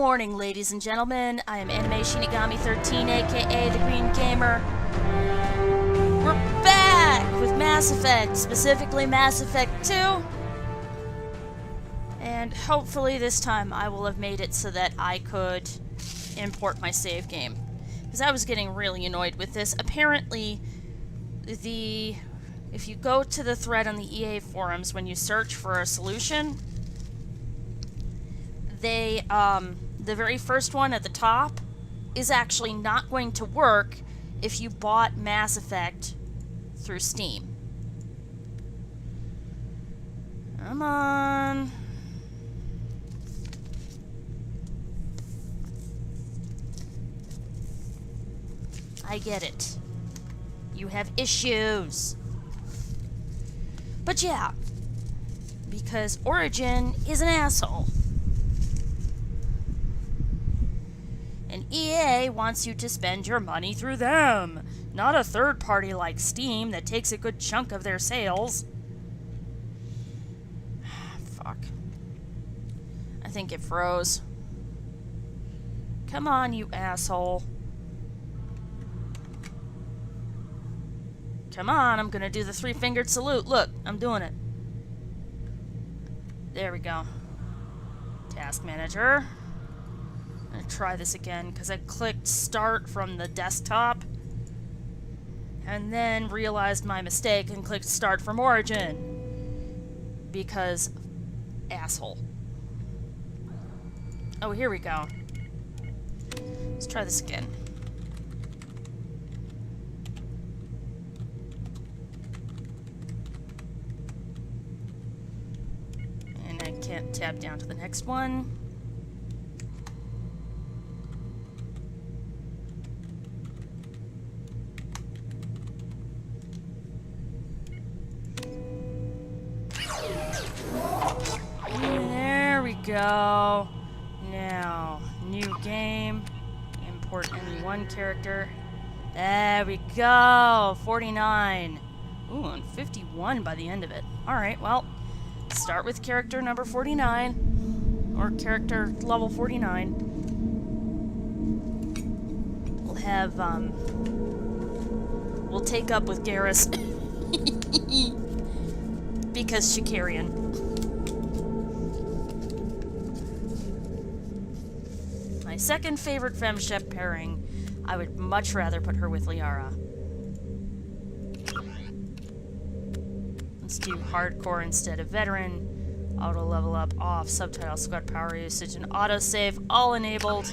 morning, ladies and gentlemen. I am Anime Shinigami 13, aka the Green Gamer. We're back with Mass Effect, specifically Mass Effect 2. And hopefully this time I will have made it so that I could import my save game. Because I was getting really annoyed with this. Apparently, if you go to the thread on the EA forums when you search for a solution, the very first one at the top is actually not going to work if you bought Mass Effect through Steam. Come on. I get it. You have issues. But yeah, because Origin is an asshole. And EA wants you to spend your money through them, not a third party like Steam that takes a good chunk of their sales. Fuck. I think it froze. Come on, you asshole. Come on, I'm gonna do the three-fingered salute. Look, I'm doing it. There we go. Task Manager. I'm gonna try this again, because I clicked Start from the desktop, and then realized my mistake and clicked Start from Origin. Because... asshole. Oh, here we go. Let's try this again. Can't tab down to the next one. There we go. Now, new game. Import any one character. There we go. 49. Ooh, and 51 by the end of it. Alright, well. Start with character number 49, or character level 49. We'll have, we'll take up with Garrus. Because Shikarian. My second favorite femshep pairing. I would much rather put her with Liara. Let's do hardcore instead of veteran. Auto level up off, subtitle, squad power usage, and autosave all enabled.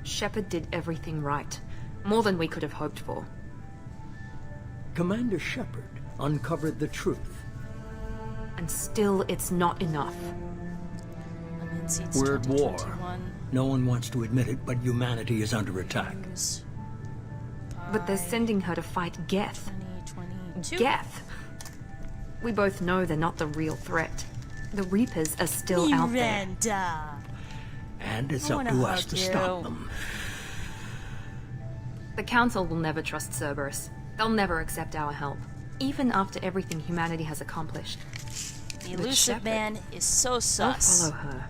Shepard did everything right. More than we could have hoped for. Commander Shepard uncovered the truth. And still, it's not enough. We're at war. No one wants to admit it, but humanity is under attack. But they're sending her to fight Geth. Geth! We both know they're not the real threat. The Reapers are still out there. And it's up to us to stop them. The Council will never trust Cerberus. They'll never accept our help, even after everything humanity has accomplished. The Illusive Man is so sus. I'll follow her.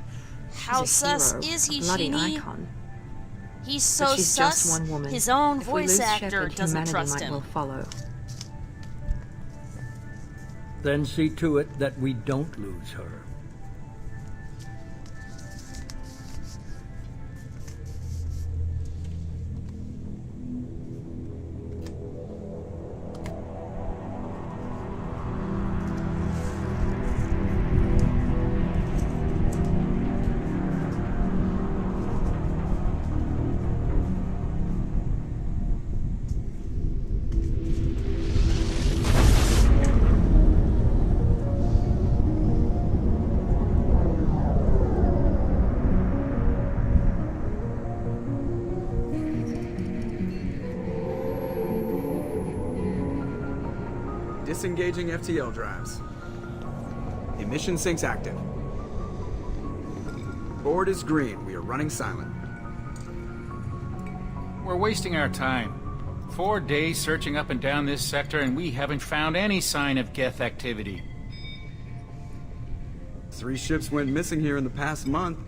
How sus is he, Shini? Icon. He's so she's sus, just one woman. his own if voice actor Shepard, doesn't trust might him. Well follow. Then see to it that we don't lose her. Disengaging FTL drives. Emission sinks active. Board is green. We are running silent. We're wasting our time. 4 days searching up and down this sector, and we haven't found any sign of Geth activity. 3 ships went missing here in the past month.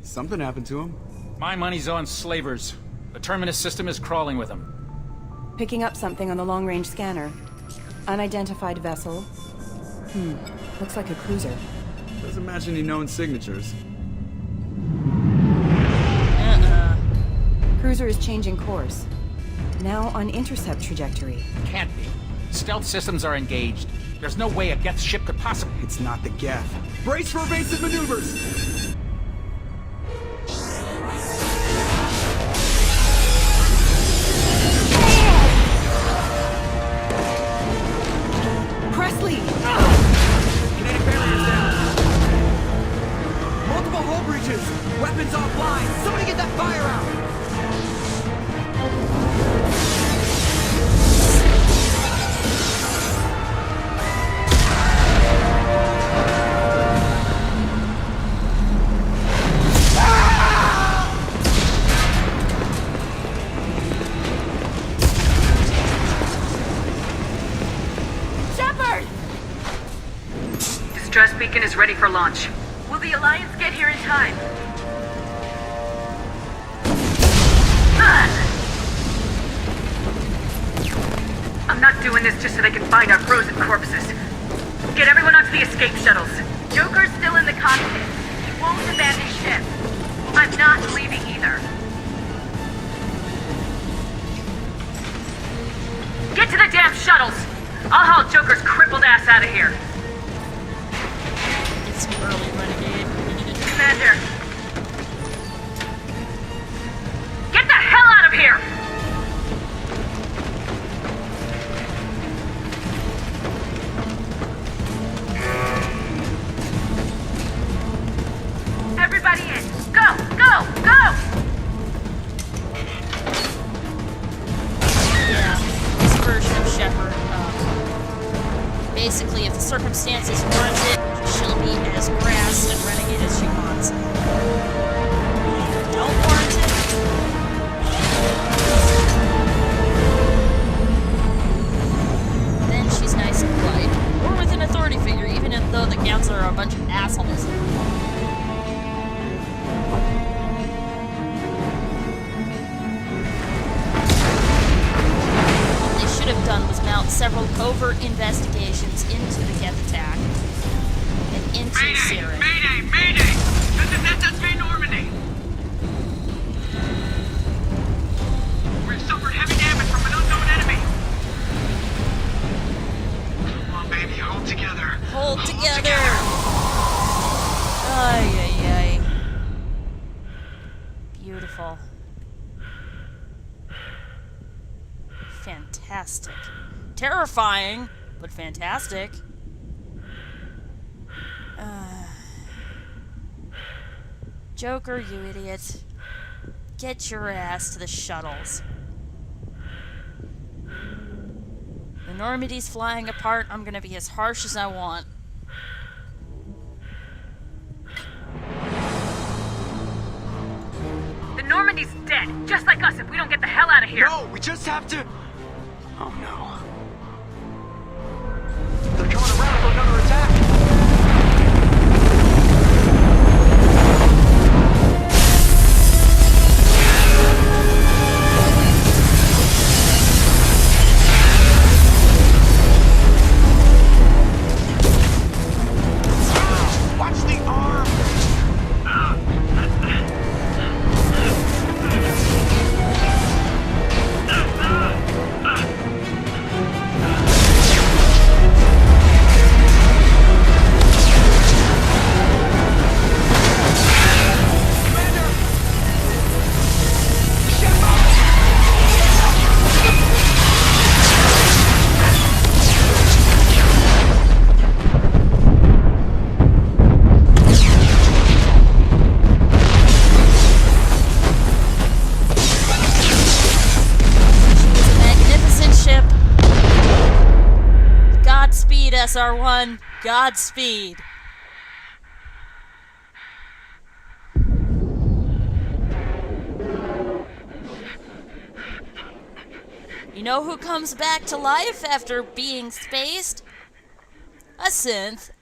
Something happened to them. My money's on slavers. The Terminus system is crawling with them. Picking up something on the long-range scanner. Unidentified vessel. Looks like a cruiser. Doesn't match any known signatures. Cruiser is changing course. Now on intercept trajectory. Can't be. Stealth systems are engaged. There's no way a Geth ship could possibly... It's not the Geth. Brace for evasive maneuvers! Presley! Kinetic barriers down. Multiple hull breaches. Weapons offline. Somebody get that fire out. Distress beacon is ready for launch. Will the Alliance get here in time? I'm not doing this just so they can find our frozen corpses. Get everyone onto the escape shuttles. Joker's still in the cockpit. He won't abandon ship. I'm not leaving either. Get to the damn shuttles! I'll haul Joker's crippled ass out of here. It's early, Renegade. Commander. Get the hell out of here! Everybody in. Go! Go! Go! Yeah, this version of Shepard, basically, if the circumstances warrant it, she'll be as grass and renegade as she wants. Don't warrant it. Then she's nice and polite. Or with an authority figure, even though the council are a bunch of assholes. What they should have done was mount several covert investigations into the Geth attack. And into Syria. Mayday! Mayday! This is SSV Normandy! We've suffered heavy damage from an unknown enemy! Come on, baby, hold together. Hold together! Ay, ay, ay. Beautiful. Fantastic. Terrifying, but fantastic. Joker, you idiot. Get your ass to the shuttles. The Normandy's flying apart. I'm gonna be as harsh as I want. The Normandy's dead, just like us if we don't get the hell out of here. No, we just have to... Oh no. They're coming around for another attack! Watch the arm! SR1, Godspeed. You know who comes back to life after being spaced? A synth.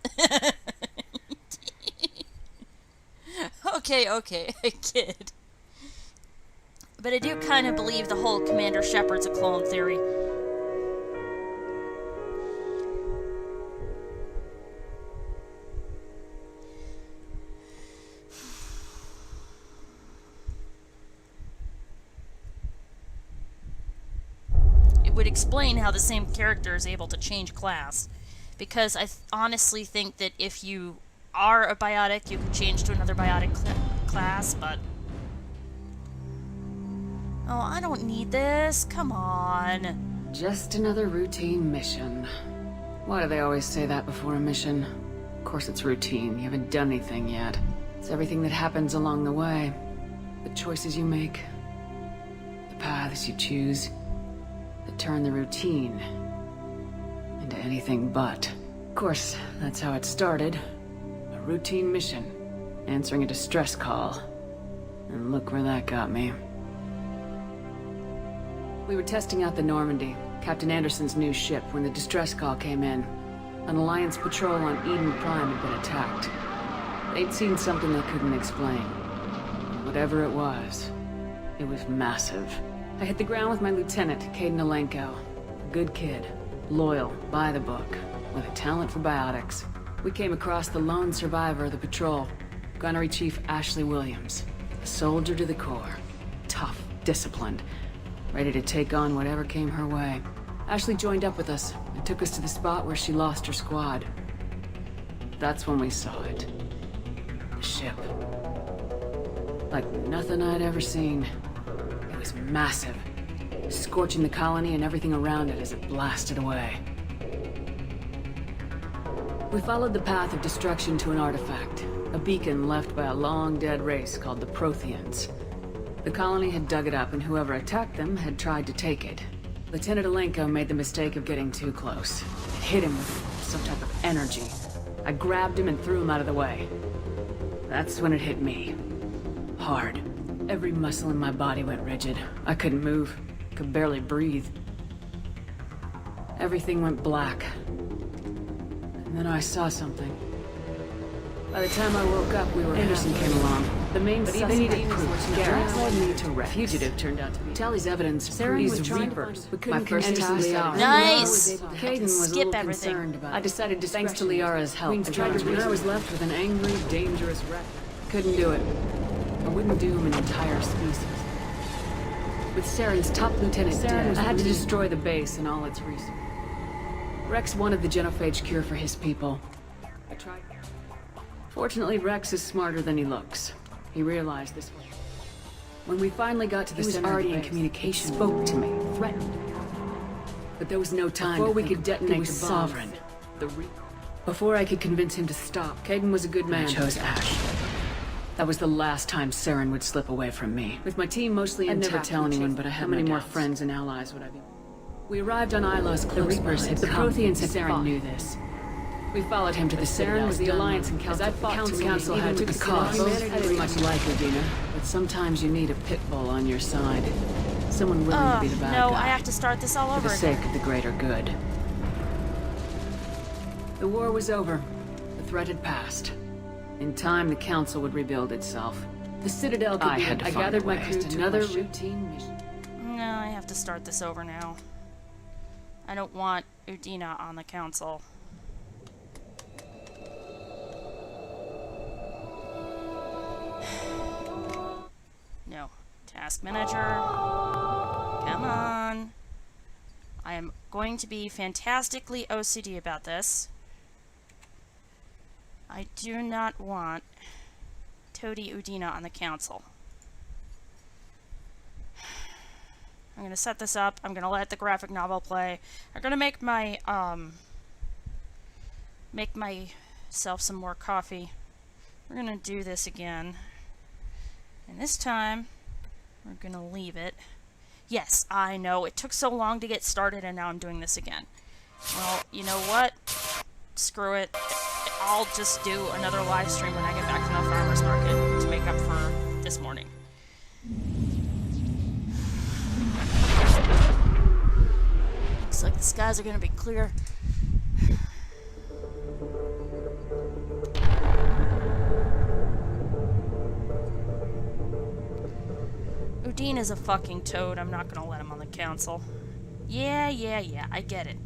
Okay, I kid. But I do kind of believe the whole Commander Shepard's a clone theory. It would explain how the same character is able to change class. Because I honestly think that if you are a biotic, you can change to another biotic class, but... Oh, I don't need this. Come on. Just another routine mission. Why do they always say that before a mission? Of course it's routine. You haven't done anything yet. It's everything that happens along the way. The choices you make. The paths you choose. That turn the routine into anything but. Of course, that's how it started. A routine mission. Answering a distress call. And look where that got me. We were testing out the Normandy, Captain Anderson's new ship, when the distress call came in. An Alliance patrol on Eden Prime had been attacked. They'd seen something they couldn't explain. Whatever it was massive. I hit the ground with my lieutenant, Caden Alenko. A good kid, loyal, by the book, with a talent for biotics. We came across the lone survivor of the patrol, Gunnery Chief Ashley Williams. A soldier to the core. Tough, disciplined. Ready to take on whatever came her way. Ashley joined up with us and took us to the spot where she lost her squad. That's when we saw it. The ship. Like nothing I'd ever seen. It was massive, scorching the colony and everything around it as it blasted away. We followed the path of destruction to an artifact, a beacon left by a long-dead race called the Protheans. The colony had dug it up, and whoever attacked them had tried to take it. Lieutenant Alenko made the mistake of getting too close. It hit him with some type of energy. I grabbed him and threw him out of the way. That's when it hit me. Hard. Every muscle in my body went rigid. I couldn't move. Could barely breathe. Everything went black. And then I saw something. By the time I woke up, Anderson came along. The main suspect proof. Garrett led me to Rex. Fugitive turned out to be. Tally's evidence. These Reapers. My first Liara. Nice! Caden was a little concerned about. I decided to, thanks to Liara's help, I was left with an angry, dangerous Rex. Couldn't do it. I wouldn't doom an entire species. With Saren's top lieutenant dead, I had to destroy the base and all its resources. Rex wanted the genophage cure for his people. I tried. Fortunately, Rex is smarter than he looks. He realized this way. When we finally got to the center, he was already in communication. He spoke to me, threatened. But there was no time before we could detonate the sovereign. Before I could convince him to stop, Caden was a good man. I chose Ash. That was the last time Saren would slip away from me. With my team mostly intact, I'd never tell anyone, but I had many more friends and allies would I be? We arrived on Ilos close. The Reapers had come. The Protheans and Saren knew this. We followed him to the Citadel. Was the Alliance and Council. As I fought the Council had to the cause. I didn't much like Udina, but sometimes you need a pit bull on your side. Someone willing to be the bad guy. No, I have to start this all over for the sake of the greater good. The war was over. The threat had passed. In time, the Council would rebuild itself. The Citadel could be. I gathered my crew to another routine mission. No, I have to start this over now. I don't want Udina on the Council. No. Task manager. Come on. I am going to be fantastically OCD about this. I do not want Toady Udina on the Council. I'm gonna set this up. I'm gonna let the graphic novel play. I'm gonna make myself some more coffee. We're gonna do this again. And this time, we're gonna leave it. Yes, I know, it took so long to get started and now I'm doing this again. Well, you know what? screw it. I'll just do another live stream when I get back from the farmer's market to make up for this morning. Looks like the skies are gonna be clear. Udine is a fucking toad. I'm not gonna let him on the council. Yeah, I get it.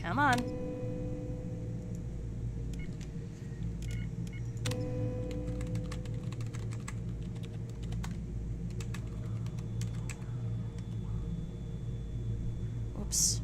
Come on. Oops.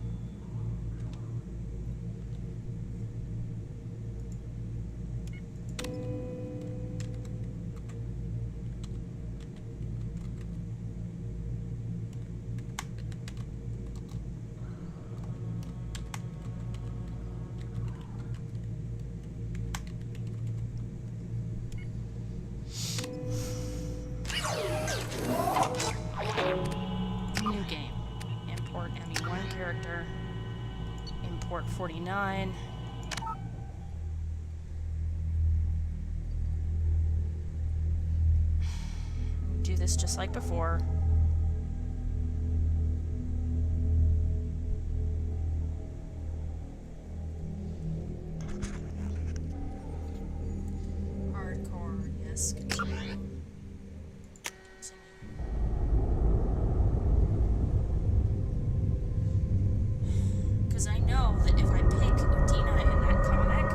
New game. Import any one character. Import 49. Do this just like before. Hardcore, yes, continue. Because I know that if I pick Udina in that comic,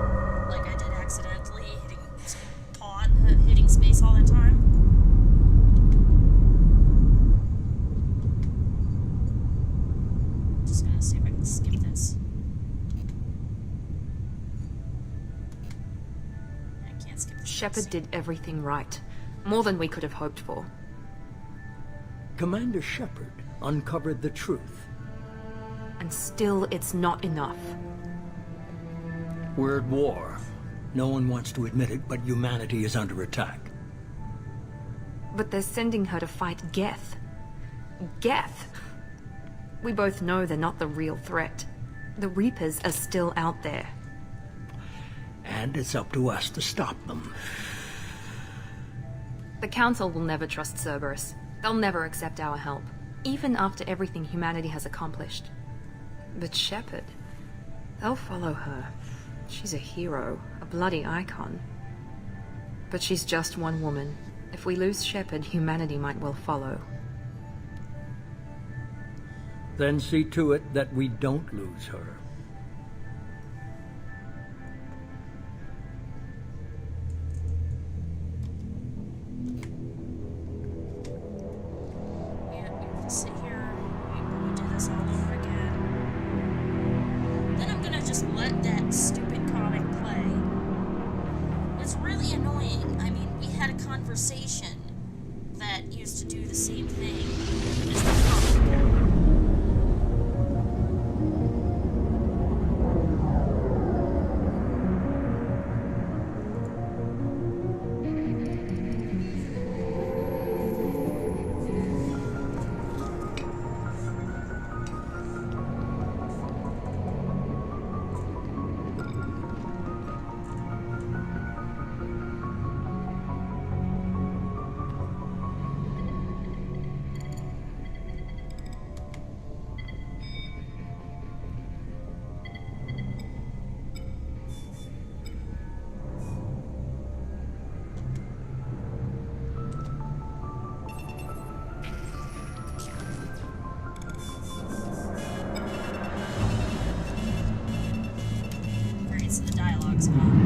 like I did accidentally, hitting space all the time. Just gonna see if I can skip this. I can't skip this. Shepard did everything right. More than we could have hoped for. Commander Shepard uncovered the truth. And still, it's not enough. We're at war. No one wants to admit it, but humanity is under attack. But they're sending her to fight Geth. Geth! We both know they're not the real threat. The Reapers are still out there. And it's up to us to stop them. The Council will never trust Cerberus. They'll never accept our help, even after everything humanity has accomplished. But Shepard, they'll follow her. She's a hero, a bloody icon. But she's just one woman. If we lose Shepard, humanity might well follow. Then see to it that we don't lose her. Yeah, you have to sit here, we do this all over again. Then I'm gonna just let that stupid comic play. It's really annoying. I mean, we had a conversation that used to do the same thing as the comic character. Great, so the dialogue's gone.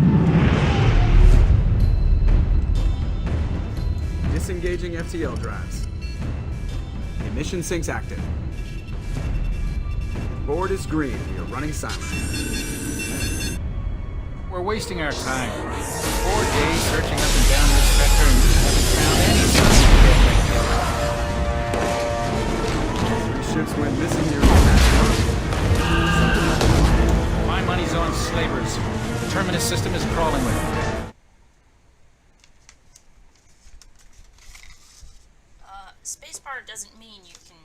Disengaging FTL drives. Emission sinks active. Board is green. We are running silent. We're wasting our time. 4 days searching up and down this sector and we haven't found any sign of Geth. 3 ships went missing here in the past month. My money's on slavers. The Terminus system is crawling with them. Spacebar doesn't mean you can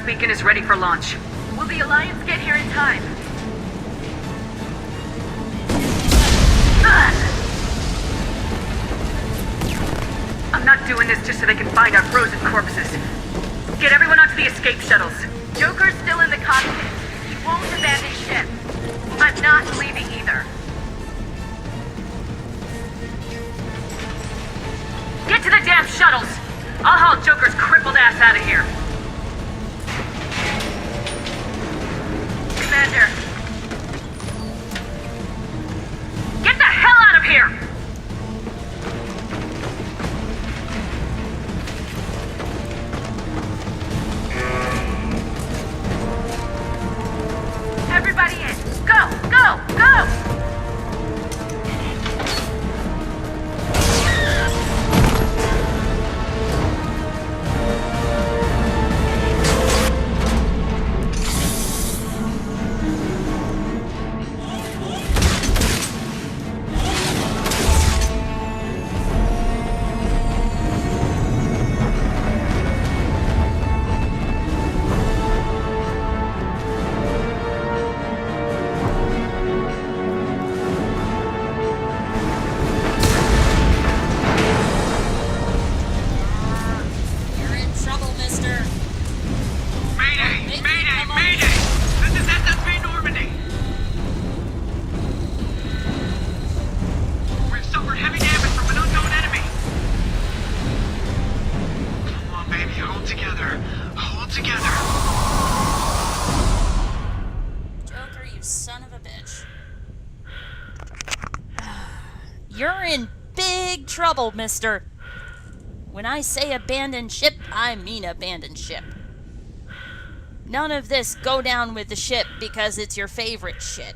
beacon is ready for launch. Will the Alliance get here in time? I'm not doing this just so they can find our frozen corpses. Get everyone onto the escape shuttles. Joker's still in the cockpit. He won't abandon ship. I'm not leaving either. Get to the damn shuttles! I'll haul Joker's crippled ass out of here. Commander. Get the hell out of here! Everybody in! Go! Go! Go! You're in big trouble, mister. When I say abandoned ship, I mean abandoned ship. None of this go down with the ship because it's your favorite shit.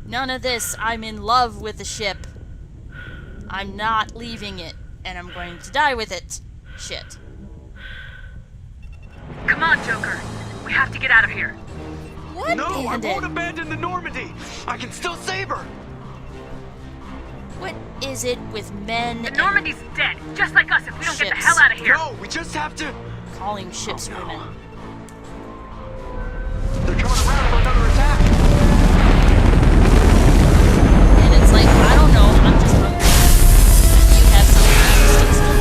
None of this I'm in love with the ship. I'm not leaving it, and I'm going to die with it. Shit. Come on, Joker. We have to get out of here. What, No, Bandit? I won't abandon the Normandy. I can still save her. What is it with men The Normandy's dead, just like us if we don't get the hell out of here. No, we just have to. calling ships women? They're coming around for another attack. And it's like, I don't know, I'm just hungry. You have something interesting still?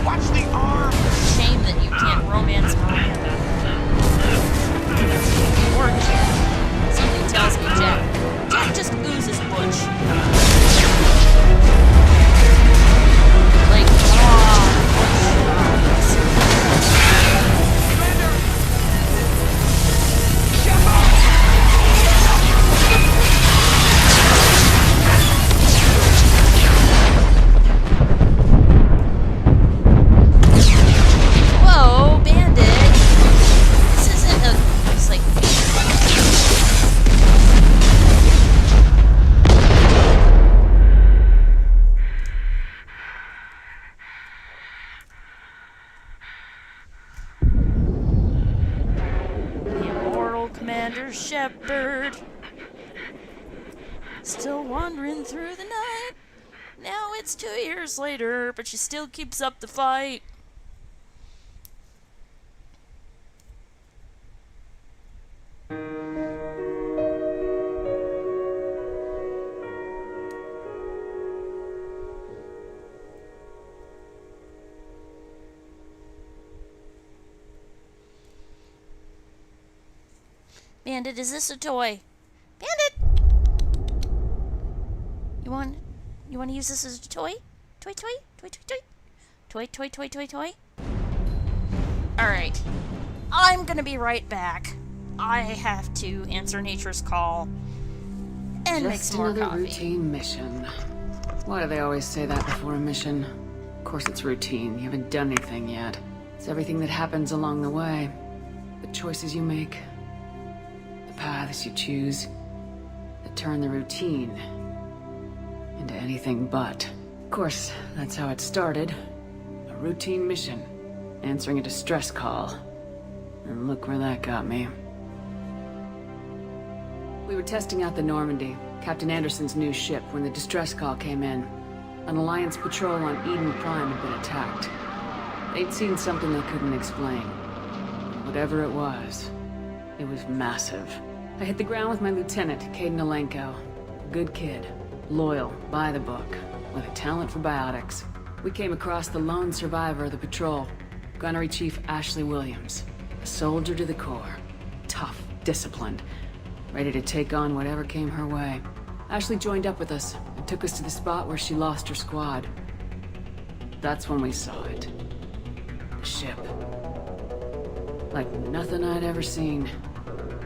Watch the arm. Shame that you can't romance Miranda. Or Jack. Something tells me Jack just oozes butch. Like, whoa, Bandit. This isn't a... It's like... The immortal Commander Shepard. Still wandering through the night. Now it's 2 years later, but she still keeps up the fight. Bandit, is this a toy? Bandit! You want to use this as a toy? Toy, toy, toy, toy, toy. Toy, toy, toy, toy, toy. Alright. I'm gonna be right back. I have to answer nature's call and make Just some more another coffee. routine mission. Why do they always say that before a mission? Of course it's routine. You haven't done anything yet. It's everything that happens along the way. The choices you make. The paths you choose. That turn the routine into anything but. Of course, that's how it started. A routine mission. Answering a distress call. And look where that got me. We were testing out the Normandy, Captain Anderson's new ship, when the distress call came in. An Alliance patrol on Eden Prime had been attacked. They'd seen something they couldn't explain. Whatever it was massive. I hit the ground with my lieutenant, Caden Alenko. Good kid, loyal, by the book, with a talent for biotics. We came across the lone survivor of the patrol, Gunnery Chief Ashley Williams. A soldier to the core. Tough, disciplined, ready to take on whatever came her way. Ashley joined up with us and took us to the spot where she lost her squad. That's when we saw it. The ship. Like nothing I'd ever seen.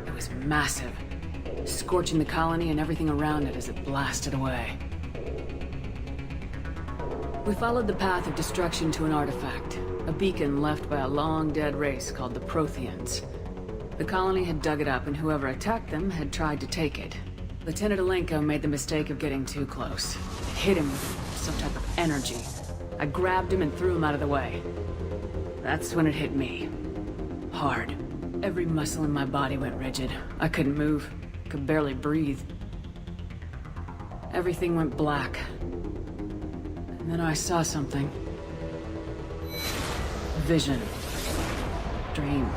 It was massive, scorching the colony and everything around it as it blasted away. We followed the path of destruction to an artifact, a beacon left by a long-dead race called the Protheans. The colony had dug it up, and whoever attacked them had tried to take it. Lieutenant Alenko made the mistake of getting too close. It hit him with some type of energy. I grabbed him and threw him out of the way. That's when it hit me. Hard. Every muscle in my body went rigid. I couldn't move. Could barely breathe. Everything went black. And then I saw something. Vision. Dream.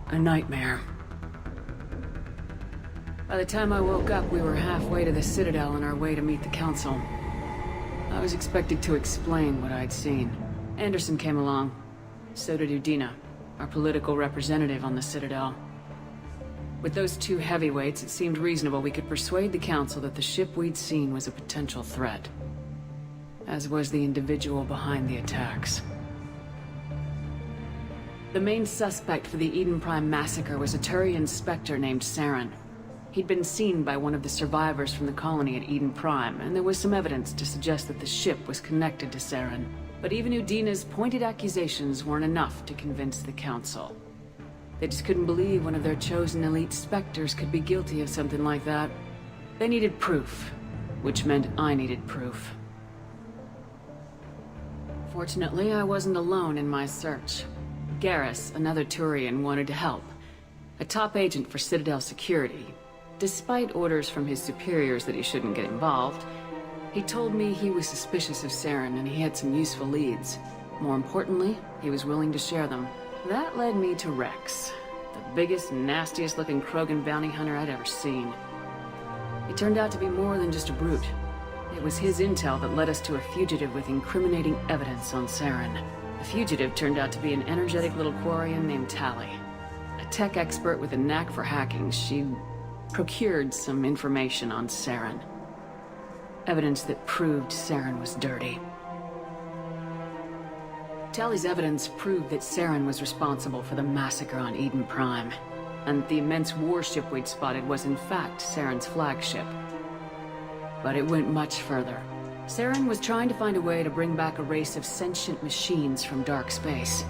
A nightmare. By the time I woke up, we were halfway to the Citadel on our way to meet the Council. I was expected to explain what I'd seen. Anderson came along. So did Udina, our political representative on the Citadel. With those two heavyweights, it seemed reasonable we could persuade the Council that the ship we'd seen was a potential threat. As was the individual behind the attacks. The main suspect for the Eden Prime massacre was a Turian Spectre named Saren. He'd been seen by one of the survivors from the colony at Eden Prime, and there was some evidence to suggest that the ship was connected to Saren. But even Udina's pointed accusations weren't enough to convince the Council. They just couldn't believe one of their chosen elite Spectres could be guilty of something like that. They needed proof, which meant I needed proof. Fortunately, I wasn't alone in my search. Garrus, another Turian, wanted to help. A top agent for Citadel security. Despite orders from his superiors that he shouldn't get involved, he told me he was suspicious of Saren and he had some useful leads. More importantly, he was willing to share them. That led me to Rex, the biggest, nastiest looking Krogan bounty hunter I'd ever seen. He turned out to be more than just a brute. It was his intel that led us to a fugitive with incriminating evidence on Saren. The fugitive turned out to be an energetic little Quarian named Tali. A tech expert with a knack for hacking, she procured some information on Saren. Evidence that proved Saren was dirty. Tali's evidence proved that Saren was responsible for the massacre on Eden Prime, and the immense warship we'd spotted was in fact Saren's flagship. But it went much further. Saren was trying to find a way to bring back a race of sentient machines from dark space.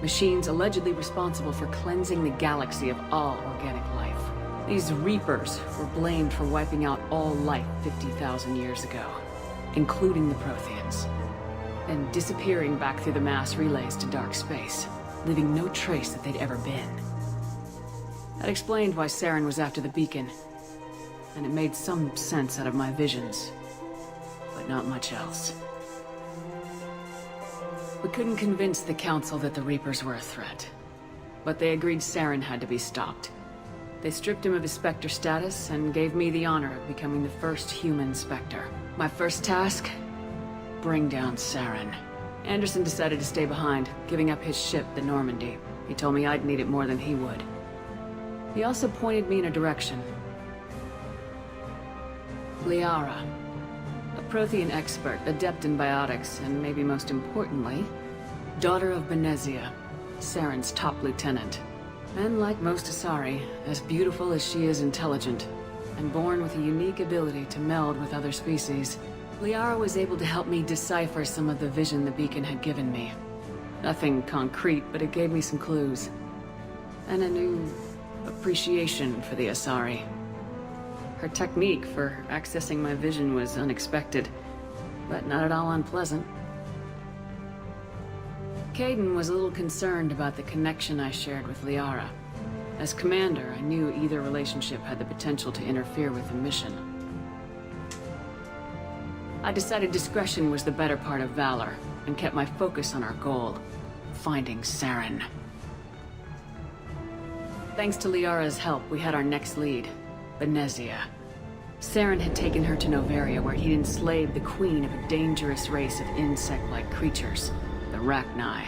Machines allegedly responsible for cleansing the galaxy of all organic life. These Reapers were blamed for wiping out all life 50,000 years ago, including the Protheans, and disappearing back through the mass relays to dark space, leaving no trace that they'd ever been. That explained why Saren was after the beacon, and it made some sense out of my visions, but not much else. We couldn't convince the Council that the Reapers were a threat, but they agreed Saren had to be stopped. They stripped him of his Spectre status and gave me the honor of becoming the first human Spectre. My first task? Bring down Saren. Anderson decided to stay behind, giving up his ship, the Normandy. He told me I'd need it more than he would. He also pointed me in a direction. Liara. A Prothean expert, adept in biotics, and maybe most importantly, daughter of Benezia, Saren's top lieutenant. And like most Asari, as beautiful as she is intelligent, and born with a unique ability to meld with other species, Liara was able to help me decipher some of the vision the beacon had given me. Nothing concrete, but it gave me some clues. And a new appreciation for the Asari. Her technique for accessing my vision was unexpected, but not at all unpleasant. Caden was a little concerned about the connection I shared with Liara. As commander, I knew either relationship had the potential to interfere with the mission. I decided discretion was the better part of valor, and kept my focus on our goal, finding Saren. Thanks to Liara's help, we had our next lead, Benezia. Saren had taken her to Noveria, where he'd enslaved the queen of a dangerous race of insect-like creatures, the Rachni.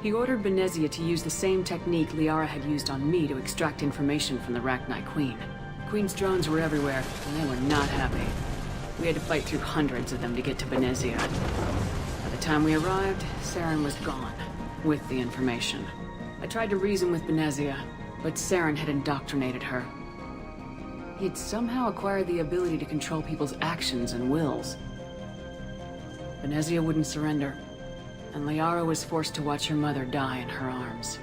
He ordered Benezia to use the same technique Liara had used on me to extract information from the Rachni queen. The queen's drones were everywhere, and they were not happy. We had to fight through hundreds of them to get to Benezia. By the time we arrived, Saren was gone, with the information. I tried to reason with Benezia, but Saren had indoctrinated her. He had somehow acquired the ability to control people's actions and wills. Benezia wouldn't surrender, and Liara was forced to watch her mother die in her arms.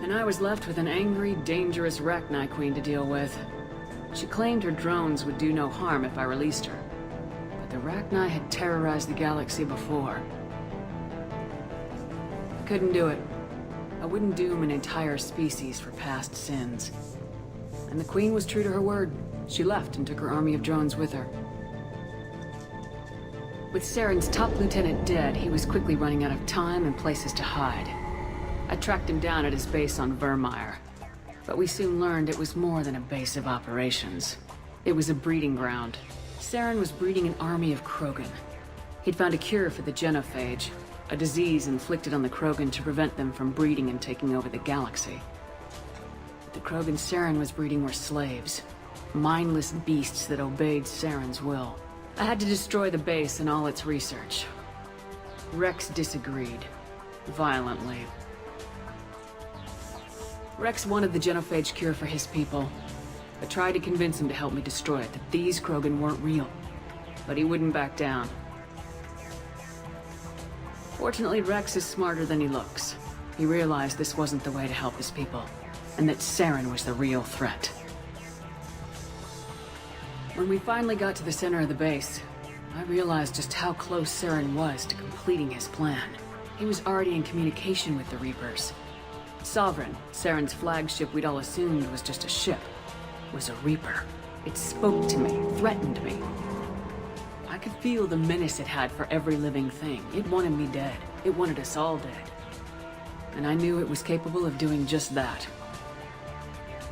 And I was left with an angry, dangerous Rachni queen to deal with. She claimed her drones would do no harm if I released her, but the Rachni had terrorized the galaxy before. I couldn't do it. I wouldn't doom an entire species for past sins. And the Queen was true to her word. She left and took her army of drones with her. With Saren's top lieutenant dead, he was quickly running out of time and places to hide. I tracked him down at his base on Vermeer, but we soon learned it was more than a base of operations. It was a breeding ground. Saren was breeding an army of Krogan. He'd found a cure for the genophage, a disease inflicted on the Krogan to prevent them from breeding and taking over the galaxy. The Krogan Saren was breeding were slaves, mindless beasts that obeyed Saren's will. I had to destroy the base and all its research. Rex disagreed, violently. Rex wanted the genophage cure for his people. I tried to convince him to help me destroy it, that these Krogan weren't real. But he wouldn't back down. Fortunately, Rex is smarter than he looks. He realized this wasn't the way to help his people, and that Saren was the real threat. When we finally got to the center of the base, I realized just how close Saren was to completing his plan. He was already in communication with the Reapers. Sovereign, Saren's flagship we'd all assumed was just a ship, was a Reaper. It spoke to me, threatened me. I could feel the menace it had for every living thing. It wanted me dead. It wanted us all dead. And I knew it was capable of doing just that.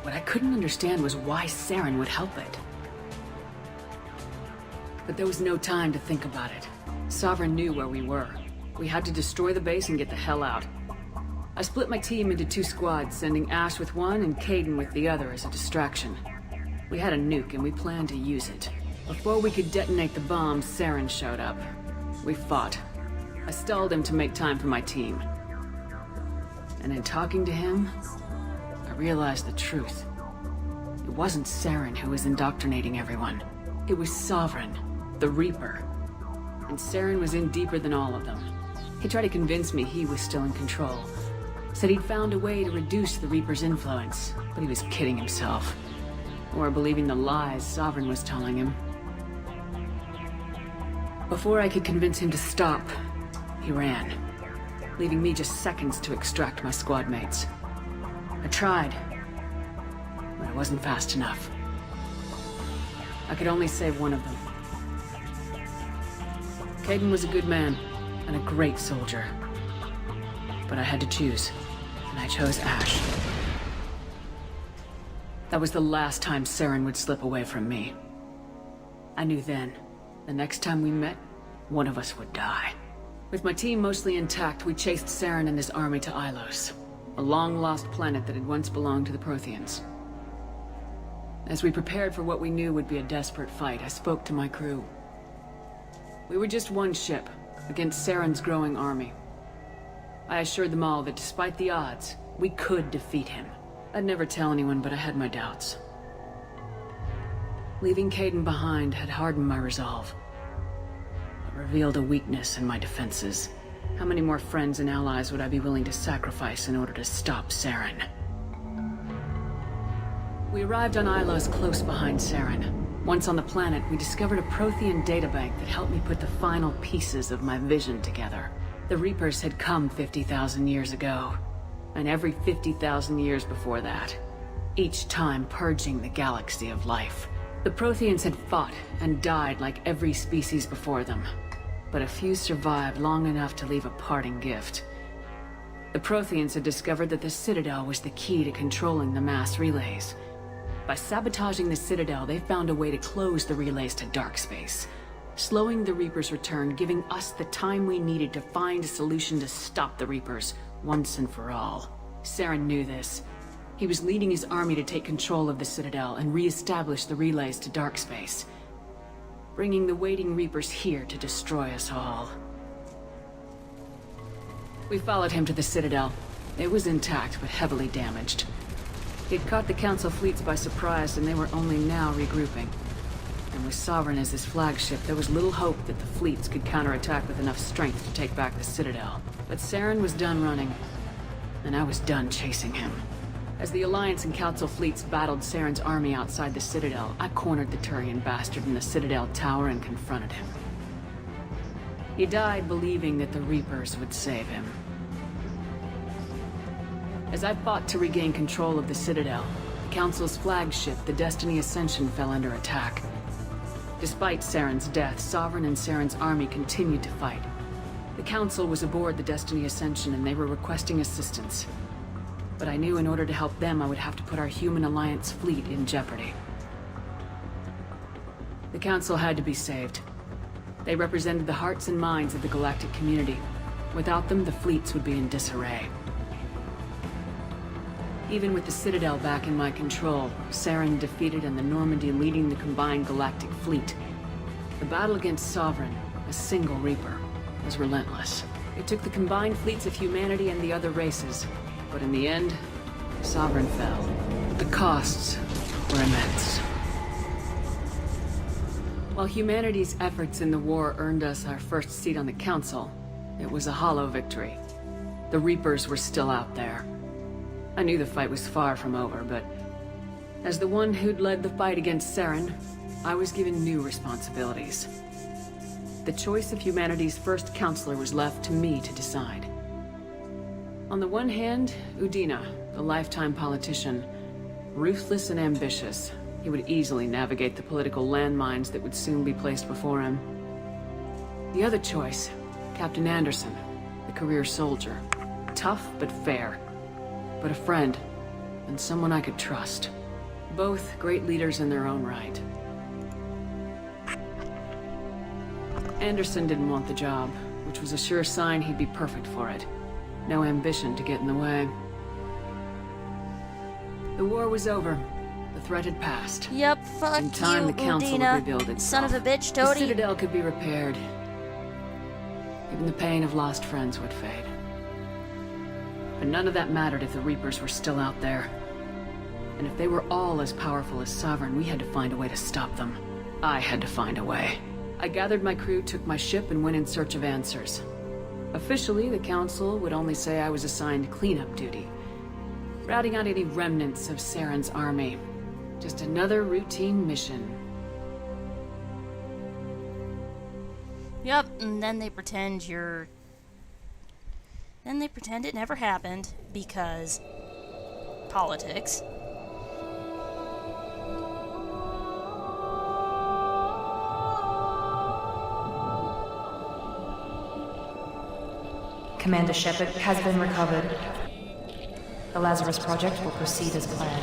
What I couldn't understand was why Saren would help it. But there was no time to think about it. Sovereign knew where we were. We had to destroy the base and get the hell out. I split my team into 2 squads, sending Ash with one and Kaidan with the other as a distraction. We had a nuke and we planned to use it. Before we could detonate the bomb, Saren showed up. We fought. I stalled him to make time for my team. And in talking to him, I realized the truth. It wasn't Saren who was indoctrinating everyone. It was Sovereign, the Reaper. And Saren was in deeper than all of them. He tried to convince me he was still in control. Said he'd found a way to reduce the Reaper's influence, but he was kidding himself. Or believing the lies Sovereign was telling him. Before I could convince him to stop, he ran, leaving me just seconds to extract my squad mates. I tried, but I wasn't fast enough. I could only save one of them. Kaidan was a good man, and a great soldier. But I had to choose, and I chose Ash. That was the last time Saren would slip away from me. I knew then, the next time we met, one of us would die. With my team mostly intact, we chased Saren and his army to Ilos, a long-lost planet that had once belonged to the Protheans. As we prepared for what we knew would be a desperate fight, I spoke to my crew. We were just one ship, against Saren's growing army. I assured them all that despite the odds, we could defeat him. I'd never tell anyone, but I had my doubts. Leaving Kaidan behind had hardened my resolve, but revealed a weakness in my defenses. How many more friends and allies would I be willing to sacrifice in order to stop Saren? We arrived on Ilos close behind Saren. Once on the planet, we discovered a Prothean databank that helped me put the final pieces of my vision together. The Reapers had come 50,000 years ago. and every 50,000 years before that, each time purging the galaxy of life. The Protheans had fought and died like every species before them, but a few survived long enough to leave a parting gift. The Protheans had discovered that the Citadel was the key to controlling the mass relays. By sabotaging the Citadel, they found a way to close the relays to dark space, slowing the Reapers' return, giving us the time we needed to find a solution to stop the Reapers once and for all. Saren knew this. He was leading his army to take control of the Citadel and re-establish the relays to dark space, bringing the waiting Reapers here to destroy us all. We followed him to the Citadel. It was intact, but heavily damaged. He'd caught the Council fleets by surprise, and they were only now regrouping. And with Sovereign as his flagship, there was little hope that the fleets could counterattack with enough strength to take back the Citadel. But Saren was done running, and I was done chasing him. As the Alliance and Council fleets battled Saren's army outside the Citadel, I cornered the Turian bastard in the Citadel tower and confronted him. He died believing that the Reapers would save him. As I fought to regain control of the Citadel, the Council's flagship, the Destiny Ascension, fell under attack. Despite Saren's death, Sovereign and Saren's army continued to fight. The Council was aboard the Destiny Ascension and they were requesting assistance. But I knew in order to help them, I would have to put our Human Alliance fleet in jeopardy. The Council had to be saved. They represented the hearts and minds of the galactic community. Without them, the fleets would be in disarray. Even with the Citadel back in my control, Saren defeated and the Normandy leading the combined galactic fleet. The battle against Sovereign, a single Reaper, was relentless. It took the combined fleets of humanity and the other races, but in the end, Sovereign fell. The costs were immense. While humanity's efforts in the war earned us our first seat on the Council, it was a hollow victory. The Reapers were still out there. I knew the fight was far from over, but as the one who'd led the fight against Saren, I was given new responsibilities. The choice of humanity's first counselor was left to me to decide. On the one hand, Udina, the lifetime politician, ruthless and ambitious. He would easily navigate the political landmines that would soon be placed before him. The other choice, Captain Anderson, the career soldier. Tough but fair. But a friend, and someone I could trust. Both great leaders in their own right. Anderson didn't want the job, which was a sure sign he'd be perfect for it. No ambition to get in the way. The war was over. The threat had passed. Yep, fuck In time, you, the Council would Udina. rebuild itself. Son of a bitch, The Toady. Citadel could be repaired. Even the pain of lost friends would fade. But none of that mattered if the Reapers were still out there. And if they were all as powerful as Sovereign, we had to find a way to stop them. I had to find a way. I gathered my crew, took my ship, and went in search of answers. Officially, the Council would only say I was assigned cleanup duty, routing out any remnants of Saren's army. Just another routine mission. Yep, and then they pretend you're... Then they pretend it never happened, because... politics. Commander Shepard has been recovered. The Lazarus Project will proceed as planned.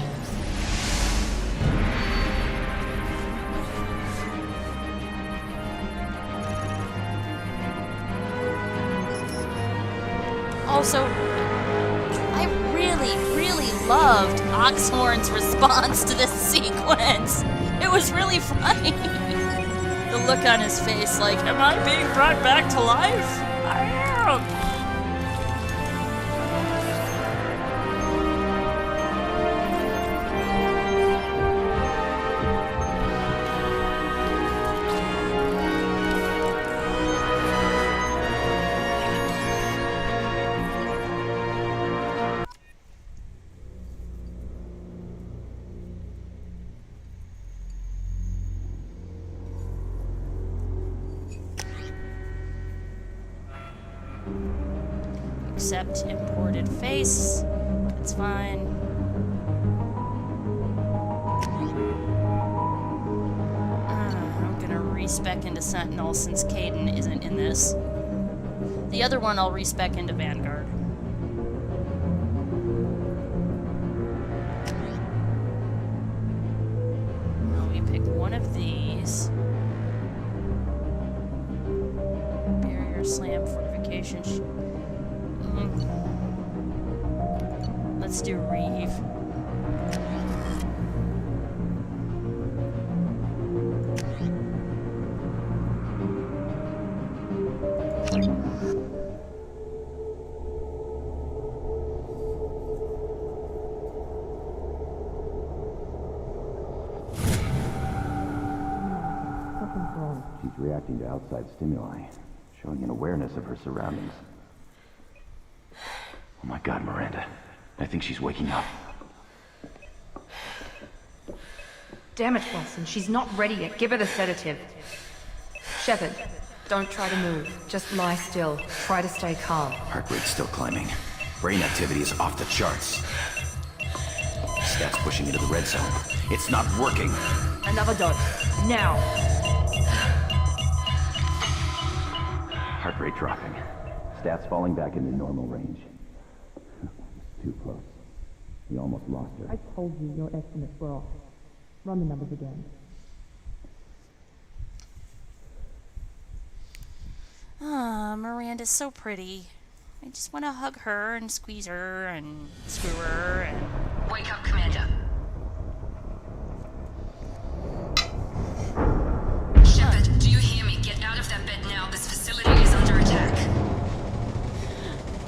Also, I really loved Oxhorn's response to this sequence. It was really funny. The look on his face like, am I being brought back to life? I am. Accept imported face. It's fine. I'm gonna respec into Sentinel since Caden isn't in this. The other one I'll respec into Vanguard. We pick one of these. Barrier slam fortification. Let's do Reeve. She's reacting to outside stimuli, showing an awareness of her surroundings. Oh my god, Miranda. I think she's waking up. Damn it, Wilson. She's not ready yet. Give her the sedative. Shepard, don't try to move. Just lie still. Try to stay calm. Heart rate's still climbing. Brain activity is off the charts. Stats pushing into the red zone. It's not working. Another dose. Now. Heart rate dropping. Stats falling back into normal range. Too close. We almost lost her. I told you your estimates were off. Run the numbers again. Ah, Miranda's so pretty. I just want to hug her and squeeze her and screw her and... Wake up, Commander. Shepard, do you hear me? Get out of that bed now. This facility is under attack.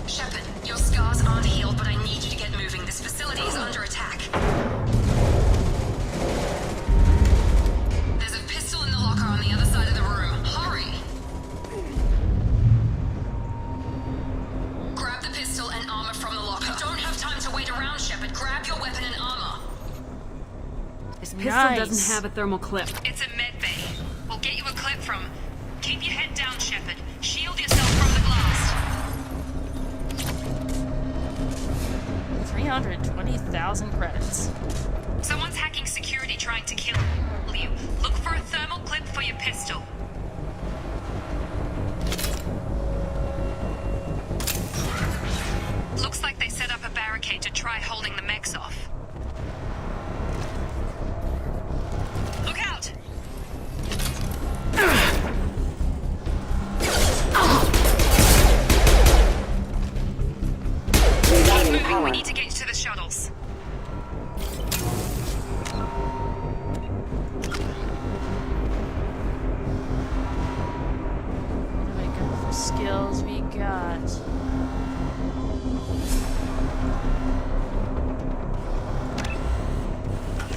Shepard, your scars aren't healed, but I need you to get moving. This facility is under attack. There's a pistol in the locker on the other side of the room. Hurry! Grab the pistol and armor from the locker. You don't have time to wait around, Shepard. Grab your weapon and armor. This pistol doesn't have a thermal clip. It's a med bay. We'll get you a clip from... Keep your head down, Shepard. Shield yourself from the blast. 320,000 credits. Someone's hacking security trying to kill you. Look for a thermal clip for your pistol. Looks like they set up a barricade to try holding the mechs off. Look out! Keep moving, we need to get to the shuttles. What do we got for skills? We got...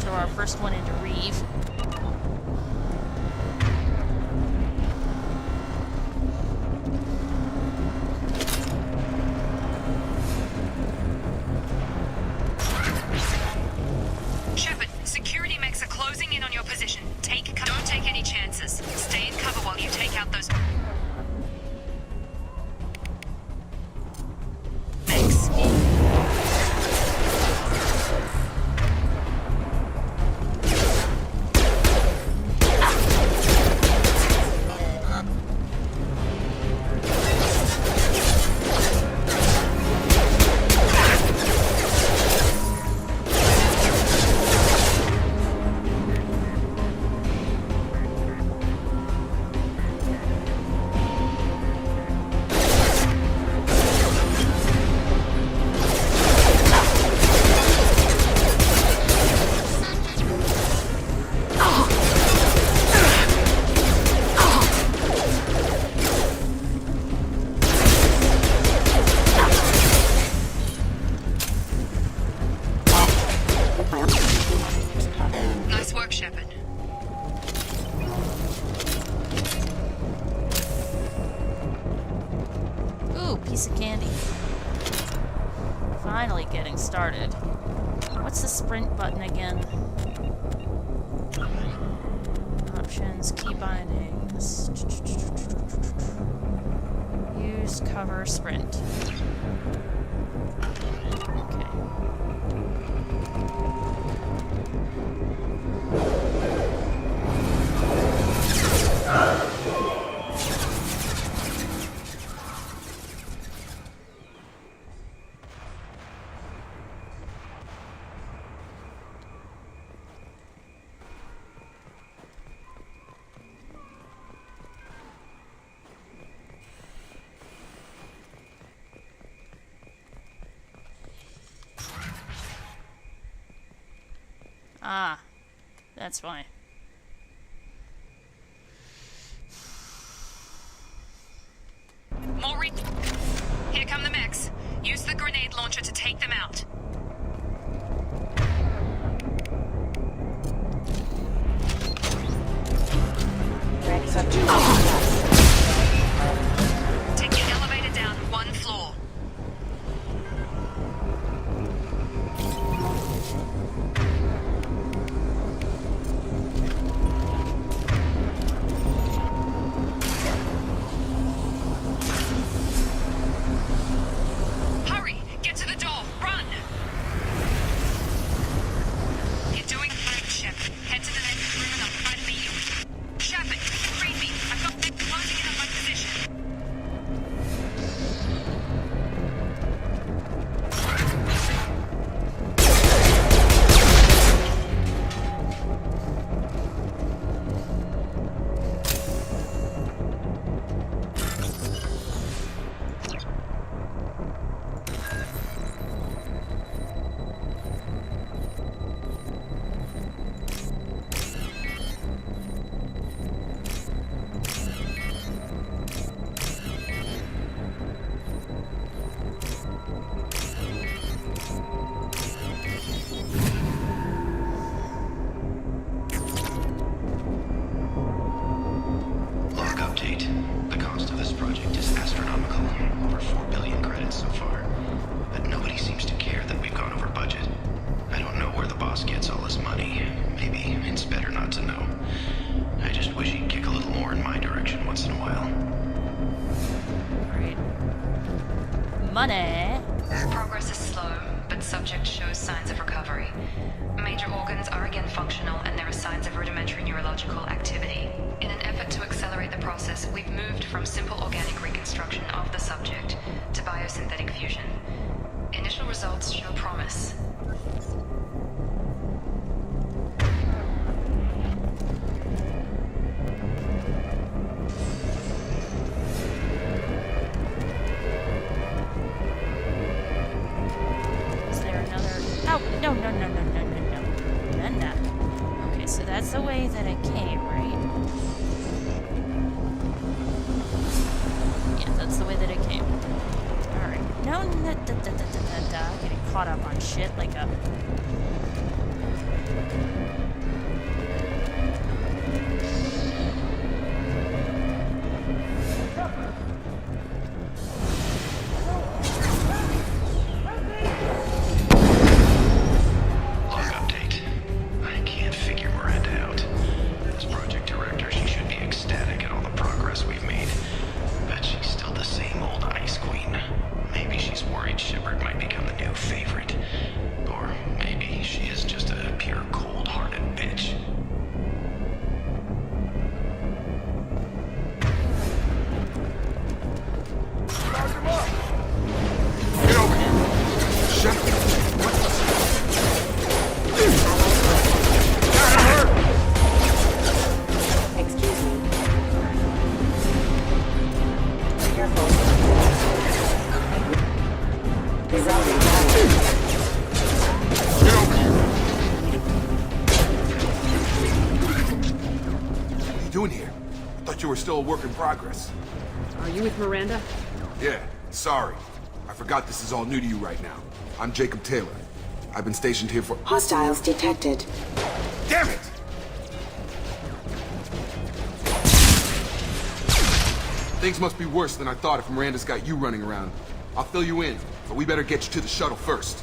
Throw our first one into Reeve. Shepard, security mechs are closing in on your position. Don't take any chances. Stay in cover while you take out those mechs. Nice work, Shepard. Ooh, piece of candy. Finally getting started. What's the sprint button again? Options, key bindings. Use cover sprint. Okay. Ah, that's why. Maureen, here come the mechs. Use the grenade launcher to take them out. Take the elevator down 1 floor. Hurry! Get to the door! Run! You're doing great, Shep. Head to the next room and I'll try to meet you. Shepard, read me. I've got them closing in on my position. Log update. The cost of this project is astronomical. Over 4 billion credits so far. But nobody seems to care that we've gone over budget. I don't know where the boss gets all his money. Maybe it's better not to know. I just wish he'd kick a little more in my direction once in a while. Great. Money. Progress is slow, but subject shows signs of recovery. Major organs are again functional, and there are signs of rudimentary neurological activity. In an effort to accelerate the process, we've moved from simple organic reconstruction of the subject to biosynthetic fusion. Initial results show promise. Is there another? Oh, no. Then that. Okay, so that's the way that it came, right? Yeah, that's the way that it came. Alright. No, getting caught up on shit like a... Log update. I can't figure Miranda out. As project director, she should be ecstatic at all the progress we've made. But she's still the same old ice queen. Maybe she's worried Shepard might become the new favorite. Or maybe she is just a pure cold-hearted bitch. Get over here! Shepard! Excuse me. Careful. Rerouting. Get over here! What are you doing here? I thought you were still a work in progress. Are you with Miranda? Yeah, sorry. I forgot this is all new to you right now. I'm Jacob Taylor. I've been stationed here for... Hostiles detected. Damn it! Things must be worse than I thought if Miranda's got you running around. I'll fill you in, but we better get you to the shuttle first.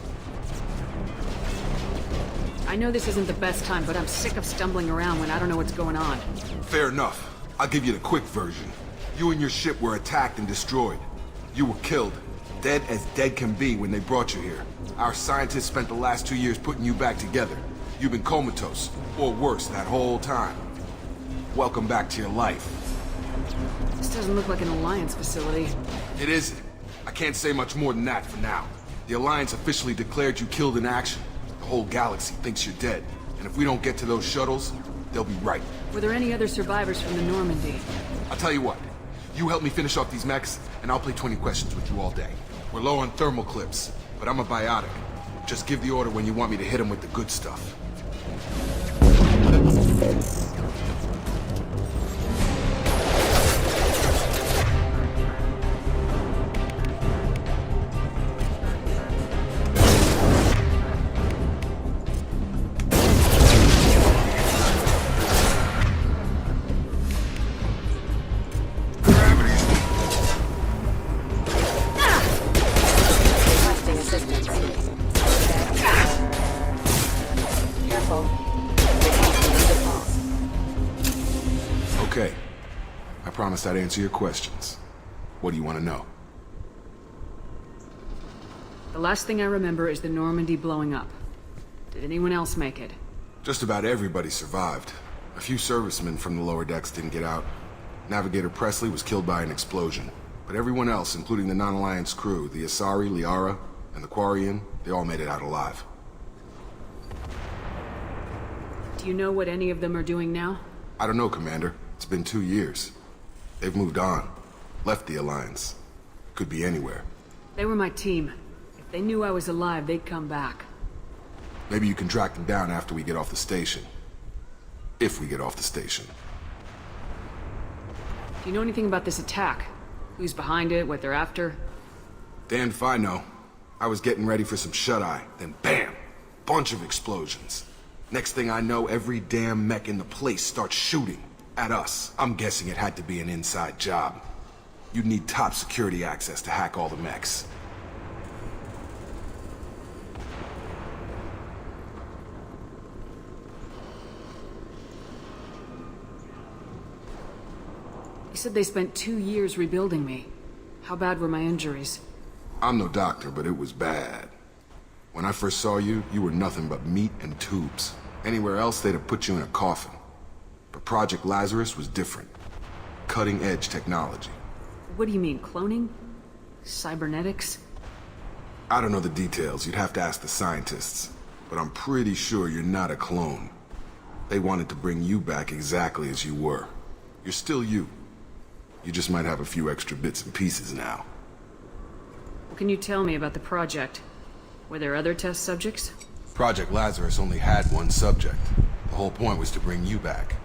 I know this isn't the best time, but I'm sick of stumbling around when I don't know what's going on. Fair enough. I'll give you the quick version. You and your ship were attacked and destroyed. You were killed. Dead as dead can be when they brought you here. Our scientists spent the last 2 years putting you back together. You've been comatose, or worse, that whole time. Welcome back to your life. This doesn't look like an Alliance facility. It isn't. I can't say much more than that for now. The Alliance officially declared you killed in action. The whole galaxy thinks you're dead. And if we don't get to those shuttles, they'll be right. Were there any other survivors from the Normandy? I'll tell you what. You help me finish off these mechs, and I'll play 20 questions with you all day. We're low on thermal clips, but I'm a biotic. Just give the order when you want me to hit them with the good stuff. Okay. I promised I'd answer your questions. What do you want to know? The last thing I remember is the Normandy blowing up. Did anyone else make it? Just about everybody survived. A few servicemen from the lower decks didn't get out. Navigator Presley was killed by an explosion. But everyone else, including the non-Alliance crew, the Asari, Liara, and the Quarian, they all made it out alive. Do you know what any of them are doing now? I don't know, Commander. It's been 2 years. They've moved on. Left the Alliance. Could be anywhere. They were my team. If they knew I was alive, they'd come back. Maybe you can track them down after we get off the station. If we get off the station. Do you know anything about this attack? Who's behind it, what they're after? Damned if I know. I was getting ready for some shut-eye, then bam! Bunch of explosions. Next thing I know, every damn mech in the place starts shooting. At us. I'm guessing it had to be an inside job. You'd need top security access to hack all the mechs. You said they spent 2 years rebuilding me. How bad were my injuries? I'm no doctor, but it was bad. When I first saw you, you were nothing but meat and tubes. Anywhere else, they'd have put you in a coffin. But Project Lazarus was different. Cutting-edge technology. What do you mean, cloning? Cybernetics? I don't know the details. You'd have to ask the scientists. But I'm pretty sure you're not a clone. They wanted to bring you back exactly as you were. You're still you. You just might have a few extra bits and pieces now. What can you tell me about the project? Were there other test subjects? Project Lazarus only had one subject. The whole point was to bring you back.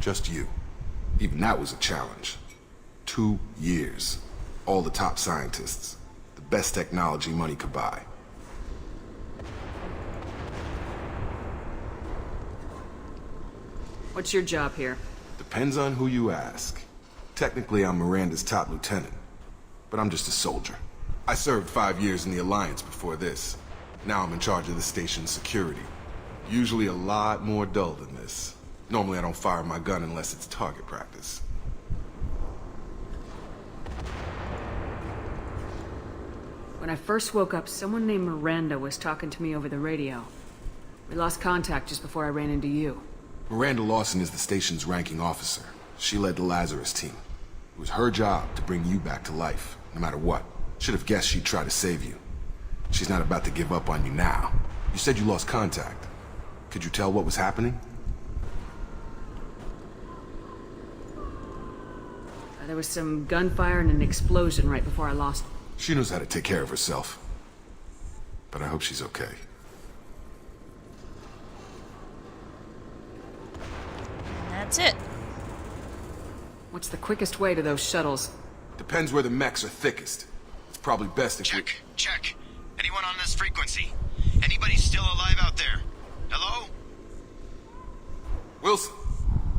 Just you. Even that was a challenge. 2 years. All the top scientists. The best technology money could buy. What's your job here? Depends on who you ask. Technically, I'm Miranda's top lieutenant. But I'm just a soldier. I served 5 years in the Alliance before this. Now I'm in charge of the station's security. Usually a lot more dull than this. Normally I don't fire my gun unless it's target practice. When I first woke up, someone named Miranda was talking to me over the radio. We lost contact just before I ran into you. Miranda Lawson is the station's ranking officer. She led the Lazarus team. It was her job to bring you back to life, no matter what. Should have guessed she'd try to save you. She's not about to give up on you now. You said you lost contact. Could you tell what was happening? There was some gunfire and an explosion right before I lost. She knows how to take care of herself. But I hope she's okay. And that's it. What's the quickest way to those shuttles? Depends where the mechs are thickest. It's probably best if Check. Anyone on this frequency? Anybody still alive out there? Hello? Wilson,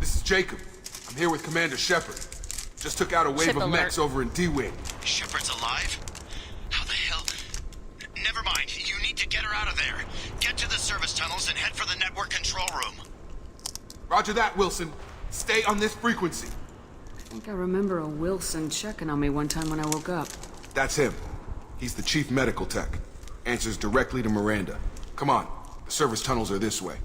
this is Jacob. I'm here with Commander Shepard. Just took out a wave of mechs over in D-Wing. Shepard's alive? How the hell? Never mind. You need to get her out of there. Get to the service tunnels and head for the network control room. Roger that, Wilson. Stay on this frequency. I think I remember a Wilson checking on me one time when I woke up. That's him. He's the chief medical tech. Answers directly to Miranda. Come on. The service tunnels are this way.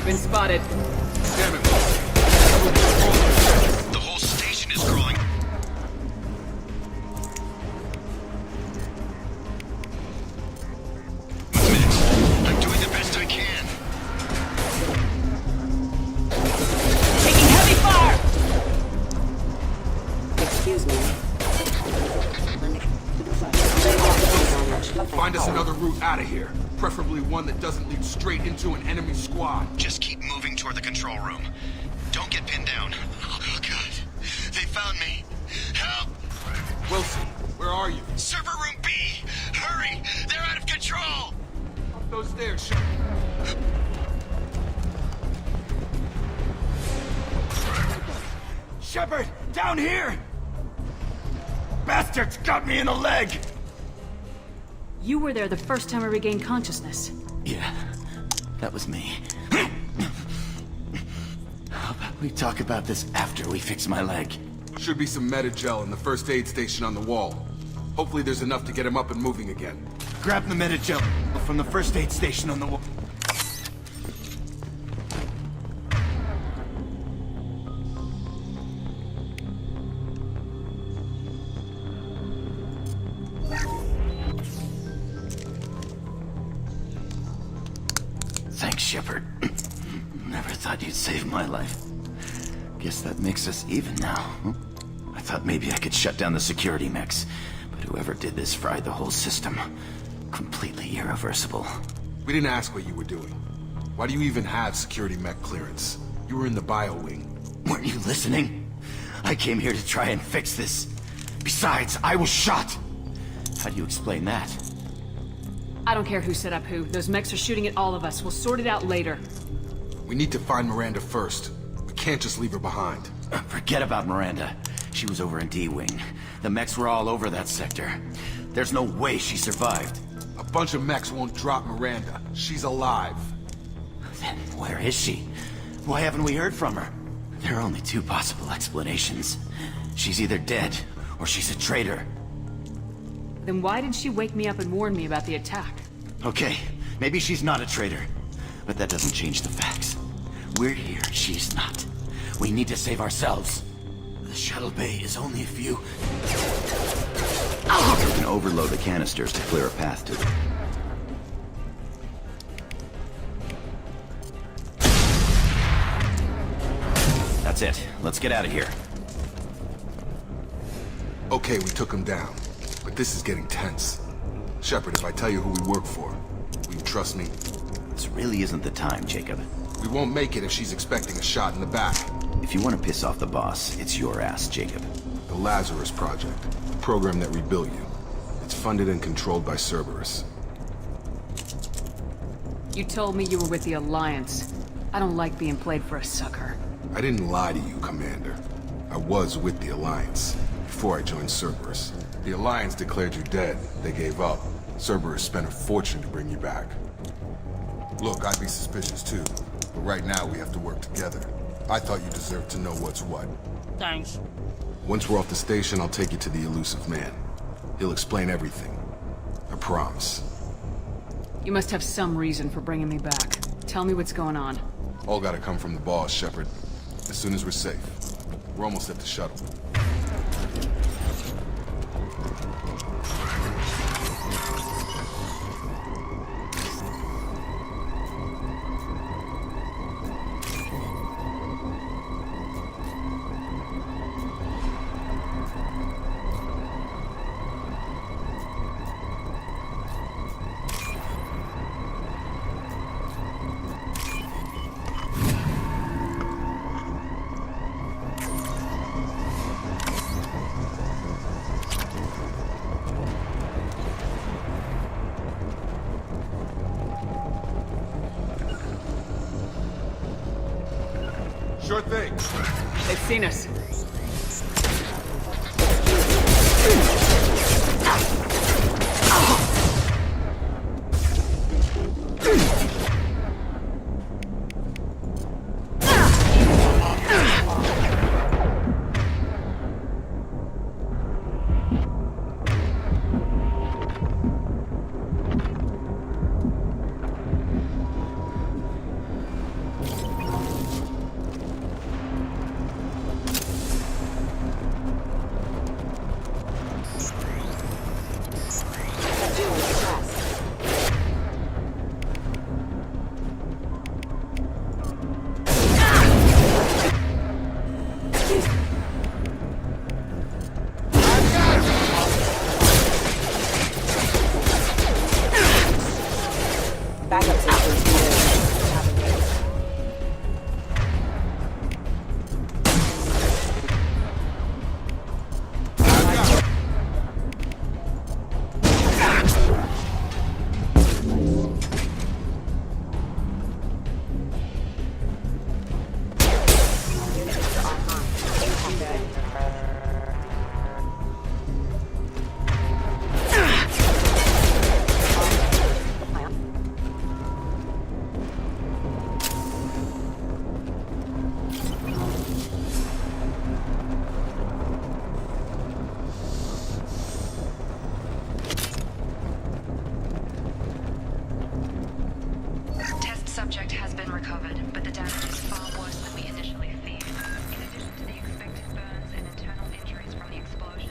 Been spotted. Damn it. The whole station is crawling. I'm doing the best I can. one that doesn't lead straight into an enemy squad. Just keep moving toward the control room. Don't get pinned down. Oh, God. They found me. Help! Wilson, where are you? Server room B! Hurry! They're out of control! Up those stairs, Shepard. Shepard, down here! Bastards got me in the leg! You were there the first time I regained consciousness. Yeah, that was me. How about we talk about this after we fix my leg? Should be some Metagel in the first aid station on the wall. Hopefully there's enough to get him up and moving again. Grab the Metagel from the first aid station on the wall. Thanks, Shepard. Never thought you'd save my life. Guess that makes us even now. I thought maybe I could shut down the security mechs, but whoever did this fried the whole system. Completely irreversible. We didn't ask what you were doing. Why do you even have security mech clearance? You were in the bio wing. Weren't you listening? I came here to try and fix this. Besides, I was shot! How do you explain that? I don't care who set up who. Those mechs are shooting at all of us. We'll sort it out later. We need to find Miranda first. We can't just leave her behind. Forget about Miranda. She was over in D-Wing. The mechs were all over that sector. There's no way she survived. A bunch of mechs won't drop Miranda. She's alive. Then where is she? Why haven't we heard from her? There are only two possible explanations. She's either dead, or she's a traitor. Then why did she wake me up and warn me about the attack? Okay, maybe she's not a traitor. But that doesn't change the facts. We're here, she's not. We need to save ourselves. The shuttle bay is only a few... You can overload the canisters to clear a path to them. That's it. Let's get out of here. Okay, we took him down. But this is getting tense. Shepard, if I tell you who we work for, will you trust me? This really isn't the time, Jacob. We won't make it if she's expecting a shot in the back. If you want to piss off the boss, it's your ass, Jacob. The Lazarus Project, the program that rebuilt you. It's funded and controlled by Cerberus. You told me you were with the Alliance. I don't like being played for a sucker. I didn't lie to you, Commander. I was with the Alliance, before I joined Cerberus. The Alliance declared you dead. They gave up. Cerberus spent a fortune to bring you back. Look, I'd be suspicious too, but right now we have to work together. I thought you deserved to know what's what. Thanks. Once we're off the station, I'll take you to the Illusive Man. He'll explain everything. I promise. You must have some reason for bringing me back. Tell me what's going on. All gotta come from the boss, Shepard. As soon as we're safe. We're almost at the shuttle. Sure thing. They've seen us. say for 2 days. Haven't they? Test subject has been recovered, but the damage is far worse than we initially feared. In addition to the expected burns and internal injuries from the explosion,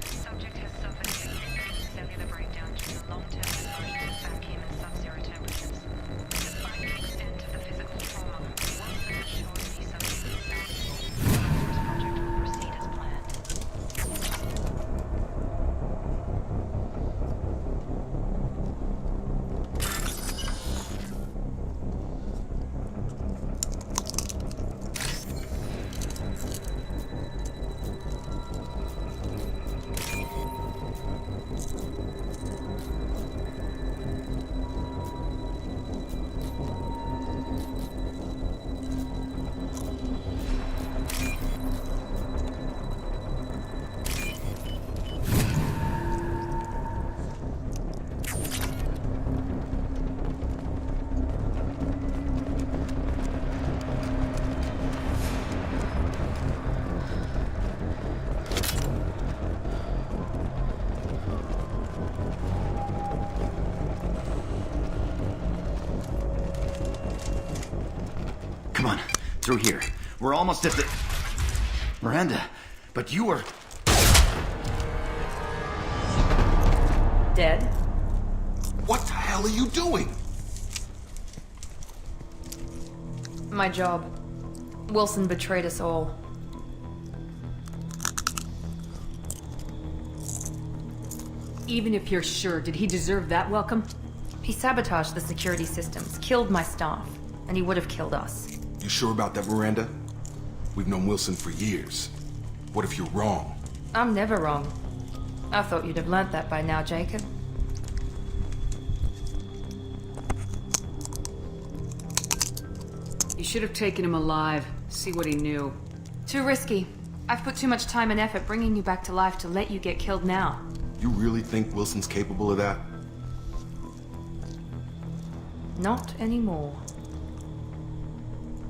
subject has suffered significant cellular breakdown due to long-term exposure to vacuum and sub-zero temperatures. Despite the extent of the physical trauma, Wilson assured the subject is safe. The Lazarus project will proceed as planned. Come on, through here. We're almost at the... Miranda, but you were... Dead? What the hell are you doing? My job. Wilson betrayed us all. Even if you're sure, did he deserve that welcome? He sabotaged the security systems, killed my staff, and he would have killed us. You sure about that, Miranda? We've known Wilson for years. What if you're wrong? I'm never wrong. I thought you'd have learnt that by now, Jacob. You should have taken him alive. See what he knew. Too risky. I've put too much time and effort bringing you back to life to let you get killed now. You really think Wilson's capable of that? Not anymore.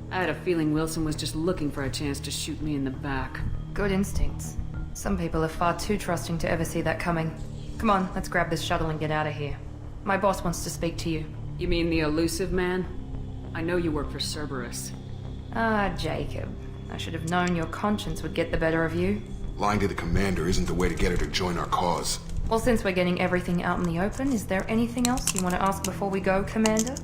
I had a feeling Wilson was just looking for a chance to shoot me in the back. Good instincts. Some people are far too trusting to ever see that coming. Come on, let's grab this shuttle and get out of here. My boss wants to speak to you. You mean the Illusive Man? I know you work for Cerberus. Ah, Jacob. I should have known your conscience would get the better of you. Lying to the commander isn't the way to get her to join our cause. Well, since we're getting everything out in the open, is there anything else you want to ask before we go, Commander?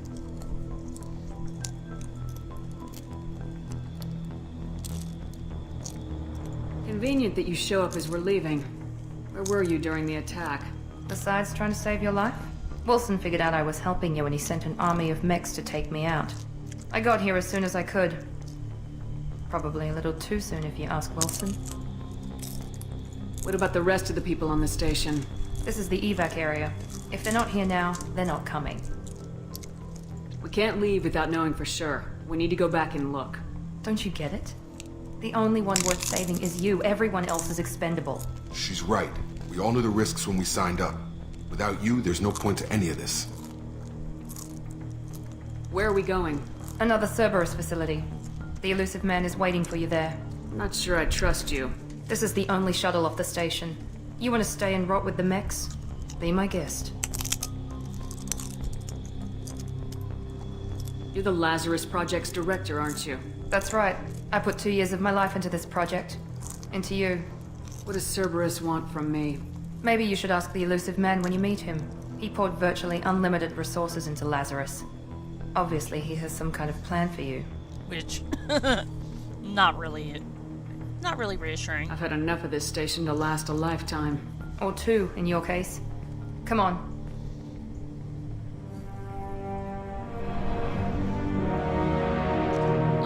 Convenient that you show up as we're leaving. Where were you during the attack? Besides trying to save your life? Wilson figured out I was helping you and he sent an army of mechs to take me out. I got here as soon as I could. Probably a little too soon if you ask Wilson. What about the rest of the people on the station? This is the evac area. If they're not here now, they're not coming. We can't leave without knowing for sure. We need to go back and look. Don't you get it? The only one worth saving is you. Everyone else is expendable. She's right. We all knew the risks when we signed up. Without you, there's no point to any of this. Where are we going? Another Cerberus facility. The Illusive Man is waiting for you there. I'm not sure I trust you. This is the only shuttle off the station. You want to stay and rot with the mechs? Be my guest. You're the Lazarus Project's director, aren't you? That's right. I put 2 years of my life into this project. Into you. What does Cerberus want from me? Maybe you should ask the Illusive Man when you meet him. He poured virtually unlimited resources into Lazarus. Obviously, he has some kind of plan for you. Which, not really reassuring. I've had enough of this station to last a lifetime. Or 2, in your case. Come on.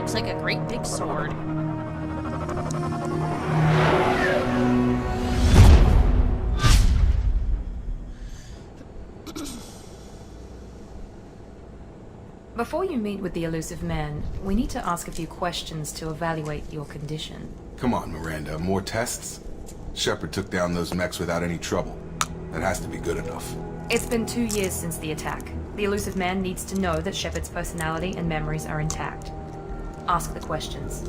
looks like a great big sword. Before you meet with the Illusive Man, we need to ask a few questions to evaluate your condition. Come on, Miranda, more tests? Shepard took down those mechs without any trouble. That has to be good enough. It's been 2 years since the attack. The Illusive Man needs to know that Shepard's personality and memories are intact. Ask the questions.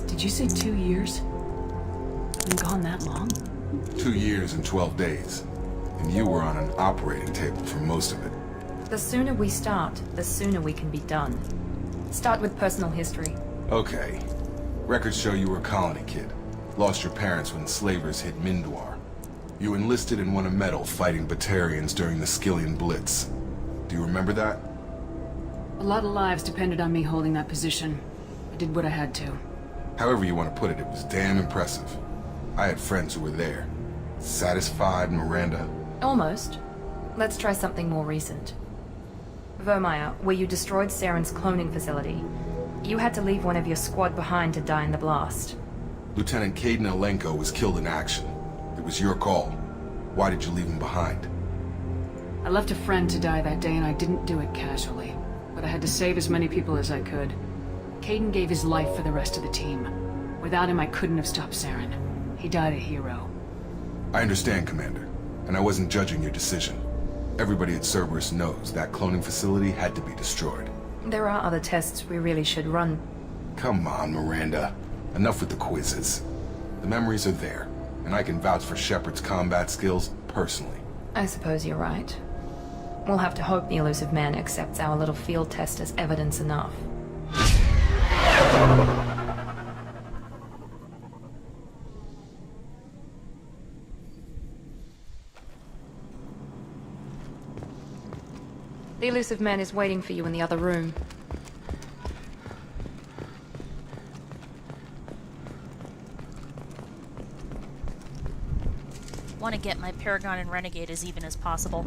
Did you say 2 years? Been gone that long? 2 years and 12 days. And you were on an operating table for most of it. The sooner we start, the sooner we can be done. Start with personal history. Okay. Records show you were a colony kid. Lost your parents when slavers hit Mindwar. You enlisted and won a medal fighting Batarians during the Skillian Blitz. Do you remember that? A lot of lives depended on me holding that position. I did what I had to. However you want to put it, it was damn impressive. I had friends who were there. Satisfied, Miranda? Almost. Let's try something more recent. Vermeer, where you destroyed Saren's cloning facility. You had to leave one of your squad behind to die in the blast. Lieutenant Caden Alenko was killed in action. It was your call. Why did you leave him behind? I left a friend to die that day and I didn't do it casually. But I had to save as many people as I could. Caden gave his life for the rest of the team. Without him, I couldn't have stopped Saren. He died a hero. I understand, Commander. And I wasn't judging your decision. Everybody at Cerberus knows that cloning facility had to be destroyed. There are other tests we really should run. Come on, Miranda. Enough with the quizzes. The memories are there, and I can vouch for Shepard's combat skills personally. I suppose you're right. We'll have to hope the Illusive Man accepts our little field test as evidence enough. The Illusive Man is waiting for you in the other room. Want to get my Paragon and Renegade as even as possible.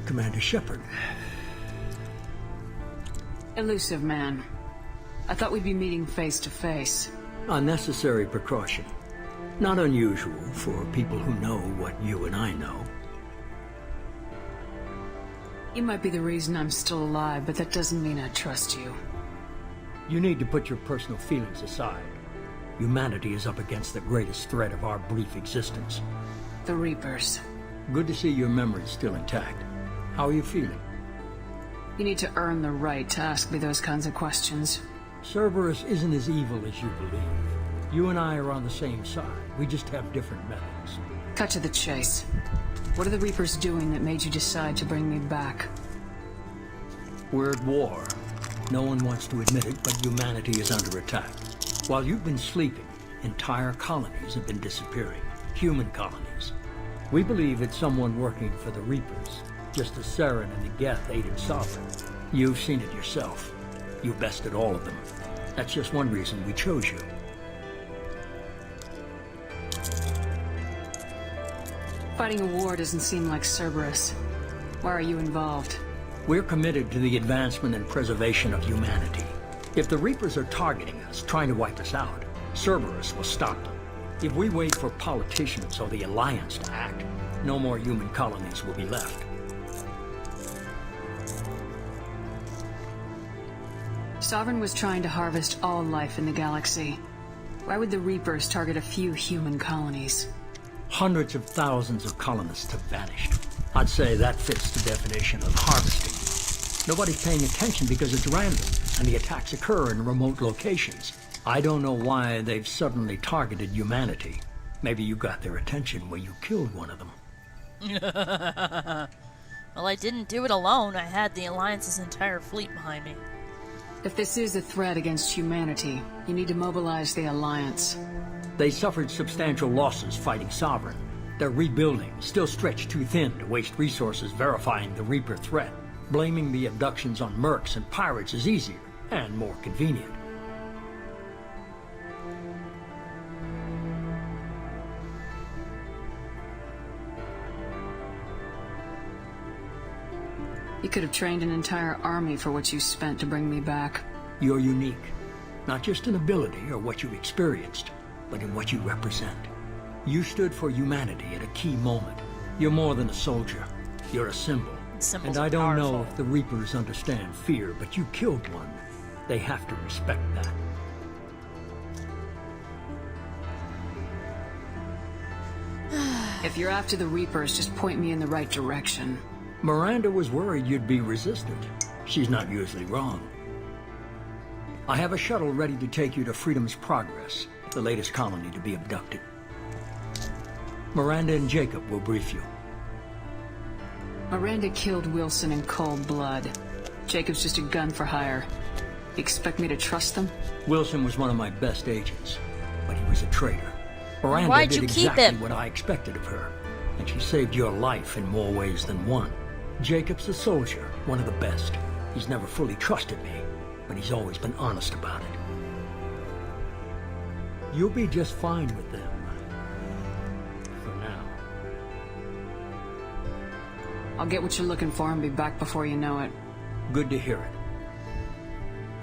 Commander Shepard. Illusive Man. I thought we'd be meeting face to face. Unnecessary precaution. Not unusual for people who know what you and I know. You might be the reason I'm still alive, but that doesn't mean I trust you. You need to put your personal feelings aside. Humanity is up against the greatest threat of our brief existence. The Reapers. Good to see your memory's still intact. How are you feeling? You need to earn the right to ask me those kinds of questions. Cerberus isn't as evil as you believe. You and I are on the same side. We just have different methods. Cut to the chase. What are the Reapers doing that made you decide to bring me back? We're at war. No one wants to admit it, but humanity is under attack. While you've been sleeping, entire colonies have been disappearing. Human colonies. We believe it's someone working for the Reapers, just as Saren and the Geth aided Sovereign. You've seen it yourself. You bested all of them. That's just one reason we chose you. Fighting a war doesn't seem like Cerberus. Why are you involved? We're committed to the advancement and preservation of humanity. If the Reapers are targeting us, trying to wipe us out, Cerberus will stop them. If we wait for politicians or the Alliance to act, no more human colonies will be left. Sovereign was trying to harvest all life in the galaxy. Why would the Reapers target a few human colonies? Hundreds of thousands of colonists have vanished. I'd say that fits the definition of harvesting. Nobody's paying attention because it's random, and the attacks occur in remote locations. I don't know why they've suddenly targeted humanity. Maybe you got their attention when you killed one of them. Well, I didn't do it alone. I had the Alliance's entire fleet behind me. If this is a threat against humanity, you need to mobilize the Alliance. They suffered substantial losses fighting Sovereign. They're rebuilding, still stretched too thin to waste resources verifying the Reaper threat. Blaming the abductions on mercs and pirates is easier and more convenient. You could have trained an entire army for what you spent to bring me back. You're unique, not just in ability or what you experienced, but in what you represent. You stood for humanity at a key moment. You're more than a soldier. You're a symbol. Symbols And I are don't know powerful. if the Reapers understand fear, but you killed one. They have to respect that. If you're after the Reapers, just point me in the right direction. Miranda was worried you'd be resistant. She's not usually wrong. I have a shuttle ready to take you to Freedom's Progress, the latest colony to be abducted. Miranda and Jacob will brief you. Miranda killed Wilson in cold blood. Jacob's just a gun for hire. You expect me to trust them? Wilson was one of my best agents, but he was a traitor. Miranda Why'd did you keep exactly him? what I expected of her, and she saved your life in more ways than one. Jacob's a soldier, one of the best. He's never fully trusted me, but he's always been honest about it. You'll be just fine with them. For now. I'll get what you're looking for and be back before you know it. Good to hear it.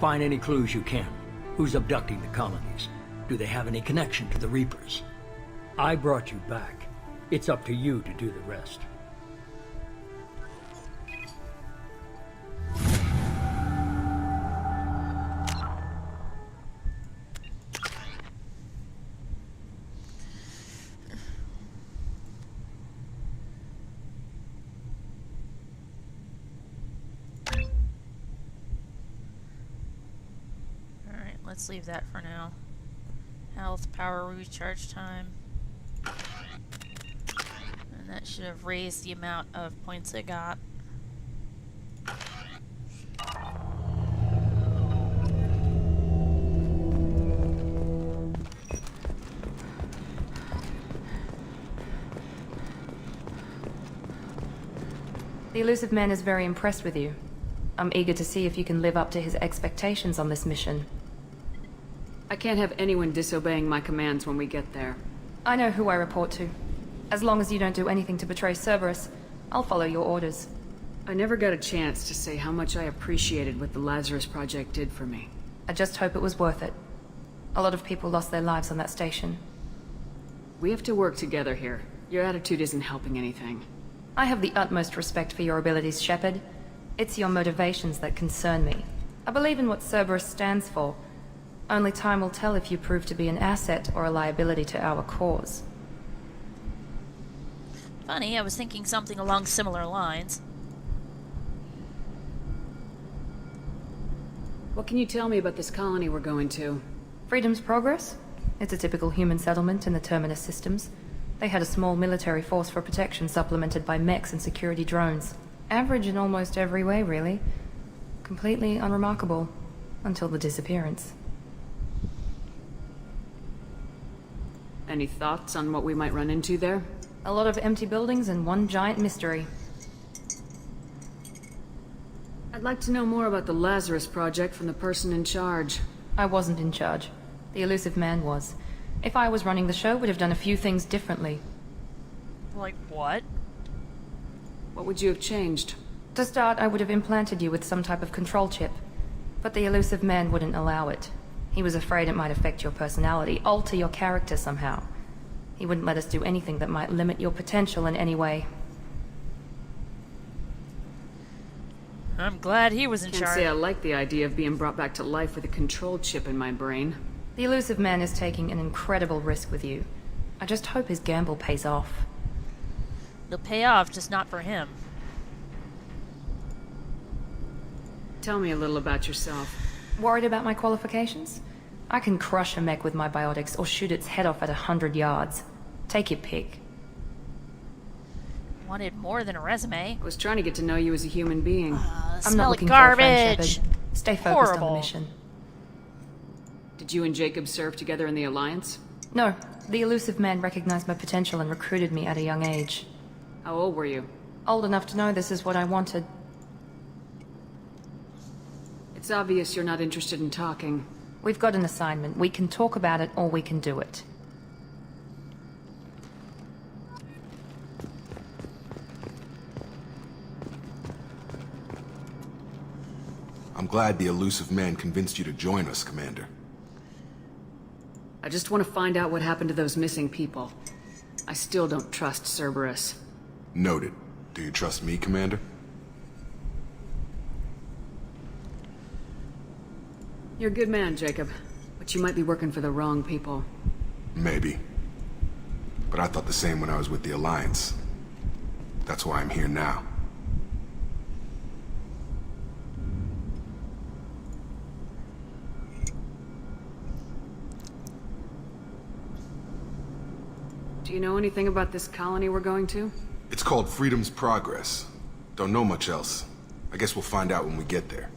Find any clues you can. Who's abducting the colonies? Do they have any connection to the Reapers? I brought you back. It's up to you to do the rest. Alright, let's leave that for now. Health, power, recharge time. And that should have raised the amount of points I got. The Illusive Man is very impressed with you. I'm eager to see if you can live up to his expectations on this mission. I can't have anyone disobeying my commands when we get there. I know who I report to. As long as you don't do anything to betray Cerberus, I'll follow your orders. I never got a chance to say how much I appreciated what the Lazarus Project did for me. I just hope it was worth it. A lot of people lost their lives on that station. We have to work together here. Your attitude isn't helping anything. I have the utmost respect for your abilities, Shepard. It's your motivations that concern me. I believe in what Cerberus stands for. Only time will tell if you prove to be an asset or a liability to our cause. Funny, I was thinking something along similar lines. What can you tell me about this colony we're going to? Freedom's Progress? It's a typical human settlement in the Terminus systems. They had a small military force for protection supplemented by mechs and security drones. Average in almost every way, really. Completely unremarkable. Until the disappearance. Any thoughts on what we might run into there? A lot of empty buildings and one giant mystery. I'd like to know more about the Lazarus Project from the person in charge. I wasn't in charge. The Illusive Man was. If I was running the show, would have done a few things differently. Like what? What would you have changed? To start, I would have implanted you with some type of control chip. But the Illusive Man wouldn't allow it. He was afraid it might affect your personality, alter your character somehow. He wouldn't let us do anything that might limit your potential in any way. I'm glad he was in Can't charge. say I like the idea of being brought back to life with a control chip in my brain. The Illusive Man is taking an incredible risk with you. I just hope his gamble pays off. It'll pay off, just not for him. Tell me a little about yourself. Worried about my qualifications? I can crush a mech with my biotics or shoot its head off at 100 yards. Take your pick. Wanted more than a resume. I was trying to get to know you as a human being. I'm not looking garbage. for a friend, Shepard. Stay focused on Horrible. the mission. Did you and Jacob serve together in the Alliance? No, the Illusive Man recognized my potential and recruited me at a young age. How old were you? Old enough to know this is what I wanted. It's obvious you're not interested in talking. We've got an assignment. We can talk about it or we can do it. I'm glad the Illusive Man convinced you to join us, Commander. I just want to find out what happened to those missing people. I still don't trust Cerberus. Noted. Do you trust me, Commander? You're a good man, Jacob. But you might be working for the wrong people. Maybe. But I thought the same when I was with the Alliance. That's why I'm here now. Do you know anything about this colony we're going to? It's called Freedom's Progress. Don't know much else. I guess we'll find out when we get there.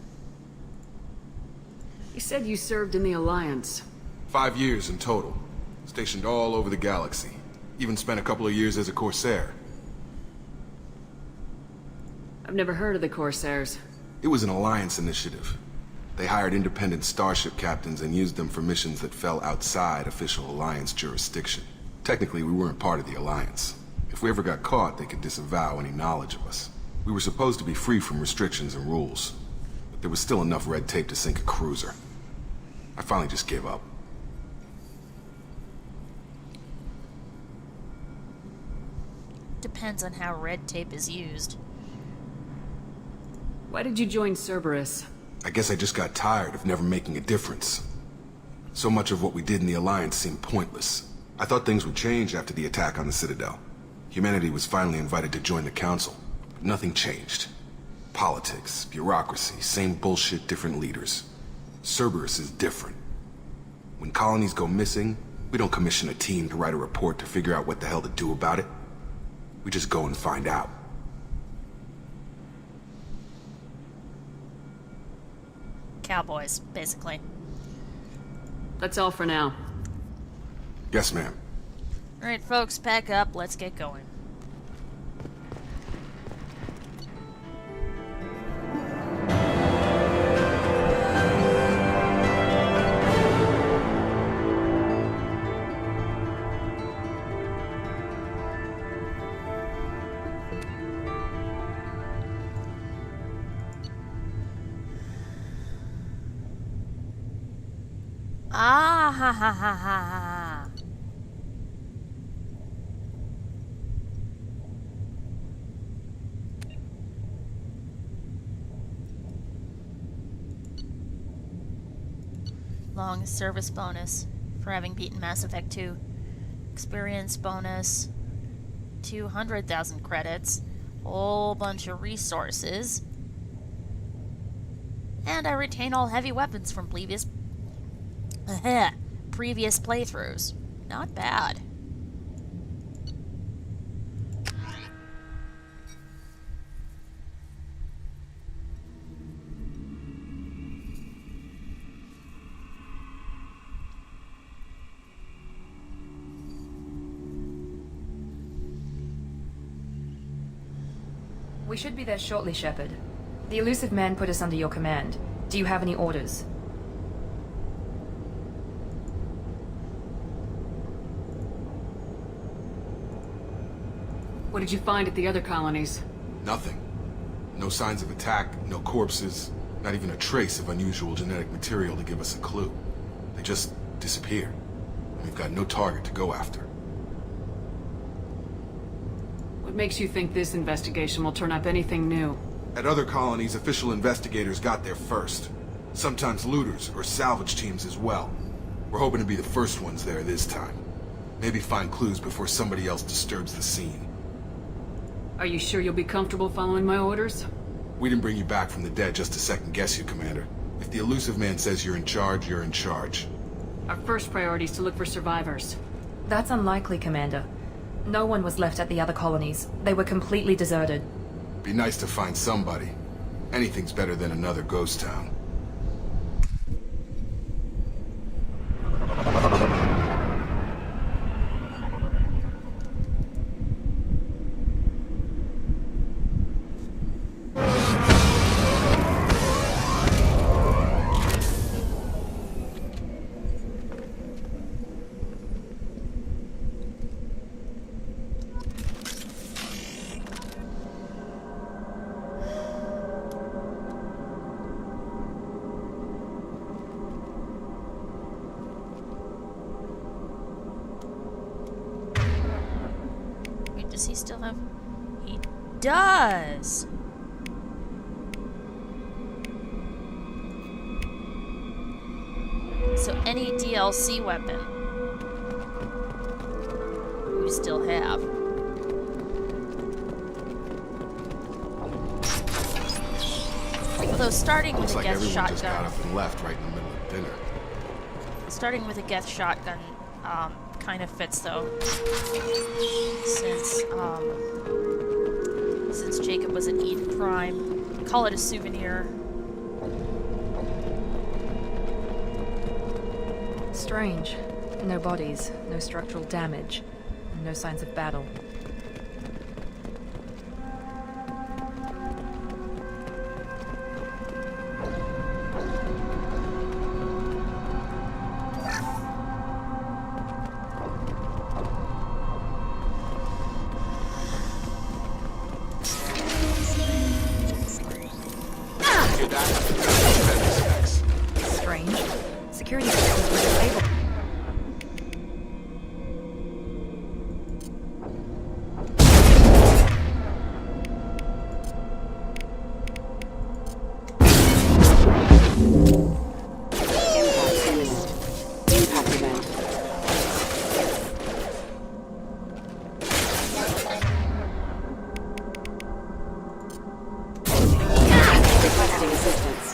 You said you served in the Alliance. 5 years in total. Stationed all over the galaxy. Even spent a couple of years as a Corsair. I've never heard of the Corsairs. It was an Alliance initiative. They hired independent starship captains and used them for missions that fell outside official Alliance jurisdiction. Technically, we weren't part of the Alliance. If we ever got caught, they could disavow any knowledge of us. We were supposed to be free from restrictions and rules, but there was still enough red tape to sink a cruiser. I finally just gave up. Depends on how red tape is used. Why did you join Cerberus? I guess I just got tired of never making a difference. So much of what we did in the Alliance seemed pointless. I thought things would change after the attack on the Citadel. Humanity was finally invited to join the Council, but nothing changed. Politics, bureaucracy, same bullshit, different leaders. Cerberus is different. When colonies go missing, we don't commission a team to write a report to figure out what the hell to do about it. We just go and find out. Cowboys, basically. That's all for now. Yes, ma'am. Alright, folks, pack up. Let's get going. Ah ha ha ha ha ha. Long service bonus for having beaten Mass Effect 2. Experience bonus, 200,000 credits, whole bunch of resources, and I retain all heavy weapons from previous playthroughs. Not bad. We should be there shortly, Shepard. The Illusive Man put us under your command. Do you have any orders? What did you find at the other colonies? Nothing. No signs of attack, no corpses, not even a trace of unusual genetic material to give us a clue. They just disappeared. We've got no target to go after. What makes you think this investigation will turn up anything new? At other colonies, official investigators got there first. Sometimes looters or salvage teams as well. We're hoping to be the first ones there this time. Maybe find clues before somebody else disturbs the scene. Are you sure you'll be comfortable following my orders? We didn't bring you back from the dead just to second-guess you, Commander. If the Illusive Man says you're in charge, you're in charge. Our first priority is to look for survivors. That's unlikely, Commander. No one was left at the other colonies. They were completely deserted. Be nice to find somebody. Anything's better than another ghost town. he still have... He does! So any DLC weapon we still have. Although starting with Looks a like Geth everyone shotgun, just got up and left right in the middle of dinner. starting with a Geth shotgun kind of fits though, since Jacob was an Eden Prime. Call it a souvenir. Strange. No bodies, no structural damage, and no signs of battle. Strange. Security systems were disabled. Impact event. Requesting assistance.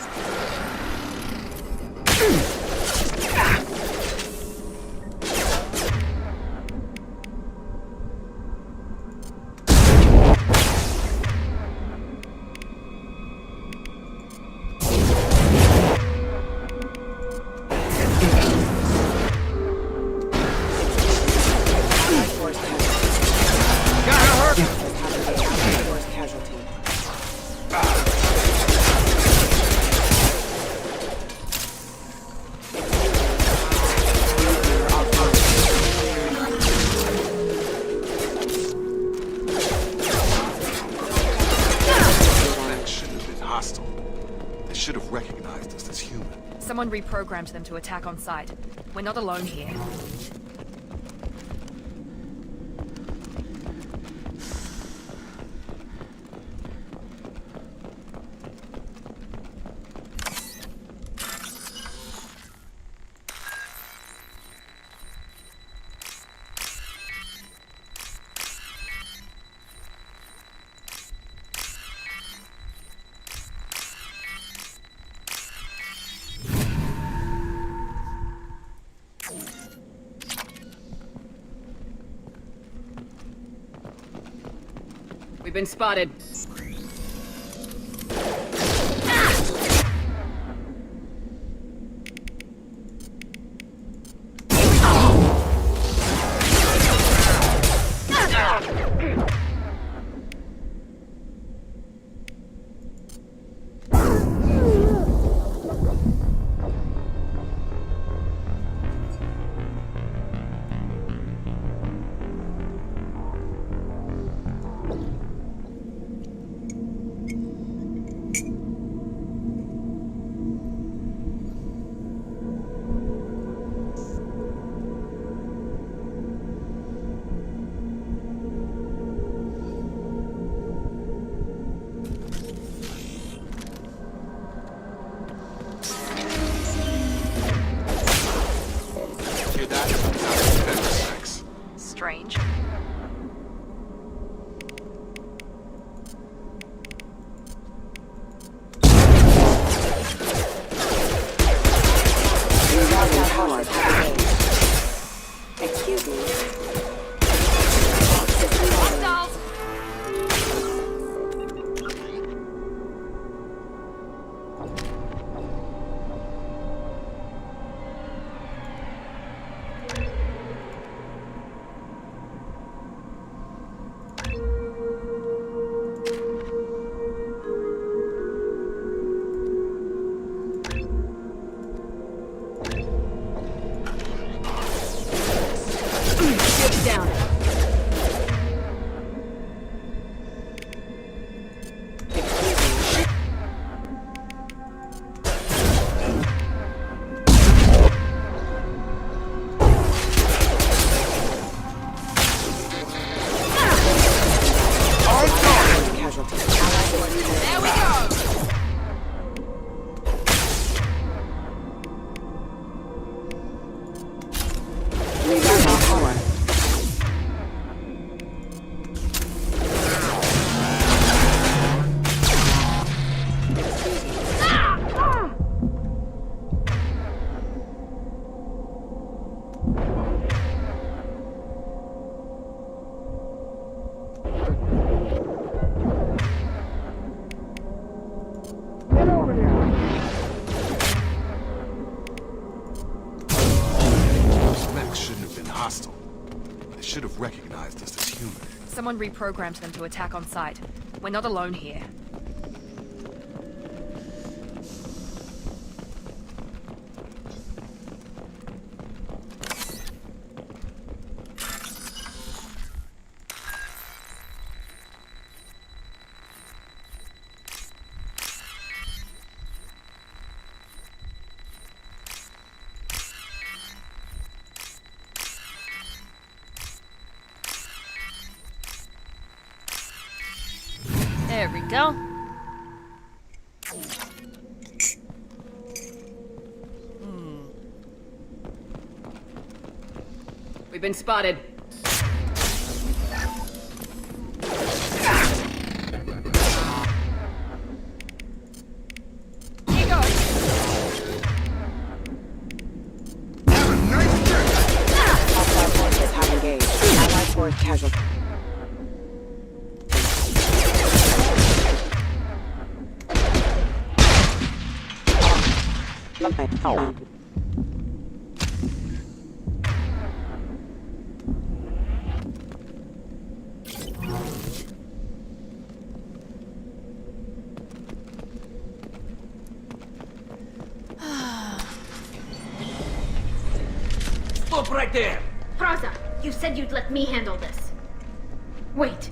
Casualty. That shouldn't have been hostile. They should have recognized us as human. Someone reprogrammed them to attack on sight. We're not alone here. We've been spotted. Someone reprogrammed them to attack on sight. We're not alone here. There we go. We've been spotted. Casualty. Oh. Stop right there! Praza, you said you'd let me handle this. Wait,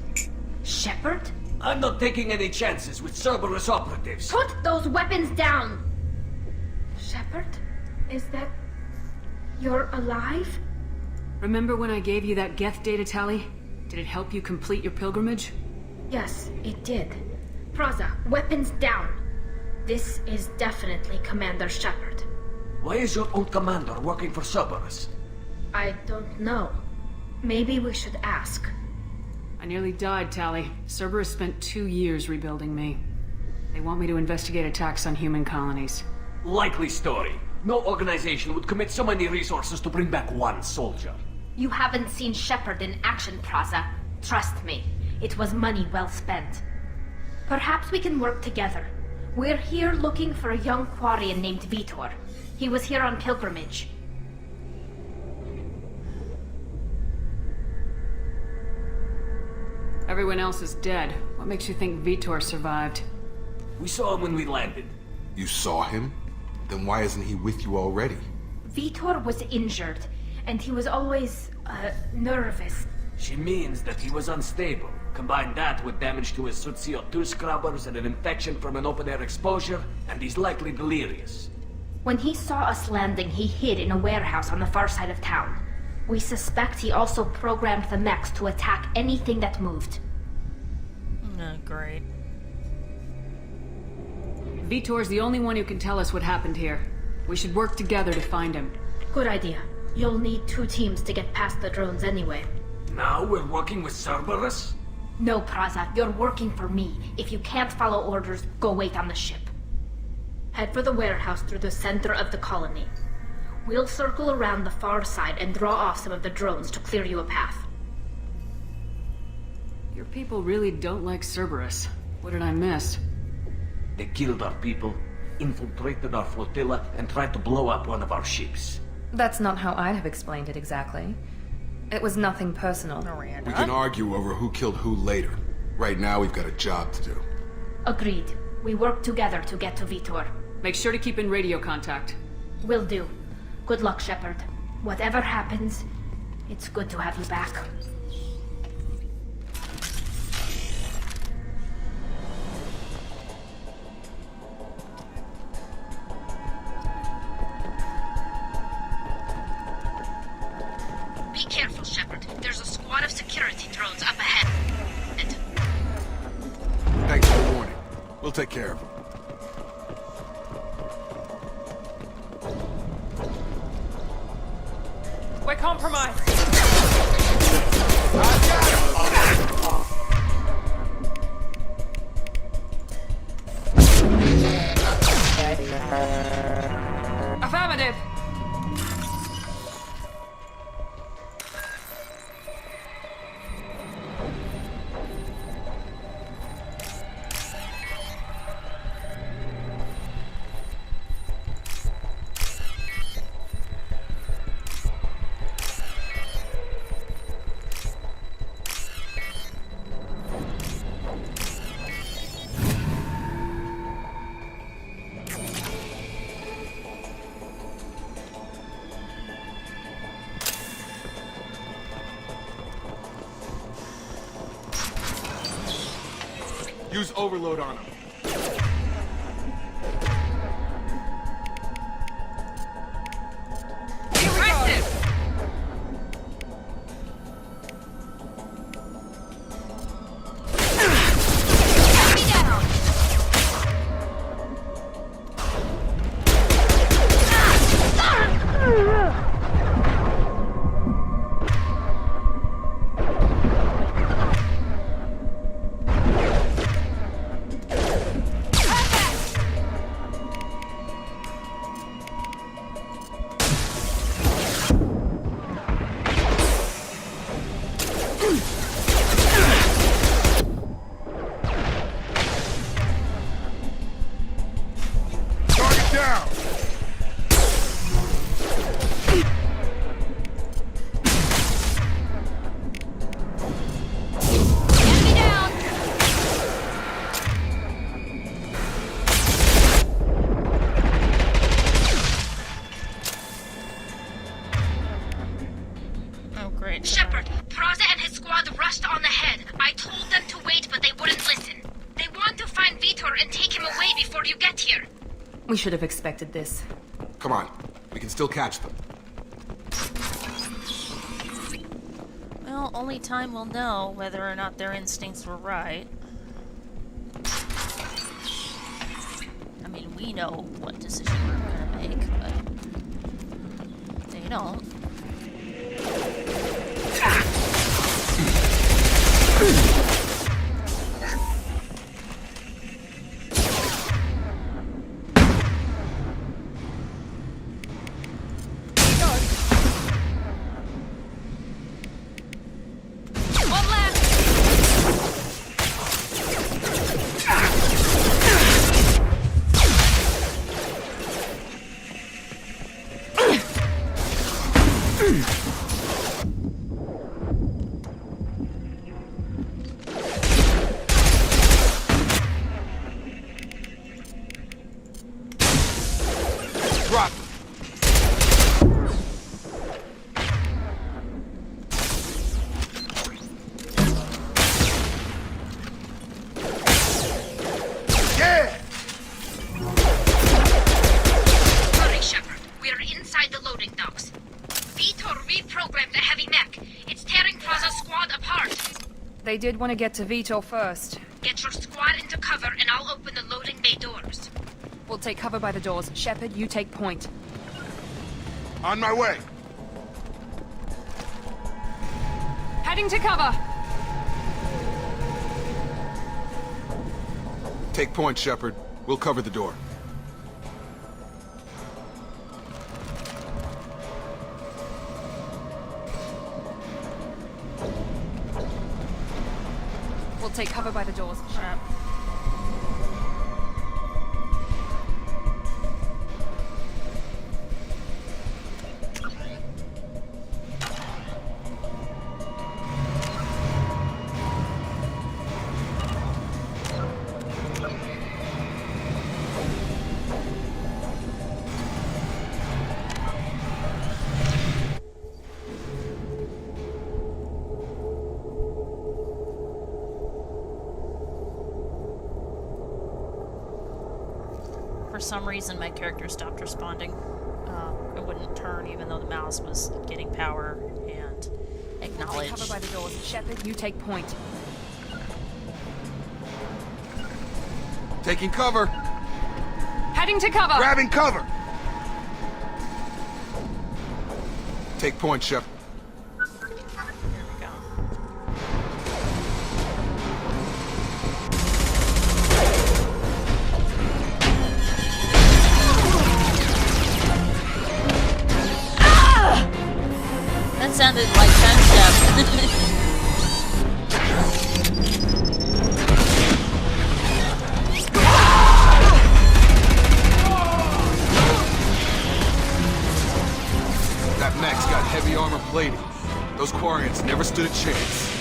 Shepard? I'm not taking any chances with Cerberus operatives. Put those weapons down! Shepard? Is that... you're alive? Remember when I gave you that Geth data tally? Did it help you complete your pilgrimage? Yes, it did. Praza, weapons down. This is definitely Commander Shepard. Why is your old commander working for Cerberus? I don't know. Maybe we should ask. I nearly died, Tally. Cerberus spent 2 years rebuilding me. They want me to investigate attacks on human colonies. Likely story. No organization would commit so many resources to bring back one soldier. You haven't seen Shepard in action, Praza. Trust me, it was money well spent. Perhaps we can work together. We're here looking for a young Quarian named Vitor. He was here on pilgrimage. Everyone else is dead. What makes you think Vitor survived? We saw him when we landed. You saw him? Then why isn't he with you already? Vitor was injured, and he was always, nervous. She means that he was unstable. Combine that with damage to his suit CO2 scrubbers and an infection from an open-air exposure, and he's likely delirious. When he saw us landing, he hid in a warehouse on the far side of town. We suspect he also programmed the mechs to attack anything that moved. Great. Vitor's the only one who can tell us what happened here. We should work together to find him. Good idea. You'll need 2 teams to get past the drones anyway. Now we're working with Cerberus? No, Praza. You're working for me. If you can't follow orders, go wait on the ship. Head for the warehouse through the center of the colony. We'll circle around the far side and draw off some of the drones to clear you a path. Your people really don't like Cerberus. What did I miss? They killed our people, infiltrated our flotilla, and tried to blow up one of our ships. That's not how I'd have explained it exactly. It was nothing personal. We can argue over who killed who later. Right now, we've got a job to do. Agreed. We work together to get to Vitor. Make sure to keep in radio contact. Will do. Good luck, Shepard. Whatever happens, it's good to have you back. Be careful, Shepard. There's a squad of security drones up ahead. Thanks for the warning. We'll take care of them. We're compromised! Affirmative! Use overload on him. Shepard, Praza and his squad rushed on ahead. I told them to wait, but they wouldn't listen. They want to find Vitor and take him away before you get here. We should have expected this. Come on. We can still catch them. Well, only time will know whether or not their instincts were right. I mean, we know what decision we're gonna make, but they don't. They did want to get to Vitor first. Get your squad into cover and I'll open the loading bay doors. We'll take cover by the doors. Shepard, you take point. On my way. Heading to cover. Take point, Shepard. We'll cover the door. We'll take cover by the doors. Crap. For some reason, my character stopped responding. It wouldn't turn even though the mouse was getting power and acknowledge. Take cover by the doors. Shepard, you take point. Taking cover. Heading to cover. Grabbing cover. Take point, Shepard. Sounded like 10 steps. That mech's got heavy armor plating. Those Quarians never stood a chance.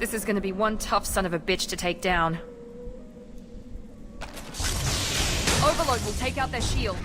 This is gonna be one tough son of a bitch to take down. Overload will take out their shields.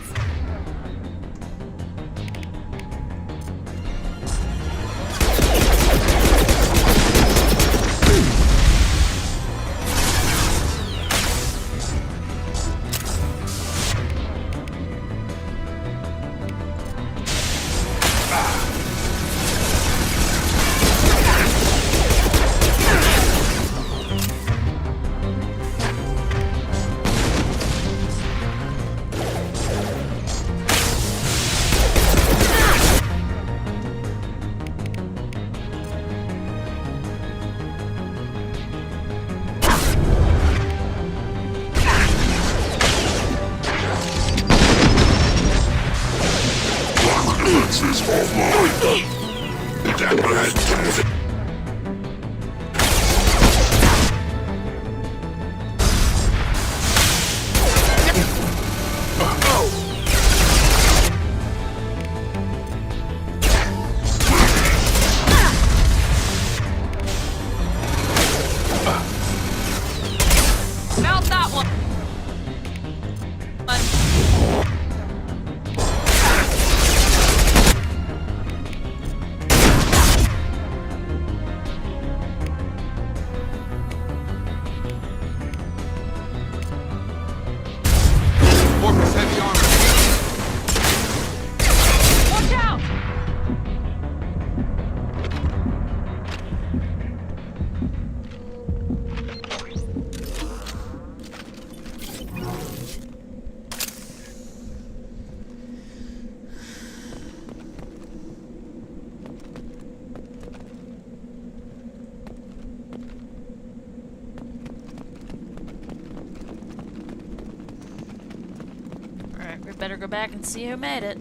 We better go back and see who made it.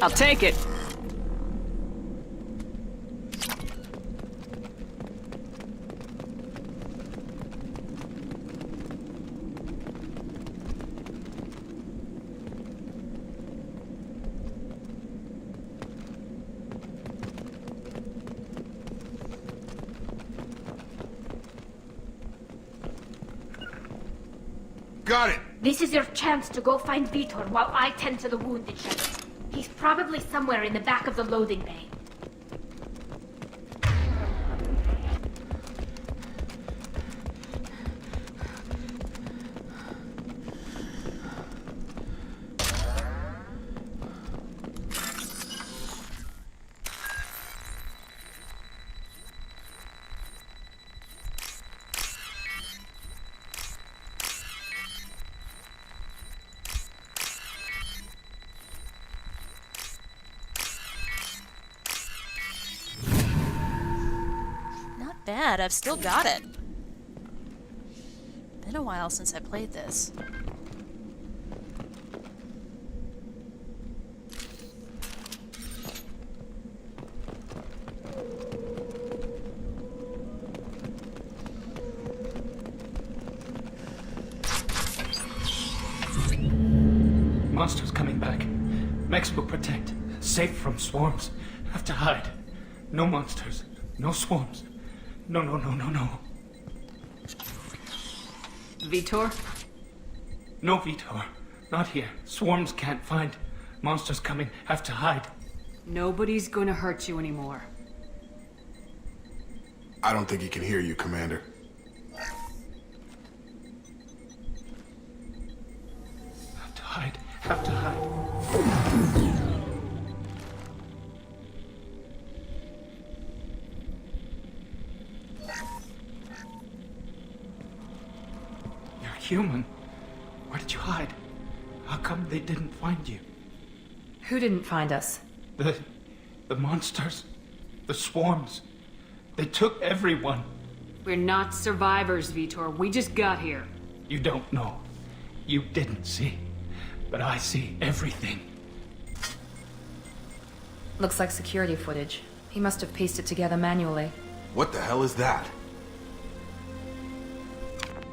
I'll take it. Got it! This is your chance to go find Vitor while I tend to the wounded Shepard. He's probably somewhere in the back of the loading bay. Bad, I've still got it. Been a while since I played this. Monsters coming back. Mechs will protect. Safe from swarms. Have to hide. No monsters. No swarms. No. Vitor? No, Vitor. Not here. Swarms can't find. Monsters coming. Have to hide. Nobody's gonna hurt you anymore. I don't think he can hear you, Commander. Have to hide. Have to hide. Human. Where did you hide? How come they didn't find you? Who didn't find us? The monsters. The swarms. They took everyone. We're not survivors, Vitor. We just got here. You don't know. You didn't see. But I see everything. Looks like security footage. He must have pieced it together manually. What the hell is that?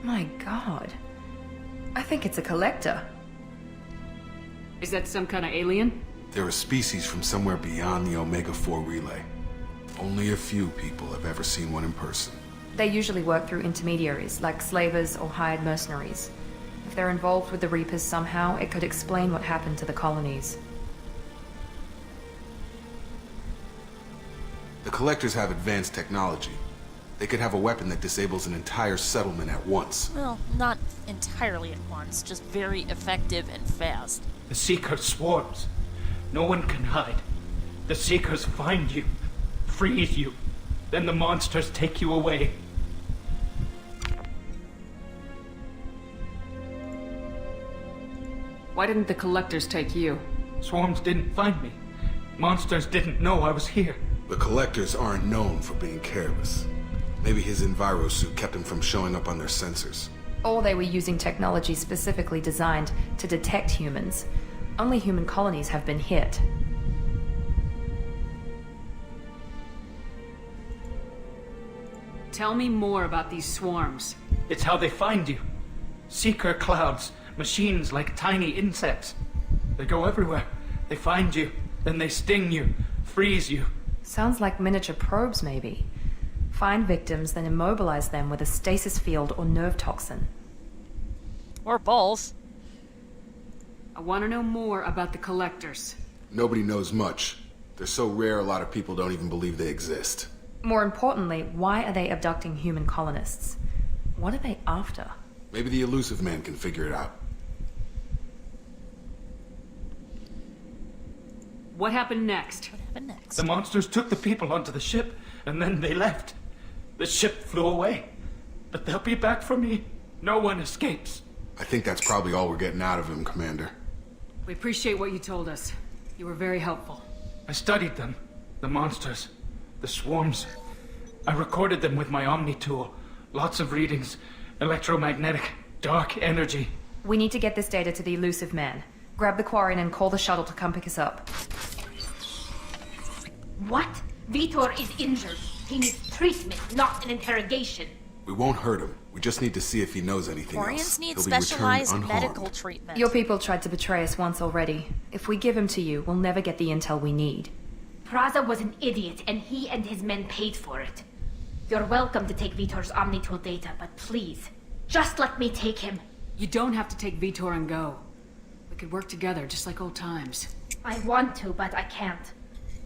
My god. I think it's a collector. Is that some kind of alien? They're a species from somewhere beyond the Omega-4 relay. Only a few people have ever seen one in person. They usually work through intermediaries, like slavers or hired mercenaries. If they're involved with the Reapers somehow, it could explain what happened to the colonies. The Collectors have advanced technology. They could have a weapon that disables an entire settlement at once. Well, not entirely at once, just very effective and fast. The Seekers swarms. No one can hide. The Seekers find you, freeze you, then the monsters take you away. Why didn't the Collectors take you? Swarms didn't find me. Monsters didn't know I was here. The Collectors aren't known for being careless. Maybe his enviro suit kept him from showing up on their sensors. Or they were using technology specifically designed to detect humans. Only human colonies have been hit. Tell me more about these swarms. It's how they find you. Seeker clouds, machines like tiny insects. They go everywhere. They find you, then they sting you, freeze you. Sounds like miniature probes, maybe. Find victims, then immobilize them with a stasis field or nerve toxin. Or both. I want to know more about the Collectors. Nobody knows much. They're so rare a lot of people don't even believe they exist. More importantly, why are they abducting human colonists? What are they after? Maybe the Illusive Man can figure it out. What happened next? The monsters took the people onto the ship, and then they left. The ship flew away. But they'll be back for me. No one escapes. I think that's probably all we're getting out of him, Commander. We appreciate what you told us. You were very helpful. I studied them. The monsters. The swarms. I recorded them with my Omni tool. Lots of readings. Electromagnetic. Dark energy. We need to get this data to the Illusive Man. Grab the Quarian and call the shuttle to come pick us up. What? Vitor is injured. He needs treatment, not an interrogation. We won't hurt him. We just need to see if he knows anything else. Quarians need He'll be returned specialized unharmed. medical treatment. Your people tried to betray us once already. If we give him to you, we'll never get the intel we need. Praza was an idiot, and he and his men paid for it. You're welcome to take Vitor's Omnitool data, but please, just let me take him. You don't have to take Vitor and go. We could work together, just like old times. I want to, but I can't.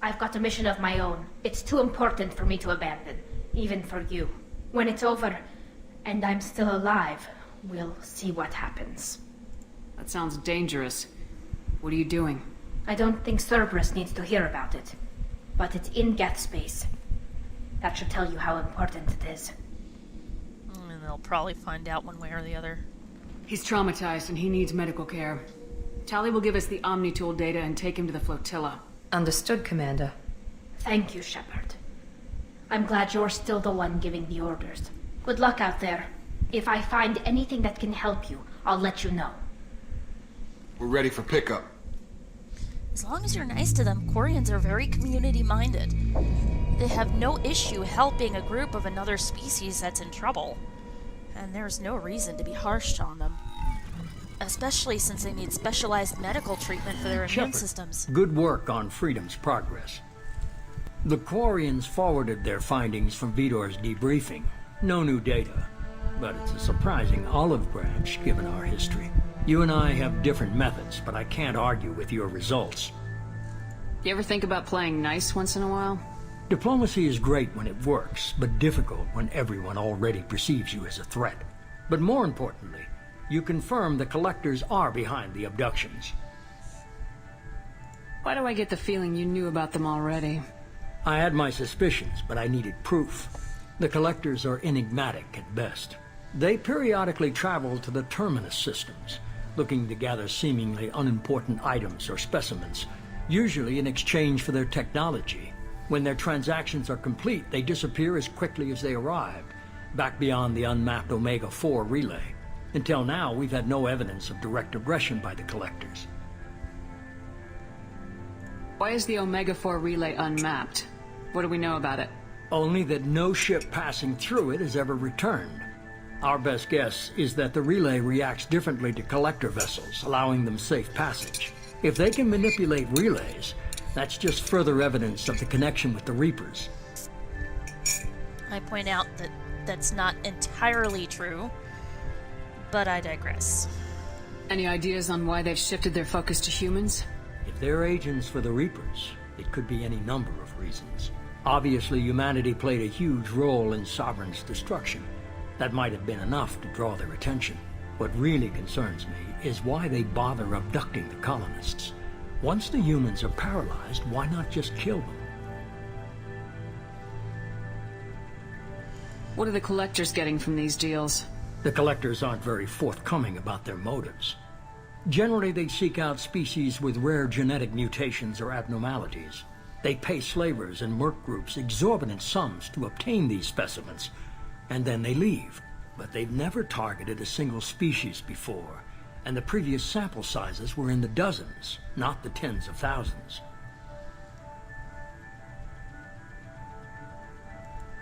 I've got a mission of my own. It's too important for me to abandon, even for you. When it's over, and I'm still alive, we'll see what happens. That sounds dangerous. What are you doing? I don't think Cerberus needs to hear about it, but it's in Geth space. That should tell you how important it is. And they'll probably find out one way or the other. He's traumatized and he needs medical care. Tali will give us the Omnitool data and take him to the flotilla. Understood, Commander. Thank you, Shepard. I'm glad you're still the one giving the orders. Good luck out there. If I find anything that can help you, I'll let you know. We're ready for pickup. As long as you're nice to them, Quarians are very community-minded. They have no issue helping a group of another species that's in trouble. And there's no reason to be harsh on them. Especially since they need specialized medical treatment for their immune Shepard, systems. good work on Freedom's progress. The Quarians forwarded their findings from Vitor's debriefing. No new data, but it's a surprising olive branch given our history. You and I have different methods, but I can't argue with your results. You ever think about playing nice once in a while? Diplomacy is great when it works, but difficult when everyone already perceives you as a threat. But more importantly, you confirm the Collectors are behind the abductions. Why do I get the feeling you knew about them already? I had my suspicions, but I needed proof. The Collectors are enigmatic at best. They periodically travel to the Terminus systems, looking to gather seemingly unimportant items or specimens, usually in exchange for their technology. When their transactions are complete, they disappear as quickly as they arrived, back beyond the unmapped Omega-4 relay. Until now, we've had no evidence of direct aggression by the Collectors. Why is the Omega-4 relay unmapped? What do we know about it? Only that no ship passing through it has ever returned. Our best guess is that the relay reacts differently to Collector vessels, allowing them safe passage. If they can manipulate relays, that's just further evidence of the connection with the Reapers. I point out that that's not entirely true, but I digress. Any ideas on why they've shifted their focus to humans? If they're agents for the Reapers, it could be any number of reasons. Obviously, humanity played a huge role in Sovereign's destruction. That might have been enough to draw their attention. What really concerns me is why they bother abducting the colonists. Once the humans are paralyzed, why not just kill them? What are the Collectors getting from these deals? The Collectors aren't very forthcoming about their motives. Generally, they seek out species with rare genetic mutations or abnormalities. They pay slavers and merc groups exorbitant sums to obtain these specimens, and then they leave. But they've never targeted a single species before, and the previous sample sizes were in the dozens, not the tens of thousands.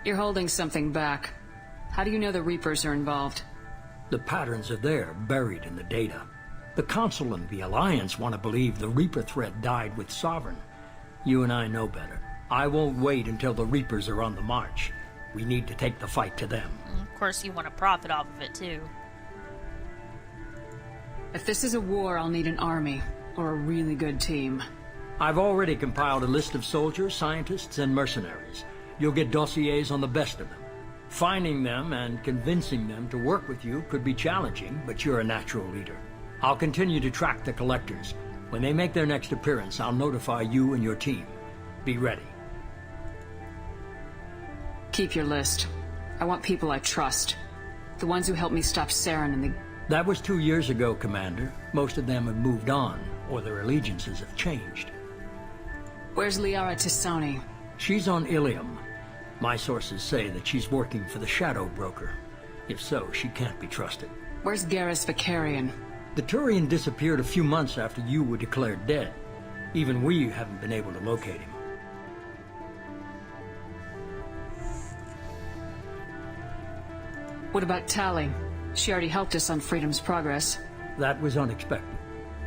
You're holding something back. How do you know the Reapers are involved? The patterns are there, buried in the data. The Council and the Alliance want to believe the Reaper threat died with Sovereign. You and I know better. I won't wait until the Reapers are on the march. We need to take the fight to them. Of course, you want to profit off of it, too. If this is a war, I'll need an army, or a really good team. I've already compiled a list of soldiers, scientists, and mercenaries. You'll get dossiers on the best of them. Finding them and convincing them to work with you could be challenging, but you're a natural leader. I'll continue to track the Collectors. When they make their next appearance, I'll notify you and your team. Be ready. Keep your list. I want people I trust. The ones who helped me stop Saren and the... That was 2 years ago, Commander. Most of them have moved on, or their allegiances have changed. Where's Liara Tisoni? She's on Ilium. My sources say that she's working for the Shadow Broker. If so, she can't be trusted. Where's Garrus Vicarian? The Turian disappeared a few months after you were declared dead. Even we haven't been able to locate him. What about Tally? She already helped us on Freedom's Progress. That was unexpected.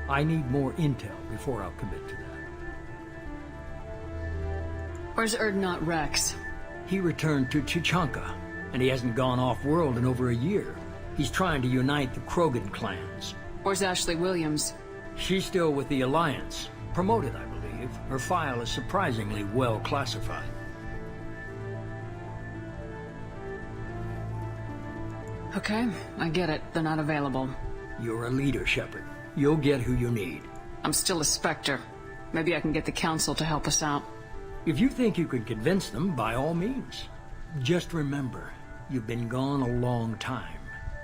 I need more intel before I'll commit to that. Where's Erdnot Rex? He returned to Chichanka, and he hasn't gone off-world in over a year. He's trying to unite the Krogan clans. Where's Ashley Williams? She's still with the Alliance. Promoted, I believe. Her file is surprisingly well classified. Okay, I get it. They're not available. You're a leader, Shepard. You'll get who you need. I'm still a Spectre. Maybe I can get the Council to help us out. If you think you can convince them, by all means. Just remember, you've been gone a long time.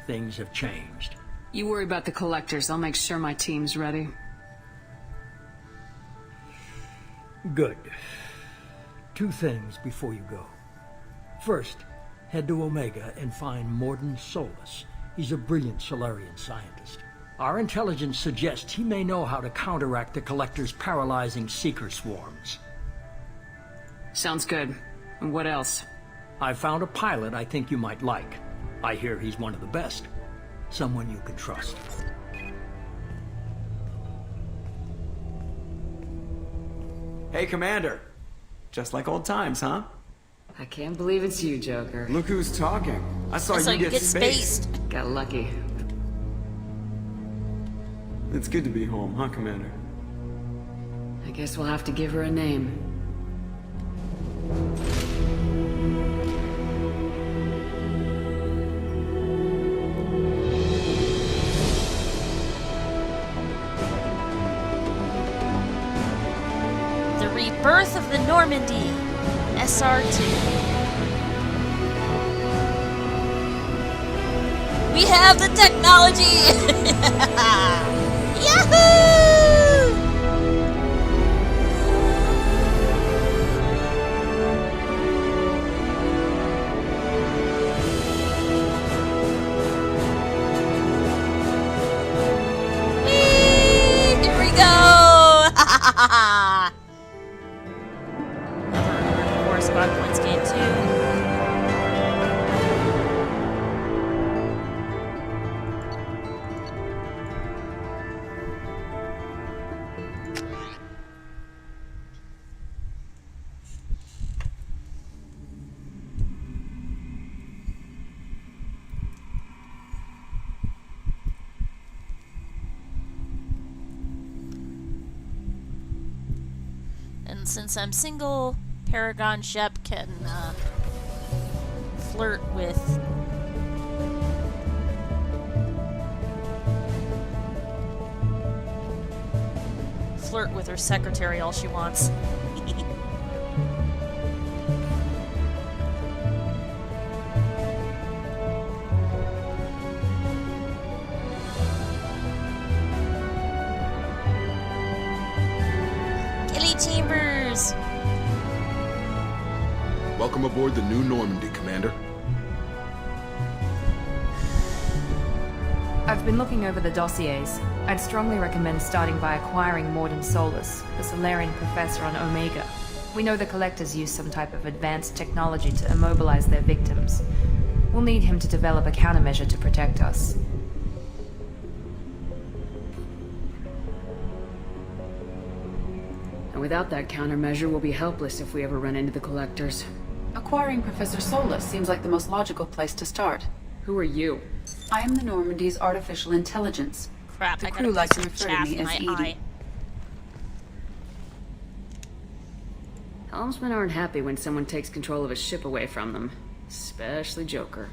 Things have changed. You worry about the Collectors. I'll make sure my team's ready. Good. 2 things before you go. First, head to Omega and find Mordin Solus. He's a brilliant Solarian scientist. Our intelligence suggests he may know how to counteract the Collector's paralyzing Seeker swarms. Sounds good. And what else? I found a pilot I think you might like. I hear he's one of the best. Someone you can trust. Hey, Commander. Just like old times, huh? I can't believe it's you, Joker. Look who's talking. I saw you get spaced. Got lucky. It's good to be home, huh, Commander? I guess we'll have to give her a name. The rebirth of the Normandy. SR2. We have the technology! Yahoo! Whee! Here we go! Another 4 squad points gained too. And since I'm single, Paragon Shep can flirt with her secretary all she wants. Kelly Chambers! Welcome aboard the new Normandy, Commander. I've been looking over the dossiers. I'd strongly recommend starting by acquiring Mordin Solus, the Solarian professor on Omega. We know the Collectors use some type of advanced technology to immobilize their victims. We'll need him to develop a countermeasure to protect us. And without that countermeasure, we'll be helpless if we ever run into the Collectors. Acquiring Professor Solus seems like the most logical place to start. Who are you? I am the Normandy's artificial intelligence. Crap, The I crew gotta like put to some refer to chaff me in as my Edie. eye. Helmsmen aren't happy when someone takes control of a ship away from them. Especially Joker.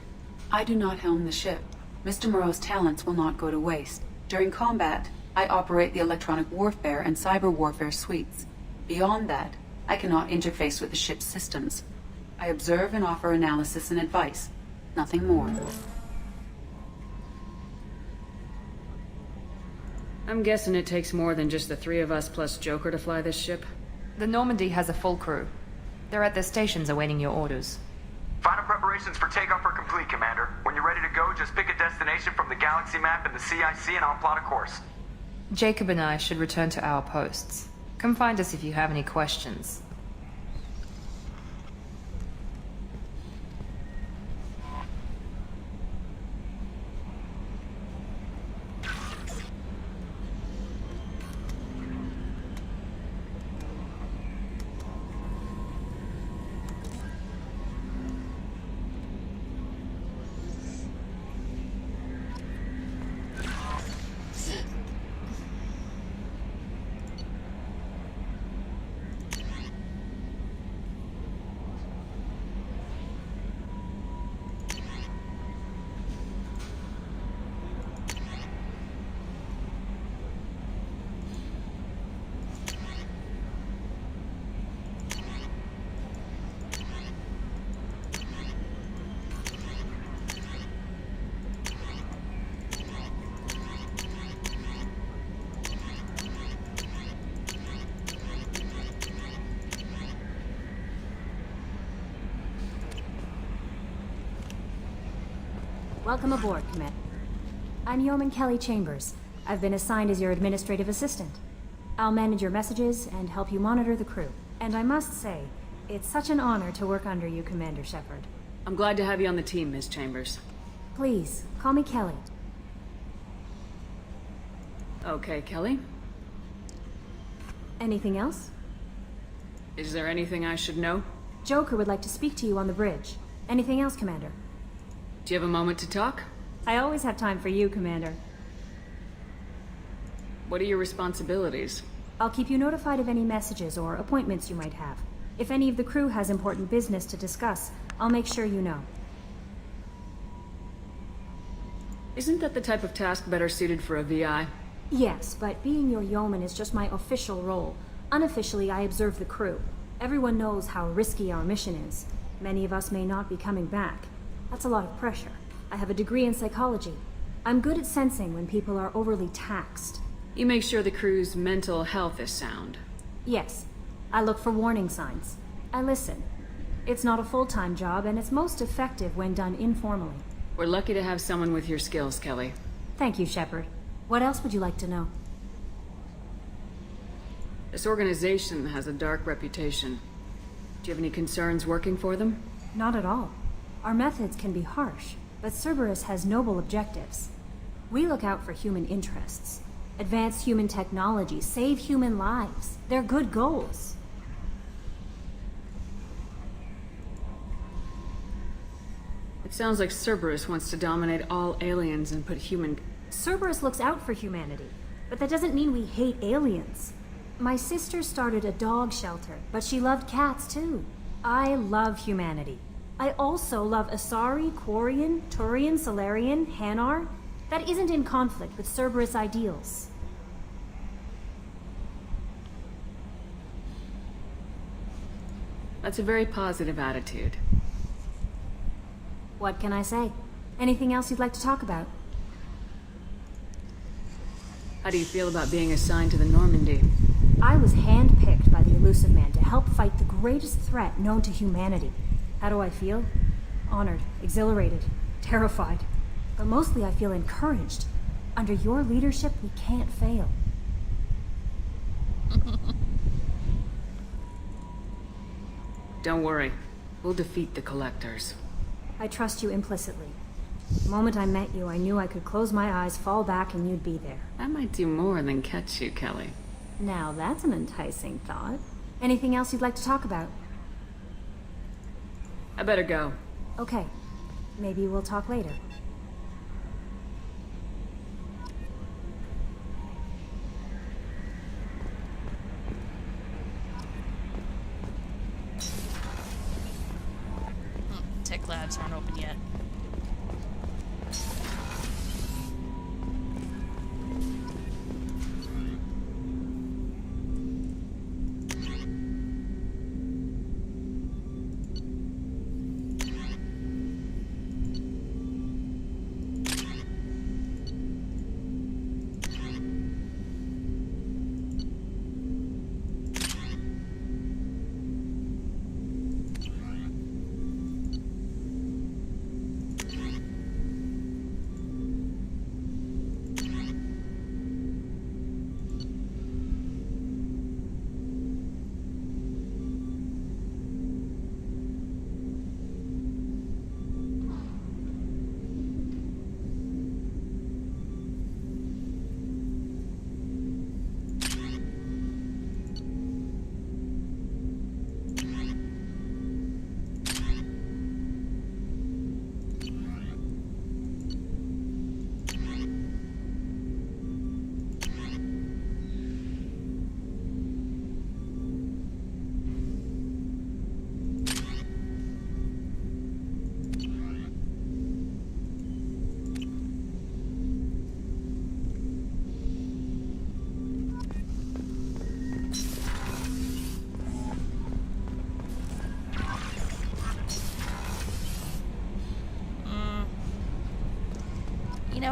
I do not helm the ship. Mr. Moreau's talents will not go to waste. During combat, I operate the electronic warfare and cyber warfare suites. Beyond that, I cannot interface with the ship's systems. I observe and offer analysis and advice. Nothing more. I'm guessing it takes more than just the 3 of us plus Joker to fly this ship. The Normandy has a full crew. They're at their stations awaiting your orders. Final preparations for takeoff are complete, Commander. When you're ready to to go, just pick a destination from the galaxy map and the CIC and I'll plot a course. Jacob and I should return to our posts. Come find us if you have any questions. Welcome aboard, Commander. I'm Yeoman Kelly Chambers. I've been assigned as your administrative assistant. I'll manage your messages and help you monitor the crew. And I must say, it's such an honor to work under you, Commander Shepard. I'm glad to have you on the team, Ms. Chambers. Please, call me Kelly. Okay, Kelly. Anything else? Is there anything I should know? Joker would like to speak to you on the bridge. Anything else, Commander? Do you have a moment to talk? I always have time for you, Commander. What are your responsibilities? I'll keep you notified of any messages or appointments you might have. If any of the crew has important business to discuss, I'll make sure you know. Isn't that the type of task better suited for a VI? Yes, but being your yeoman is just my official role. Unofficially, I observe the crew. Everyone knows how risky our mission is. Many of us may not be coming back. That's a lot of pressure. I have a degree in psychology. I'm good at sensing when people are overly taxed. You make sure the crew's mental health is sound. Yes. I look for warning signs. I listen. It's not a full-time job, and it's most effective when done informally. We're lucky to have someone with your skills, Kelly. Thank you, Shepard. What else would you like to know? This organization has a dark reputation. Do you have any concerns working for them? Not at all. Our methods can be harsh, but Cerberus has noble objectives. We look out for human interests. Advance human technology, save human lives. They're good goals. It sounds like Cerberus wants to dominate all aliens and put human... Cerberus looks out for humanity, but that doesn't mean we hate aliens. My sister started a dog shelter, but she loved cats too. I love humanity. I also love Asari, Quarian, Turian, Solarian, Hanar. That isn't in conflict with Cerberus ideals. That's a very positive attitude. What can I say? Anything else you'd like to talk about? How do you feel about being assigned to the Normandy? I was handpicked by the Illusive Man to help fight the greatest threat known to humanity. How do I feel? Honored, exhilarated, terrified. But mostly I feel encouraged. Under your leadership, we can't fail. Don't worry. We'll defeat the Collectors. I trust you implicitly. The moment I met you, I knew I could close my eyes, fall back, and you'd be there. I might do more than catch you, Kelly. Now that's an enticing thought. Anything else you'd like to talk about? I better go. Okay. Maybe we'll talk later. Tech labs aren't open yet.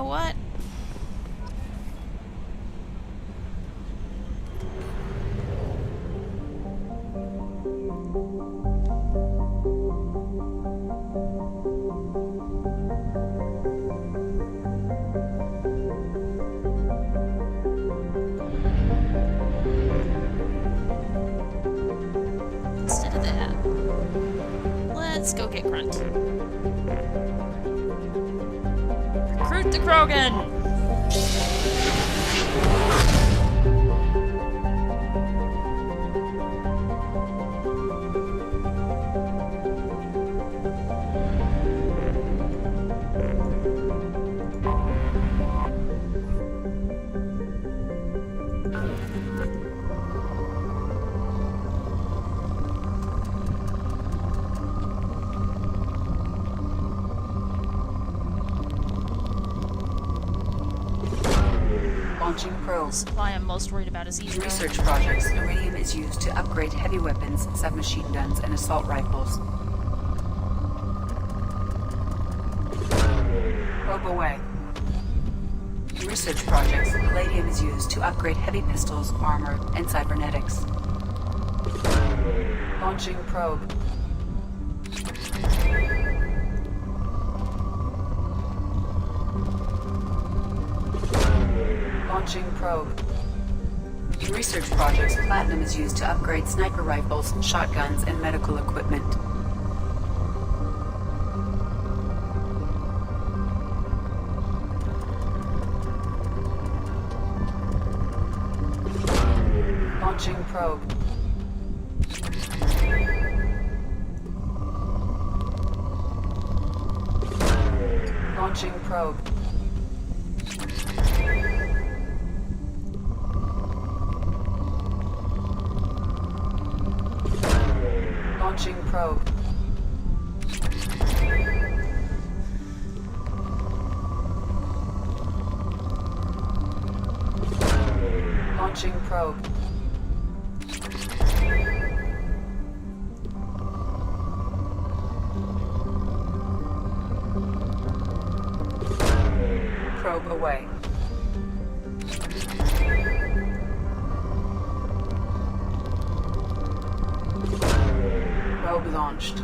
what? Instead of that, let's go get Grunt. Recruit the Krogan! Launching probe. The supply I'm most worried about is easy. Research projects. Iridium is used to upgrade heavy weapons, submachine guns, and assault rifles. Probe away. Research projects. Palladium is used to upgrade heavy pistols, armor, and cybernetics. Launching probe. Launching probe. In research projects, platinum is used to upgrade sniper rifles, shotguns, and medical equipment. Launching probe. Launching probe. Launching probe. Launching probe. Probe away. Probe launched.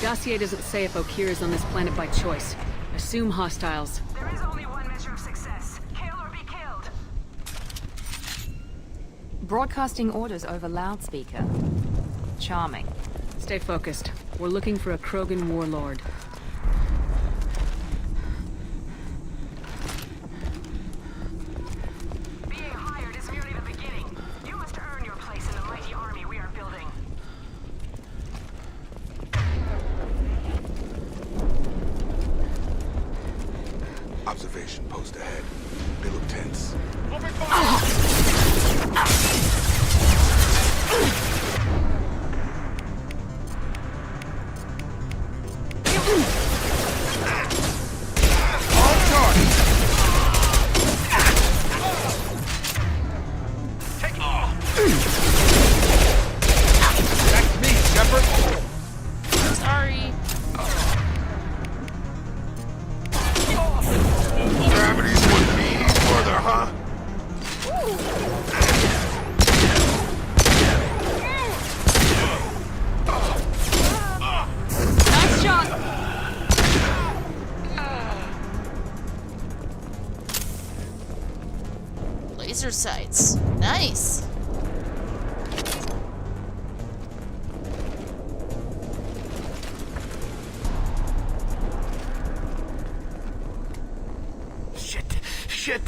Dossier doesn't say if Okir is on this planet by choice. Assume hostiles. There is only one measure of success. Kill or be killed. Broadcasting orders over loudspeaker. Charming. Stay focused. We're looking for a Krogan warlord. Being hired is merely the beginning. You must earn your place in the mighty army we are building. Observation post ahead. They look tense. laser sights. Nice. Shit!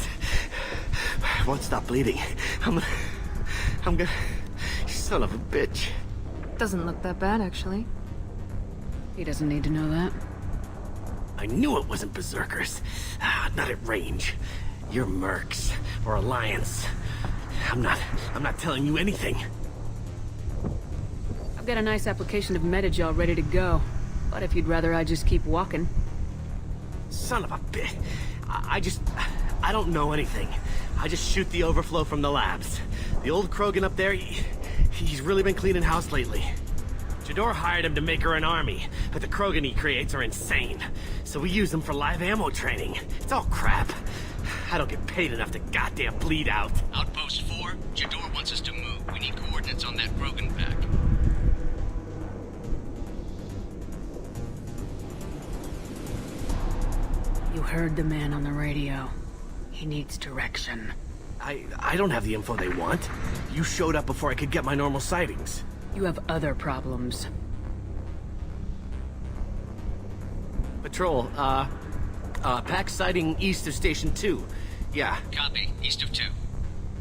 I won't stop bleeding. I'm gonna... Son of a bitch. Doesn't look that bad, actually. He doesn't need to know that. I knew it wasn't Berserkers. Not at range. You're Mercs, or Alliance. I'm not telling you anything. I've got a nice application of Metagel ready to go. But if you'd rather I just keep walking. Son of a bitch. I don't know anything. I just shoot the overflow from the labs. The old Krogan up there, he's really been cleaning house lately. Jador hired him to make her an army, but the Krogan he creates are insane. So we use them for live ammo training. It's all crap. I don't get paid enough to goddamn bleed out. Outpost 4, Jador wants us to move. We need coordinates on that Krogan pack. You heard the man on the radio. He needs direction. I don't have the info they want. You showed up before I could get my normal sightings. You have other problems. Patrol, pack sighting east of Station 2. Yeah. Copy. East of 2.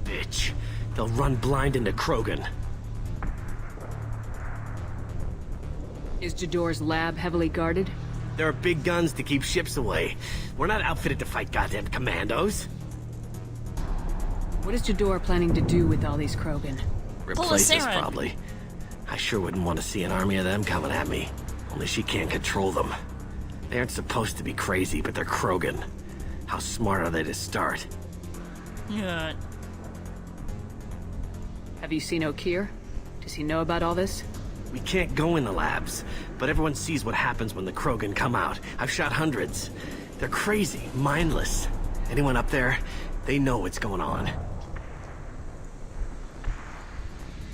Bitch. They'll run blind into Krogan. Is Jador's lab heavily guarded? There are big guns to keep ships away. We're not outfitted to fight goddamn commandos. What is Jador planning to do with all these Krogan? Replace us, probably. I sure wouldn't want to see an army of them coming at me. Only she can't control them. They aren't supposed to be crazy, but they're Krogan. How smart are they to start? Yeah. Have you seen O'Keir? Does he know about all this? We can't go in the labs, but everyone sees what happens when the Krogan come out. I've shot hundreds. They're crazy, mindless. Anyone up there, they know what's going on.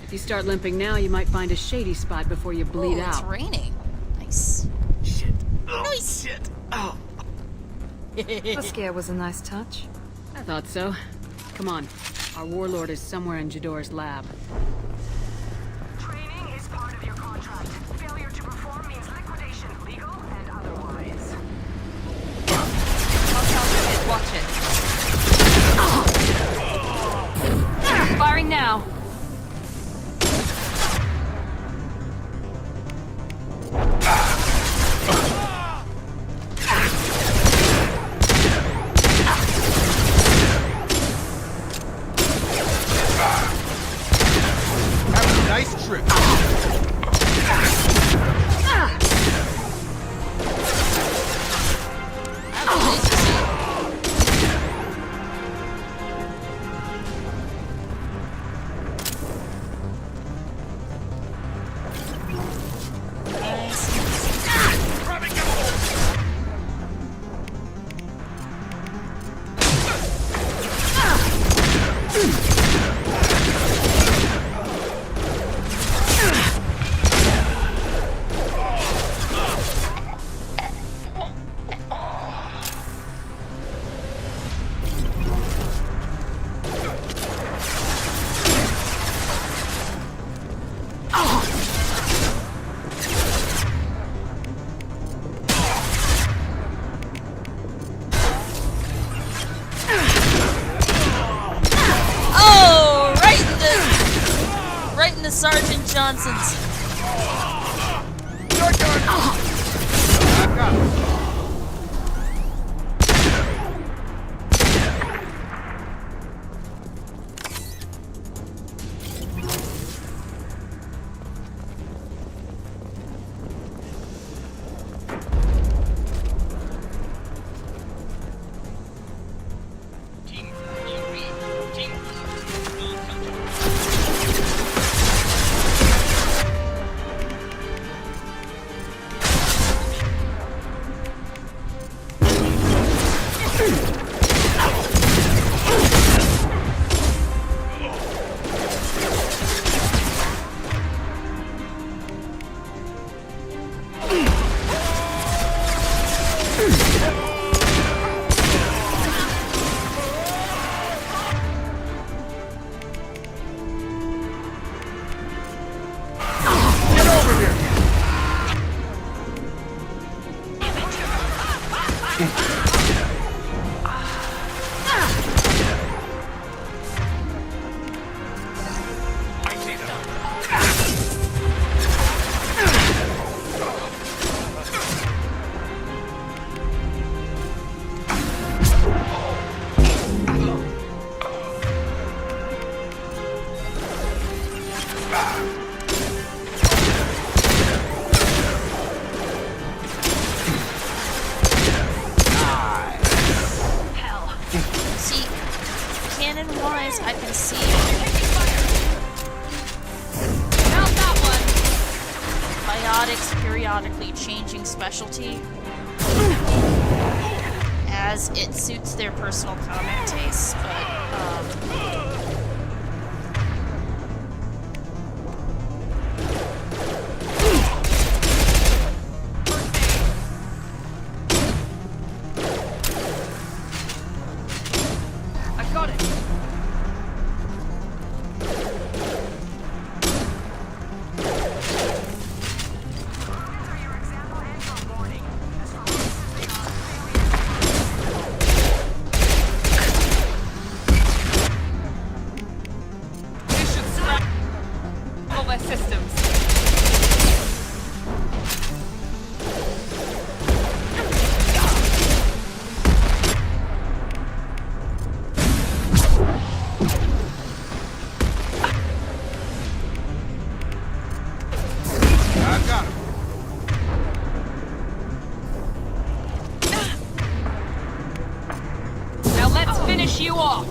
If you start limping now, you might find a shady spot before you bleed out. It's raining. Nice. Shit. Oh, nice. Shit. Oh. The scare was a nice touch. I thought so. Come on. Our warlord is somewhere in Jador's lab. Training is part of your contract. Failure to perform means liquidation, legal and otherwise. Watch it. Firing now. Nice trip. Sergeant Johnson's. Your turn. Back up. See, cannon-wise, I can see Biotics periodically changing specialty as it suits their personal comic tastes, but I got it. This should scrap all their systems. I got him. Now let's finish you off.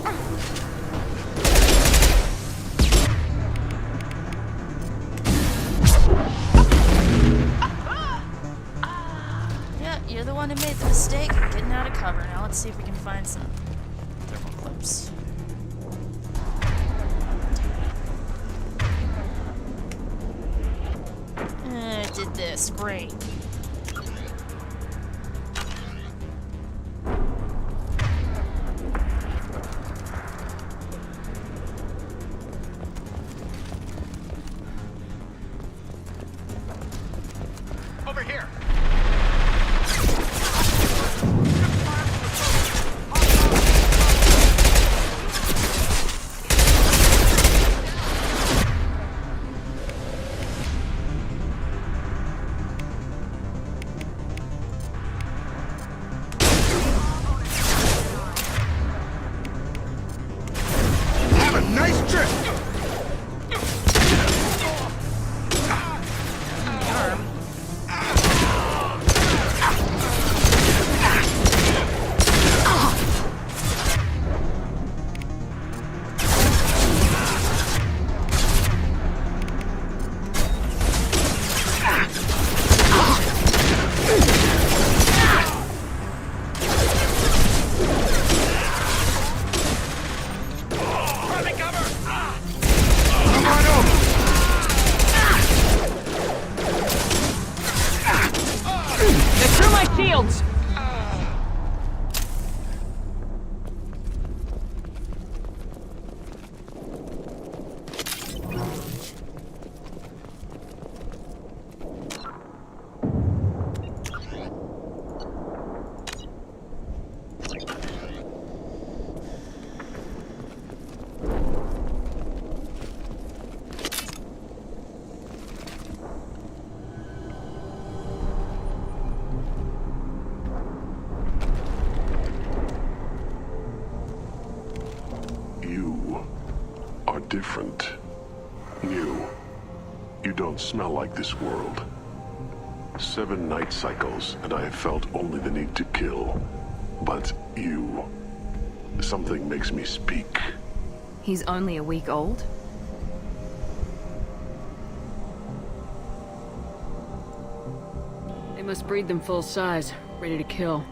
yeah, you're the one who made the mistake of getting out of cover. Now let's see if we can find some thermal clips. Did this, great. Over here. Have a nice trip. Come on over. They're through my shields. You are different. New. You don't smell like this world. 7 night cycles, and I have felt only the need to kill. But you... something makes me speak. He's only a week old? They must breed them full size, ready to kill.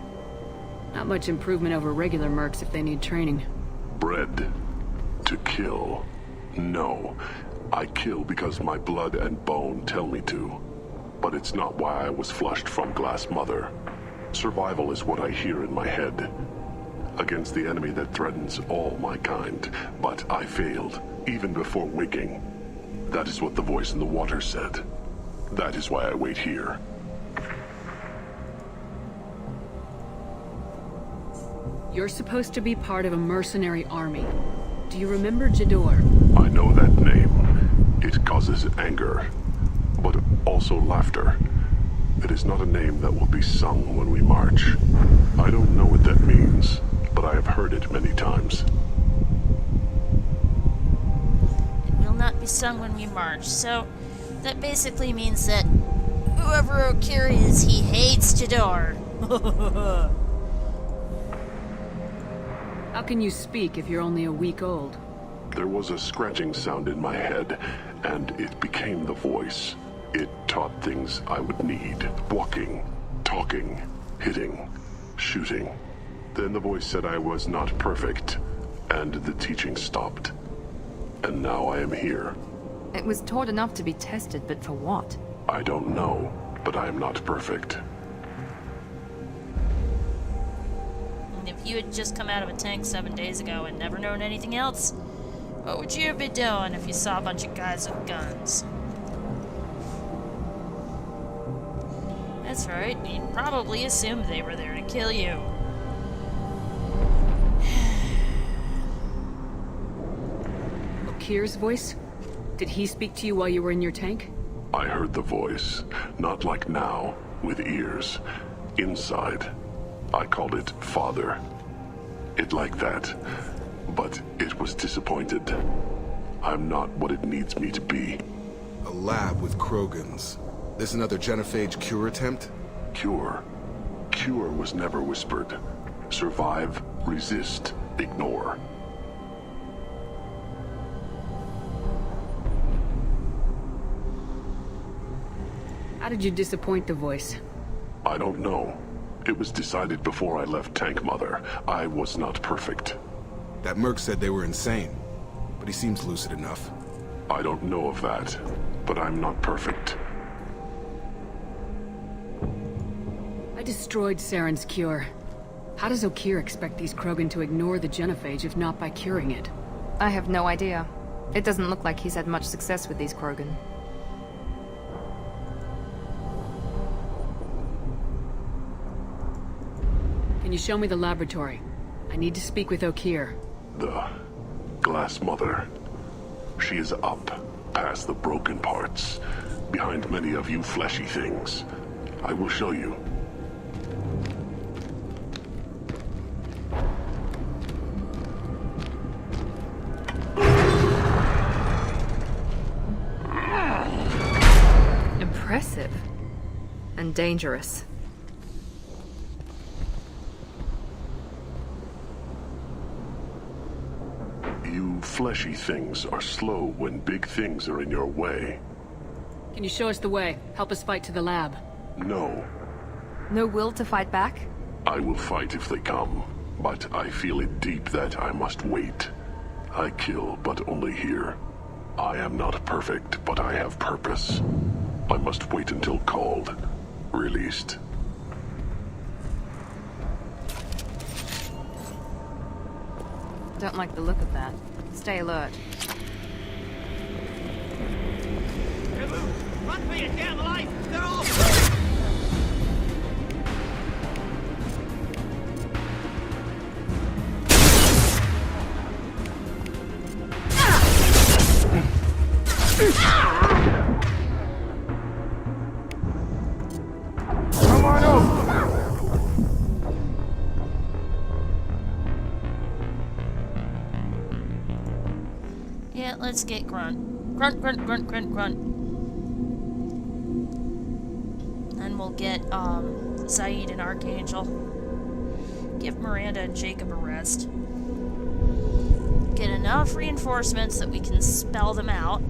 Not much improvement over regular mercs if they need training. Bred to kill. No. I kill because my blood and bone tell me to. But it's not why I was flushed from Glass Mother. Survival is what I hear in my head. Against the enemy that threatens all my kind. But I failed, even before waking. That is what the voice in the water said. That is why I wait here. You're supposed to be part of a mercenary army. Do you remember Jador? I know that name. It causes anger, but also laughter. It is not a name that will be sung when we march. I don't know what that means, but I have heard it many times. It will not be sung when we march, so that basically means that whoever Okir is, he hates Jador. How can you speak if you're only a week old? There was a scratching sound in my head, and it became the voice. It taught things I would need. Walking, talking, hitting, shooting. Then the voice said I was not perfect, and the teaching stopped. And now I am here. It was taught enough to be tested, but for what? I don't know, but I am not perfect. And if you had just come out of a tank 7 days ago and never known anything else, what would you be doing if you saw a bunch of guys with guns? That's right, you'd probably assume they were there to kill you. Okir's voice? Did he speak to you while you were in your tank? I heard the voice, not like now, with ears. Inside. I called it Father. It like that, but it was disappointed. I'm not what it needs me to be. A lab with Krogans. This another genophage cure attempt? Cure? Cure was never whispered. Survive, resist, ignore. How did you disappoint the voice? I don't know. It was decided before I left Tank Mother. I was not perfect. That merc said they were insane, but he seems lucid enough. I don't know of that, but I'm not perfect. I destroyed Saren's cure. How does Okir expect these Krogan to ignore the genophage if not by curing it? I have no idea. It doesn't look like he's had much success with these Krogan. Can you show me the laboratory? I need to speak with Okir. The Glass Mother. She is up, past the broken parts, behind many of you fleshy things. I will show you. Impressive. And dangerous. You fleshy things are slow when big things are in your way. Can you show us the way? Help us fight to the lab. No. No will to fight back? I will fight if they come, but I feel it deep that I must wait. I kill, but only here. I am not perfect, but I have purpose. I must wait until called, released. Don't like the look of that. Stay alert. Run for your damn life! They're all... Come on over! Yeah, let's get Grunt. Grunt, grunt, grunt, grunt, grunt. Then we'll get, Zaid and Archangel. Give Miranda and Jacob a rest. Get enough reinforcements that we can spell them out,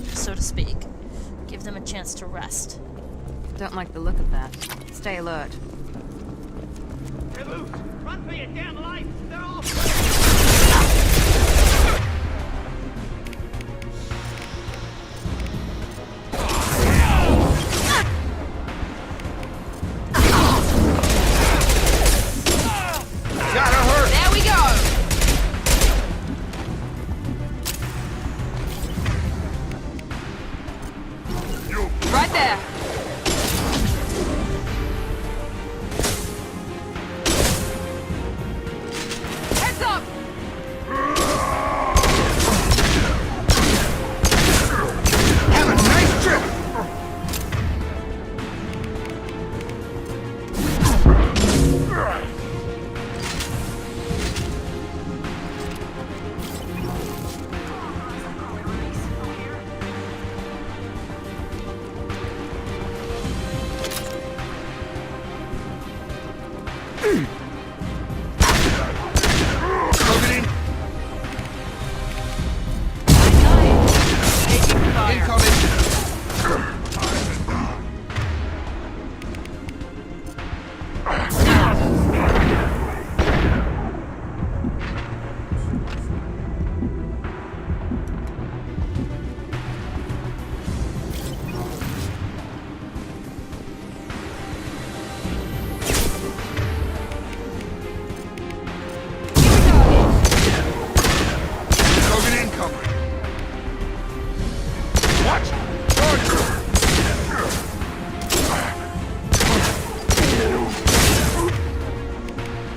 so to speak. Give them a chance to rest. Don't like the look of that. Stay alert. They're loose! Run for your damn life! They're all... Gotta hurt! There we go! Right there!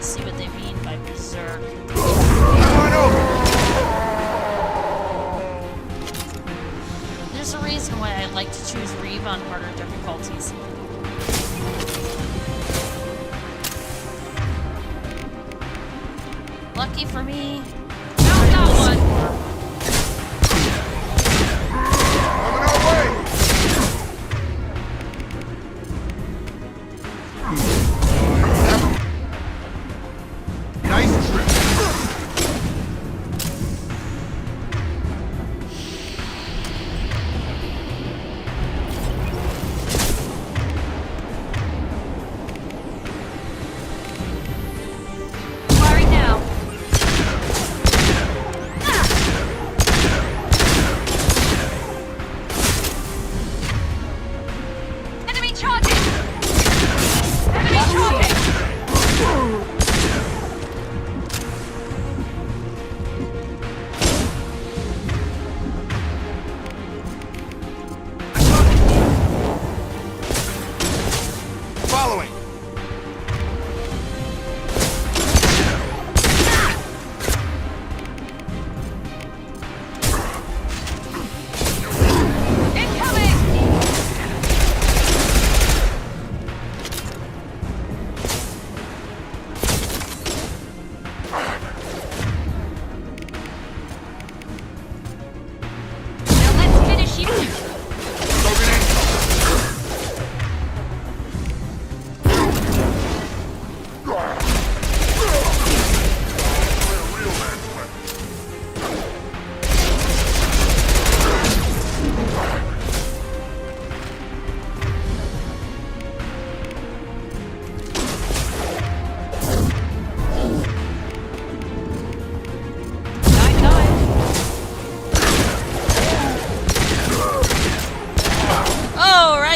See what they mean by berserk. There's a reason why I like to choose Reeve on harder difficulties. Lucky for me, found that one.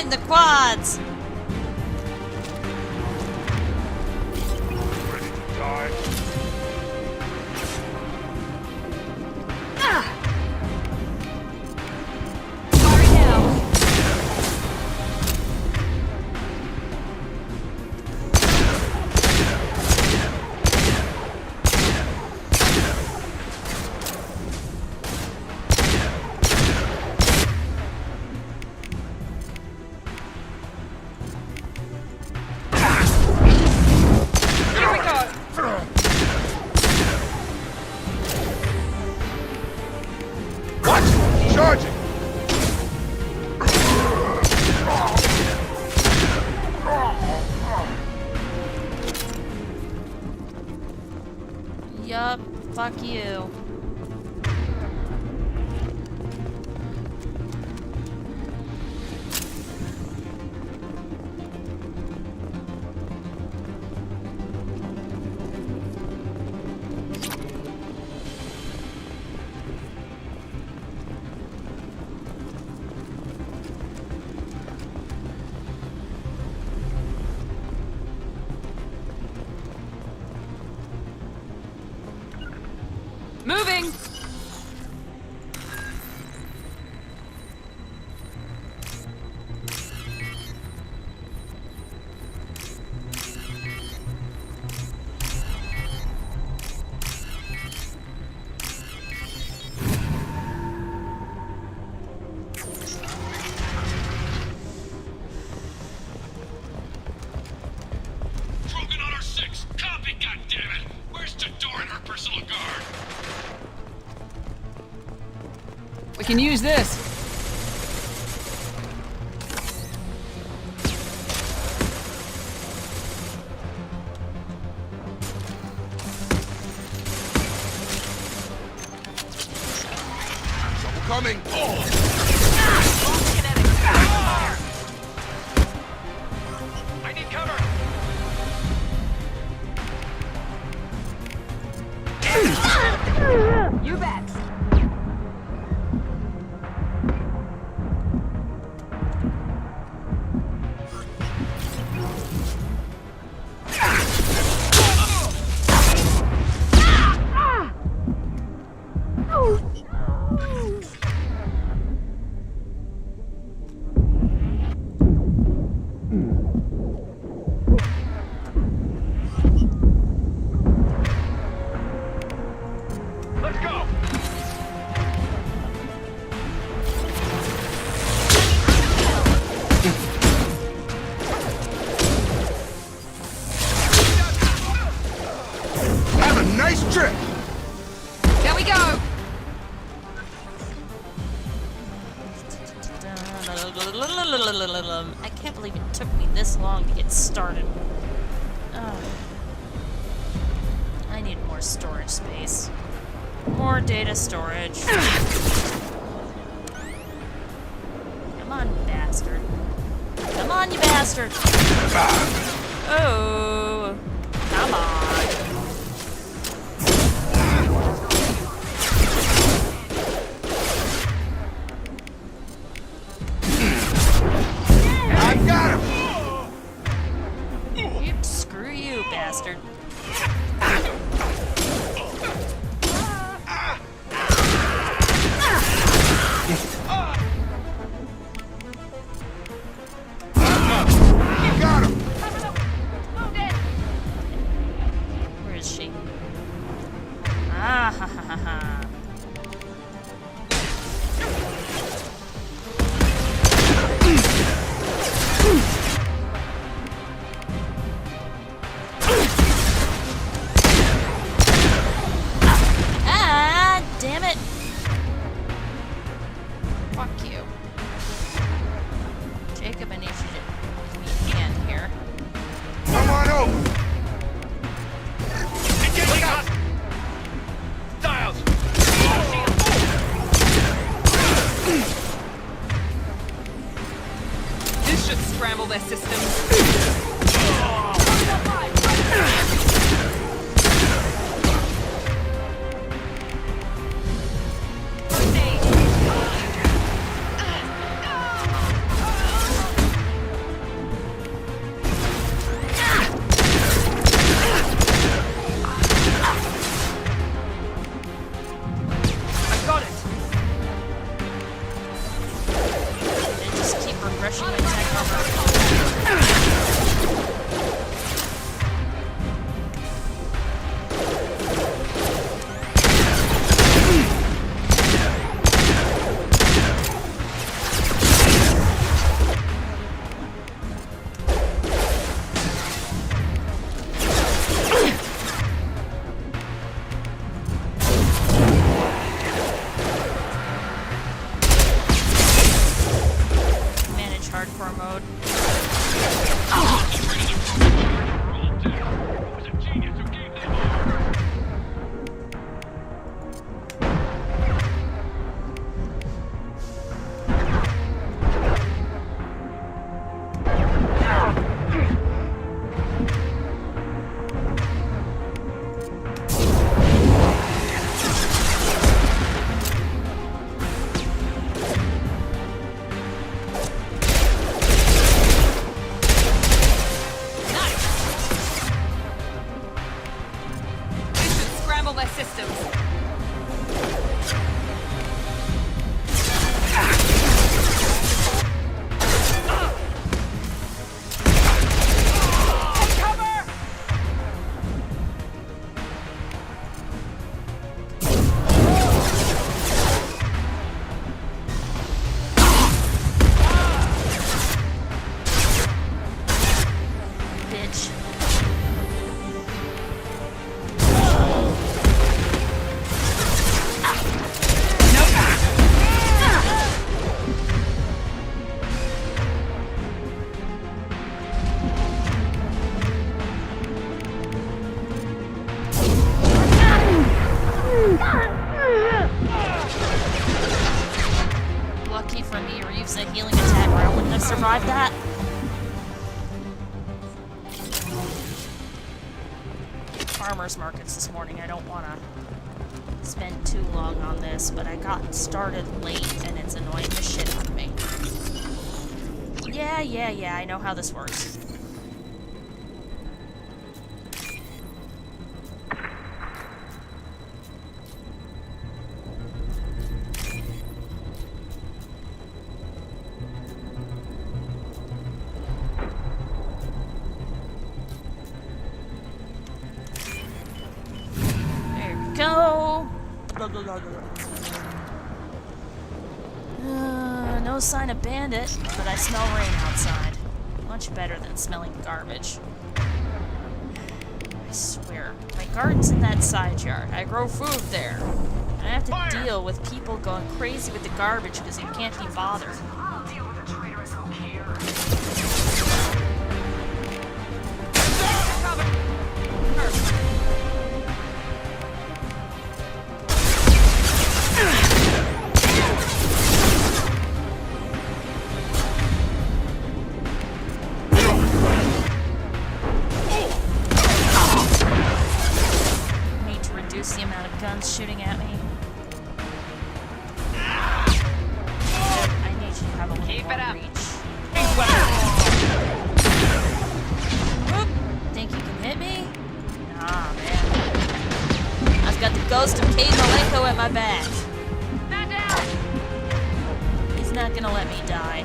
The quads. Yup, fuck you. Moving! Krogan on our 6. Copy, goddammit! Where's Tador and her personal guard? We can use this. Coming! I need cover! You bet. Let's go! Have a nice trip! There we go. I can't believe it took me this long to get started. Ugh. I need more storage space. More data storage. Come on, bastard. Come on, you bastard! Oh, come on. I got him! Yep, screw you, bastard. Got him! Where is she? Ah ha ha ha ha. Ah, damn it. Fuck you. Jacob, I need you to give me a hand here. Come on over! Engaging us! Styles! This should scramble their systems. I got it! And just keep refreshing my tech armor. Manage hardcore mode. This should scramble their systems. Bitch. farmers markets this morning. I don't want to spend too long on this, but I got started late and it's annoying the shit out of me. Yeah, I know how this works. Go! No sign of bandit, but I smell rain outside. Much better than smelling garbage. I swear, my garden's in that side yard. I grow food there. And I have to deal with people going crazy with the garbage because they can't be bothered. I'll deal with the traitors who care. Need to reduce the amount of guns shooting at me. I need you to have a little more reach. Whoop. Think you can hit me? Nah, man. I've got the ghost of Kate Malenko at my back. He's not gonna let me die.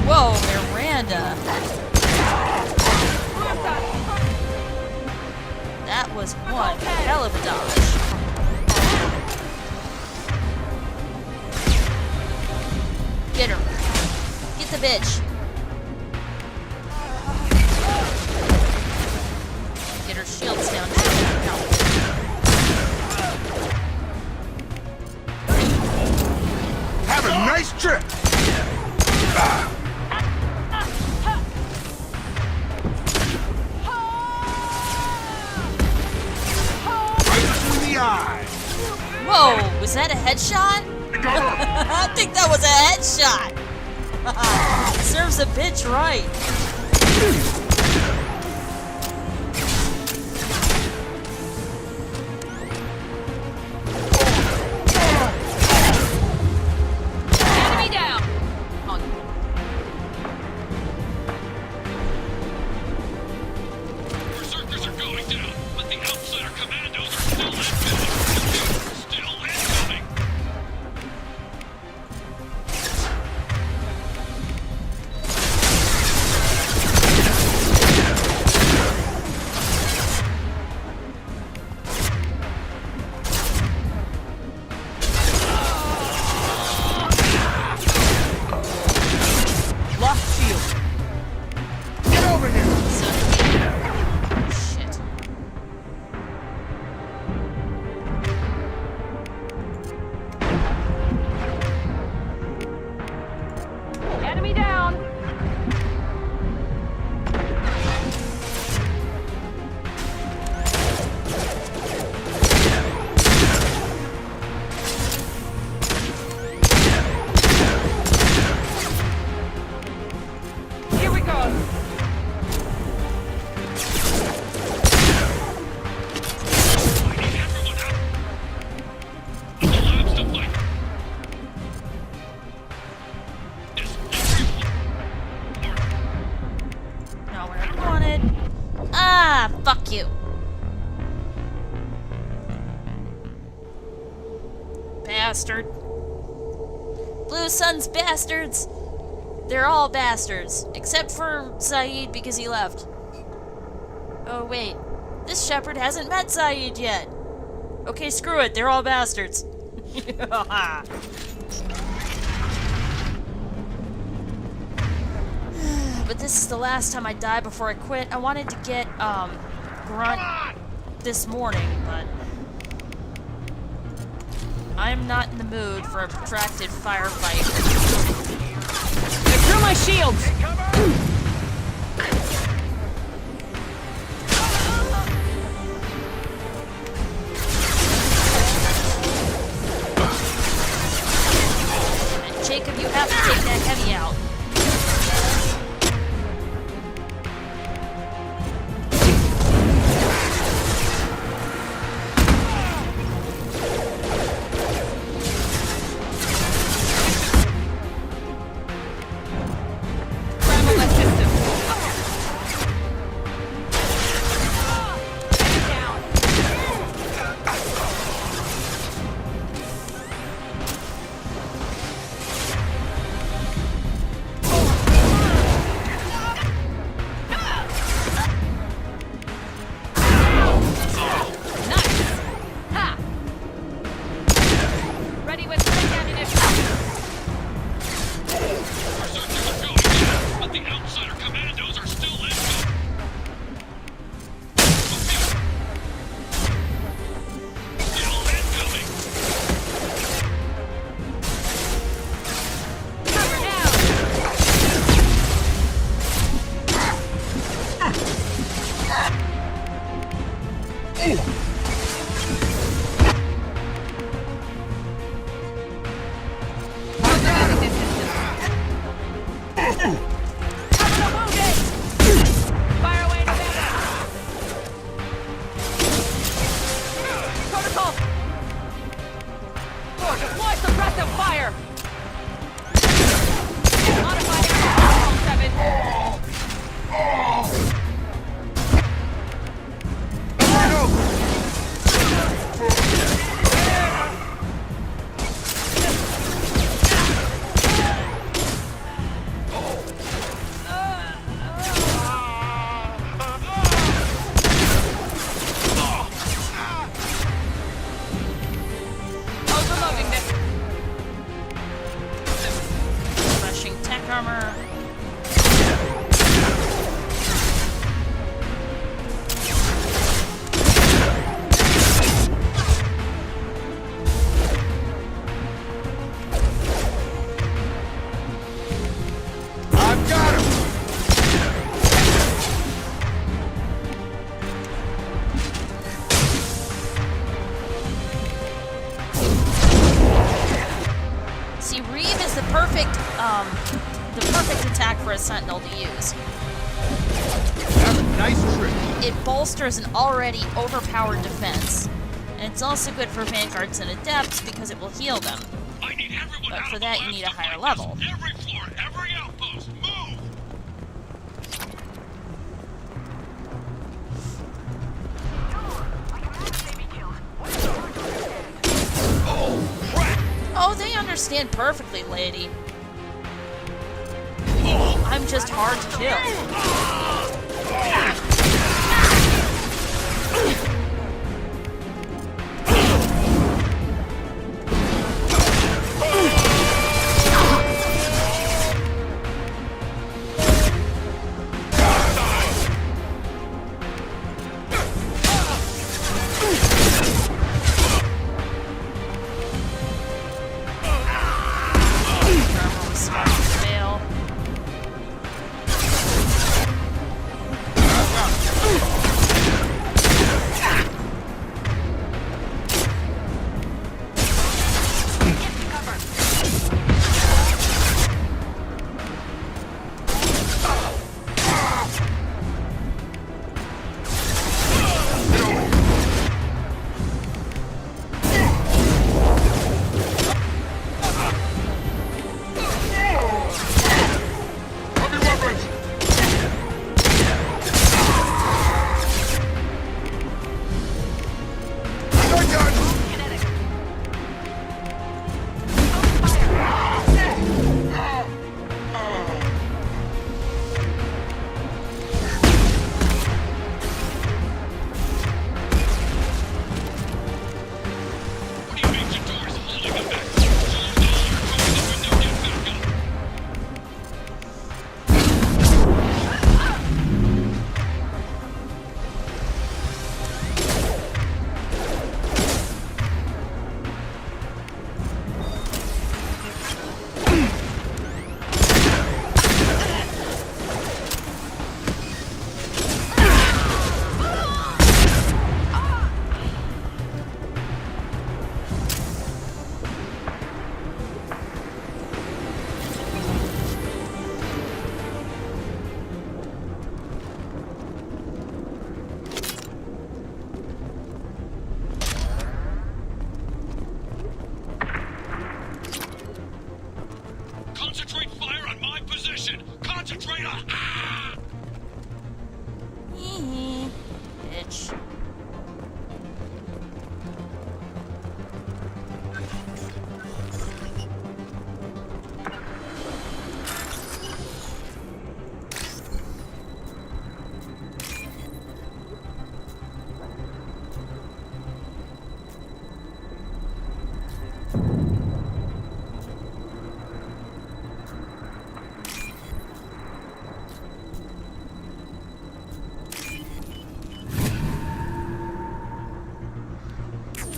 Whoa, Miranda. That was one hell of a dodge. Get her. Get the bitch. Get her shields down. Have a nice trip! Whoa, was that a headshot? I think that was a headshot. Serves a bitch right. Enemy down. Berserkers are going down, but the outsider commandos are still incoming. Still incoming. Lost shield. Get over here. Shit. Enemy down. Here we go. Not what I wanted. Ah, fuck you. Bastard. Blue Sun's bastards. They're all bastards. Except for Saeed because he left. Oh, wait. This shepherd hasn't met Saeed yet. Okay, screw it. They're all bastards. But this is the last time I die before I quit. I wanted to get, Grunt this morning, but I'm not in the mood for a protracted firefight. I threw my shields. Sentinel to use. That's a nice trick. It bolsters an already overpowered defense, and it's also good for vanguards and adepts because it will heal them. But for that, you need a higher level. Every floor, every outpost, move! Oh, they understand perfectly, lady. I'm just hard to kill. Fail. Concentrate fire on my position! Concentrate on... Bitch.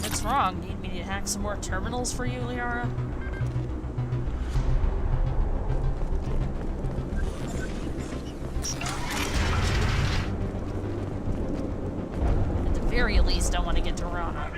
What's wrong? Need me to hack some more terminals for you, Liara? At the very least, I want to get to Rana.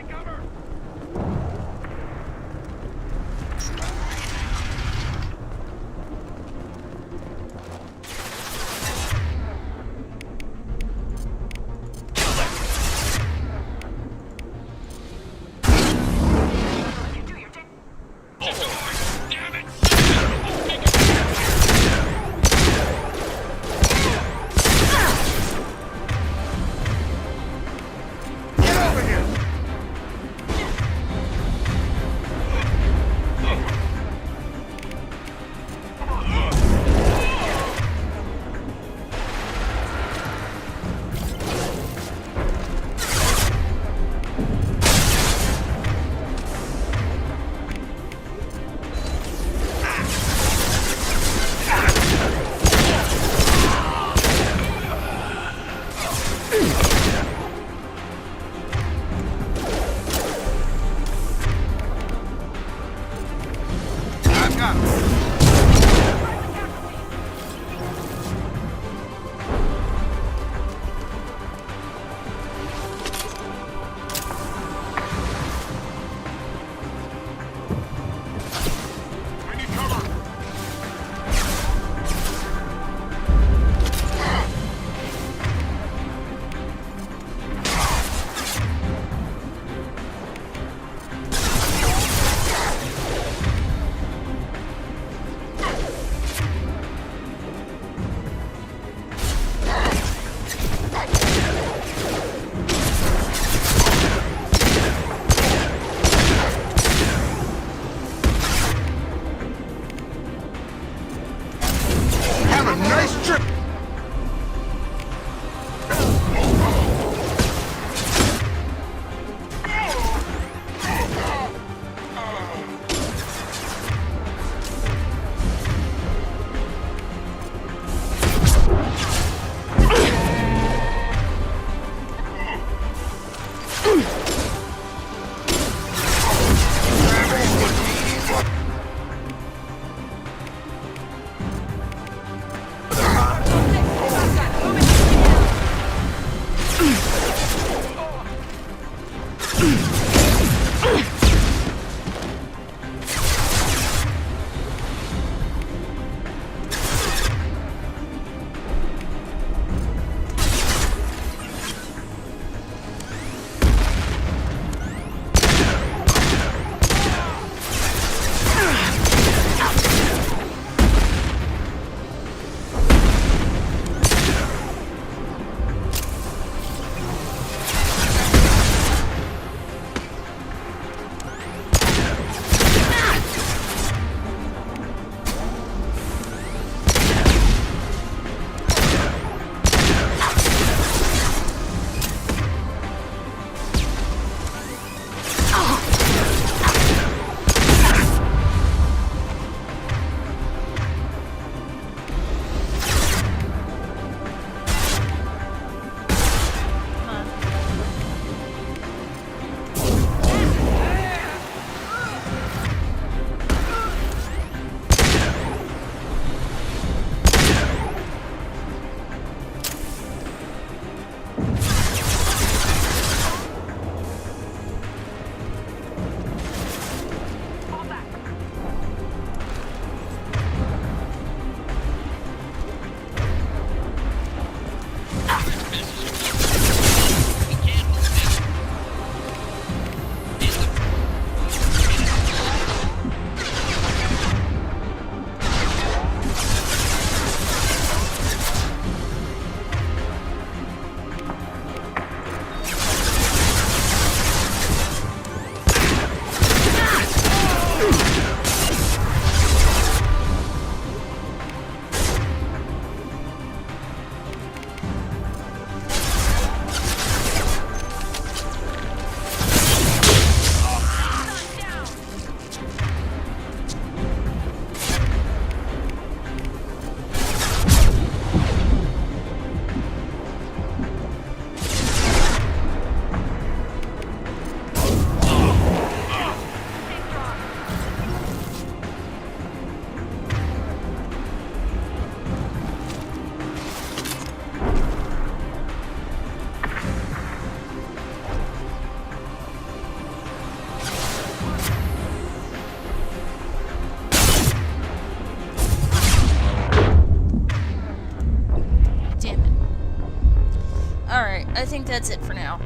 I think that's it for now.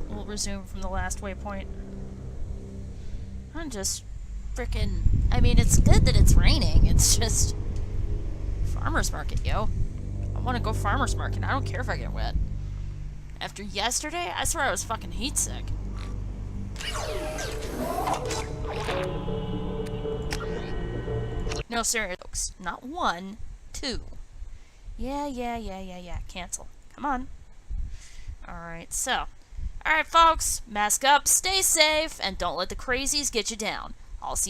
We'll resume from the last waypoint. I'm just frickin'... I mean, it's good that it's raining. It's just... Farmer's market, yo. I want to go farmer's market. I don't care if I get wet. After yesterday, I swear I was fucking heat sick. No, seriously, folks. Not 1, 2. Yeah. Cancel. Come on. Alright, so. Alright, folks. Mask up, stay safe, and don't let the crazies get you down. I'll see you.